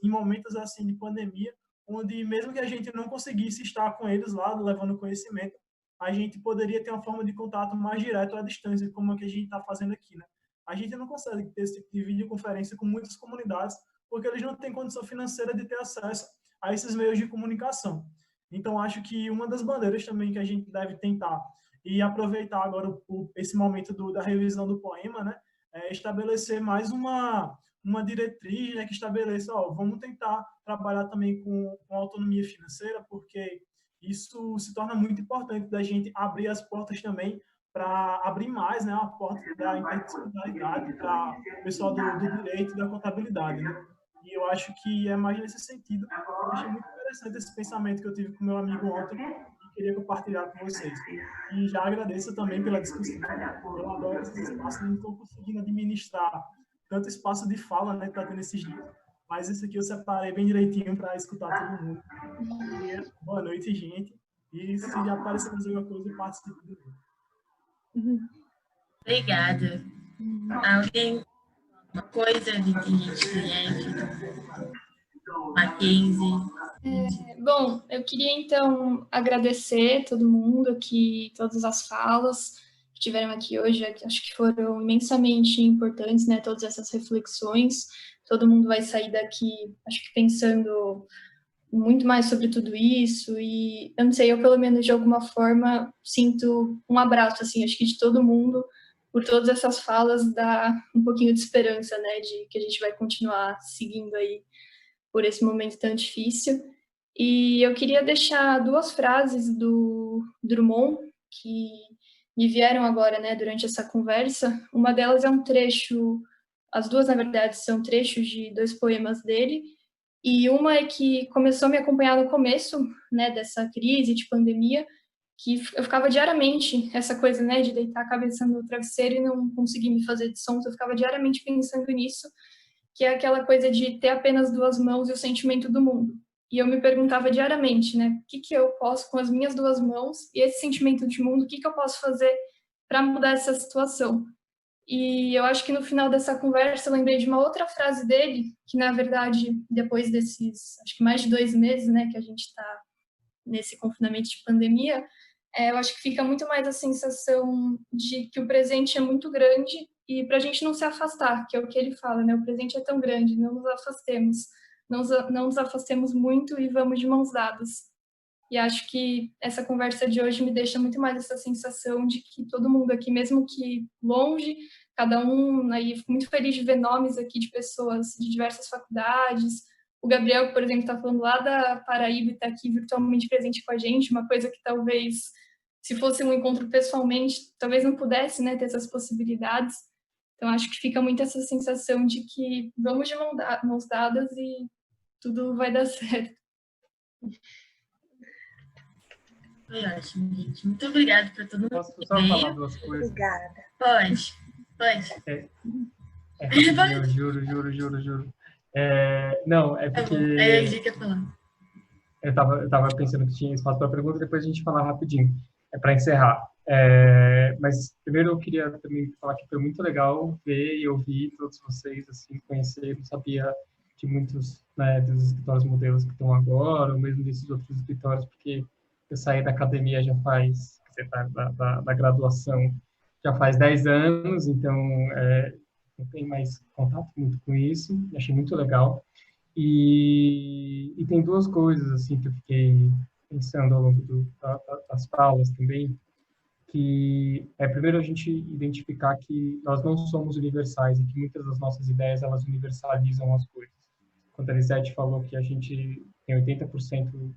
em momentos assim de pandemia, onde mesmo que a gente não conseguisse estar com eles lá, levando conhecimento, a gente poderia ter uma forma de contato mais direto à distância, como é que a gente está fazendo aqui, né? A gente não consegue ter esse tipo de videoconferência com muitas comunidades, porque eles não têm condição financeira de ter acesso a esses meios de comunicação. Então, acho que uma das bandeiras também que a gente deve tentar e aproveitar agora esse momento da revisão do poema, né, é estabelecer mais uma diretriz, né, que estabeleça, vamos tentar trabalhar também com autonomia financeira, porque isso se torna muito importante da gente abrir as portas também para abrir mais, né, a porta da interdisciplinaridade para o pessoal do direito e da contabilidade, né? E eu acho que é mais nesse sentido. Eu achei muito interessante esse pensamento que eu tive com meu amigo ontem e queria compartilhar com vocês. E já agradeço também pela discussão. Eu adoro esses espaços, não estou conseguindo administrar tanto espaço de fala, né, que está tendo esses dias. Mas esse aqui eu separei bem direitinho para escutar todo mundo. E boa noite, gente. E se já aparecer mais alguma coisa, eu participo do grupo. Obrigada. Alguém, uma coisa de gente, Mackenzie? Bom, eu queria então agradecer todo mundo aqui, todas as falas que tiveram aqui hoje, acho que foram imensamente importantes, né, todas essas reflexões. Todo mundo vai sair daqui, acho que pensando muito mais sobre tudo isso, e eu não sei, eu pelo menos de alguma forma sinto um abraço, assim, acho que de todo mundo, por todas essas falas, dá um pouquinho de esperança, né, de que a gente vai continuar seguindo aí por esse momento tão difícil. E eu queria deixar duas frases do Drummond, que me vieram agora, né, durante essa conversa. Uma delas é um trecho, as duas, na verdade, são trechos de dois poemas dele, e uma é que começou a me acompanhar no começo, né, dessa crise de pandemia, que eu ficava diariamente, essa coisa, né, de deitar a cabeça no travesseiro e não conseguir me fazer de sons, eu ficava diariamente pensando nisso, que é aquela coisa de ter apenas duas mãos e o sentimento do mundo. E eu me perguntava diariamente, né, o que eu posso, com as minhas duas mãos e esse sentimento de mundo, o que eu posso fazer para mudar essa situação? E eu acho que no final dessa conversa eu lembrei de uma outra frase dele, que na verdade, depois desses, acho que mais de 2 meses, né, que a gente está nesse confinamento de pandemia, eu acho que fica muito mais a sensação de que o presente é muito grande e para a gente não se afastar, que é o que ele fala, né, o presente é tão grande, não nos afastemos, não nos afastemos muito e vamos de mãos dadas. E acho que essa conversa de hoje me deixa muito mais essa sensação de que todo mundo aqui, mesmo que longe, cada um, aí fico muito feliz de ver nomes aqui de pessoas de diversas faculdades. O Gabriel, por exemplo, está falando lá da Paraíba e está aqui virtualmente presente com a gente, uma coisa que talvez, se fosse um encontro pessoalmente, talvez não pudesse, né, ter essas possibilidades. Então, acho que fica muito essa sensação de que vamos de mãos dadas e tudo vai dar certo. Foi ótimo, gente. Muito obrigada para todo mundo. Posso só falar duas coisas? Obrigada. Pode. Eu juro. Não, é porque... Aí a gente quer falar. Eu tava pensando que tinha espaço para pergunta, depois a gente falar rapidinho, para encerrar. Mas primeiro eu queria também falar que foi muito legal ver e ouvir todos vocês, assim, conhecer, não sabia de muitos, né, dos escritórios modelos que estão agora, ou mesmo desses outros escritórios, porque eu saí da academia já faz, da graduação, já faz 10 anos, então não tenho mais contato muito com isso, achei muito legal. E tem duas coisas assim que eu fiquei pensando ao longo das falas também, que primeiro a gente identificar que nós não somos universais e que muitas das nossas ideias elas universalizam as coisas. Quando a Elisete falou que a gente tem 80%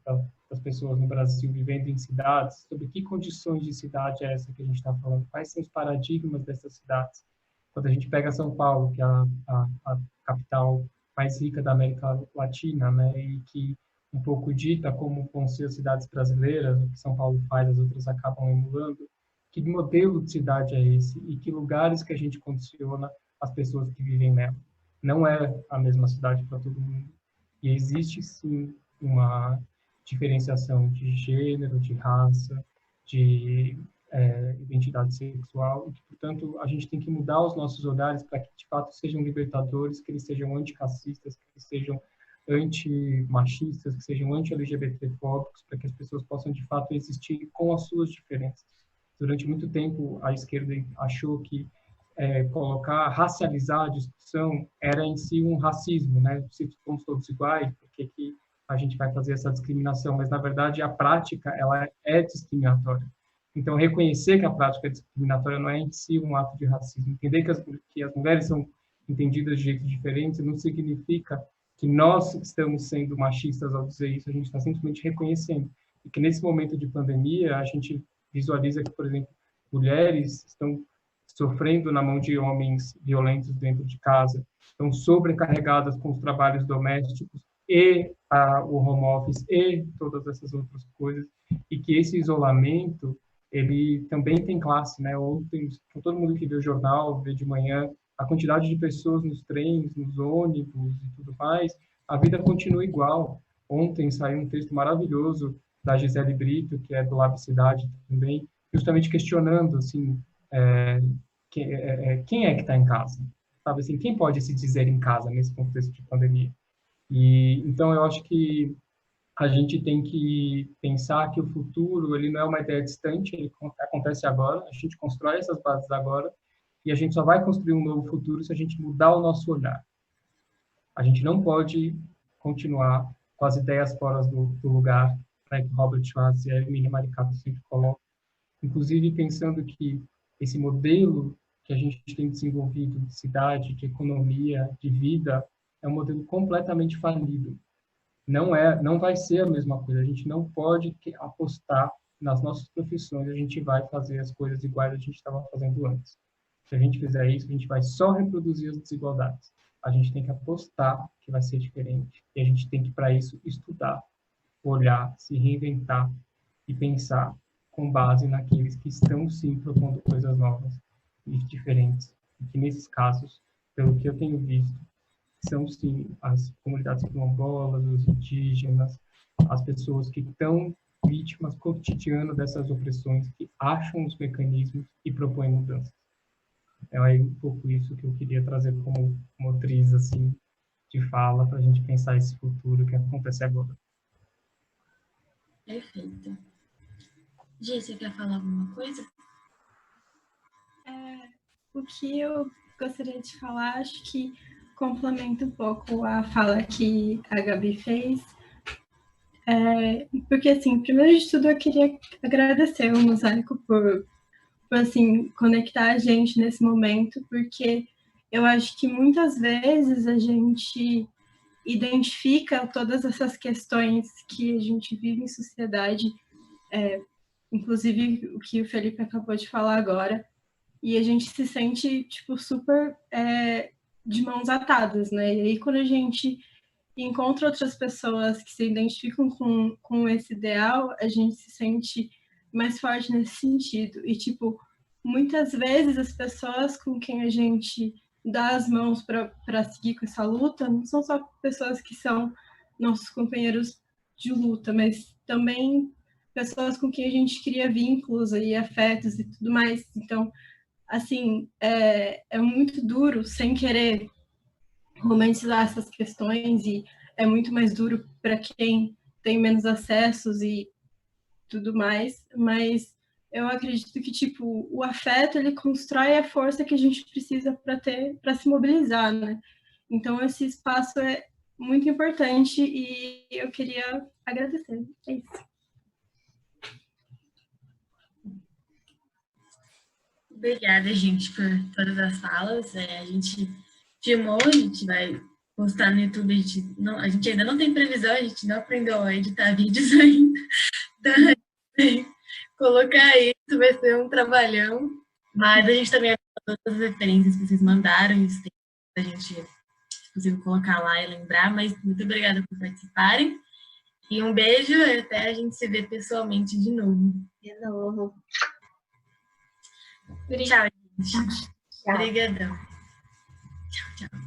das pessoas no Brasil vivendo em cidades, sobre que condições de cidade é essa que a gente está falando? Quais são os paradigmas dessas cidades? Quando a gente pega São Paulo, que é a capital mais rica da América Latina, né, e que um pouco dita como vão ser as cidades brasileiras, o que São Paulo faz, as outras acabam emulando, que modelo de cidade é esse e que lugares que a gente condiciona as pessoas que vivem nela. Não é a mesma cidade para todo mundo. E existe, sim, uma diferenciação de gênero, de raça, de identidade sexual, e que, portanto, a gente tem que mudar os nossos olhares para que, de fato, sejam libertadores, que eles sejam anticacistas, que eles sejam anti-machistas, que sejam anti-LGBT-fóbicos, para que as pessoas possam, de fato, existir com as suas diferenças. Durante muito tempo, a esquerda achou que colocar, racializar a discussão era em si um racismo, né? Se somos todos iguais, por que a gente vai fazer essa discriminação? Mas, na verdade, a prática, ela é discriminatória. Então, reconhecer que a prática é discriminatória não é em si um ato de racismo. Entender que as mulheres são entendidas de jeitos diferentes não significa que nós estamos sendo machistas ao dizer isso, a gente está simplesmente reconhecendo. E que nesse momento de pandemia, a gente visualiza que, por exemplo, mulheres estão sofrendo na mão de homens violentos dentro de casa, estão sobrecarregadas com os trabalhos domésticos e o home office e todas essas outras coisas, e que esse isolamento, ele também tem classe, né? Ontem, todo mundo que vê o jornal, vê de manhã, a quantidade de pessoas nos trens, nos ônibus e tudo mais, a vida continua igual. Ontem saiu um texto maravilhoso da Gisele Brito, que é do Lab Cidade também, justamente questionando, assim, quem é que está em casa? Sabe assim, quem pode se dizer em casa nesse contexto de pandemia? E então eu acho que a gente tem que pensar que o futuro, ele não é uma ideia distante, ele acontece agora, a gente constrói essas bases agora, e a gente só vai construir um novo futuro se a gente mudar o nosso olhar. A gente não pode continuar com as ideias fora do lugar, né, que Robert Schwartz e a Hermínia Maricato sempre colocam, inclusive pensando que esse modelo que a gente tem desenvolvido de cidade, de economia, de vida, é um modelo completamente falido. Não vai ser a mesma coisa. A gente não pode apostar nas nossas profissões, a gente vai fazer as coisas iguais a gente estava fazendo antes. Se a gente fizer isso, a gente vai só reproduzir as desigualdades. A gente tem que apostar que vai ser diferente. E a gente tem que, para isso, estudar, olhar, se reinventar e pensar com base naqueles que estão, sim, propondo coisas novas e diferentes. E que, nesses casos, pelo que eu tenho visto, são, sim, as comunidades quilombolas, os indígenas, as pessoas que estão vítimas cotidianas dessas opressões, que acham os mecanismos e propõem mudanças. É aí um pouco isso que eu queria trazer como motriz, assim, de fala, para a gente pensar esse futuro que acontece agora. Perfeito. Gi, você quer falar alguma coisa? O que eu gostaria de falar, acho que complementa um pouco a fala que a Gabi fez, porque, assim, primeiro de tudo, eu queria agradecer o Mosaico por assim, conectar a gente nesse momento, porque eu acho que muitas vezes a gente identifica todas essas questões que a gente vive em sociedade, inclusive o que o Felipe acabou de falar agora, e a gente se sente, tipo, super de mãos atadas, né? E aí, quando a gente encontra outras pessoas que se identificam com esse ideal, a gente se sente mais forte nesse sentido. E, tipo, muitas vezes as pessoas com quem a gente dá as mãos para seguir com essa luta não são só pessoas que são nossos companheiros de luta, mas também pessoas com quem a gente cria vínculos e afetos e tudo mais. Então, assim, é muito duro, sem querer romantizar essas questões, e é muito mais duro para quem tem menos acessos e tudo mais, mas eu acredito que, tipo, o afeto, ele constrói a força que a gente precisa para se mobilizar, né? Então, esse espaço é muito importante e eu queria agradecer. É isso. Obrigada, gente, por todas as falas. A gente filmou, a gente vai postar no YouTube. A gente ainda não tem previsão, a gente não aprendeu a editar vídeos ainda. Então, colocar isso vai ser um trabalhão. Mas a gente também todas as referências que vocês mandaram, isso tem a gente, se possível, colocar lá e lembrar. Mas muito obrigada por participarem. E um beijo, até a gente se ver pessoalmente de novo. De novo. Tchau, gente. Obrigadão. Tchau, tchau.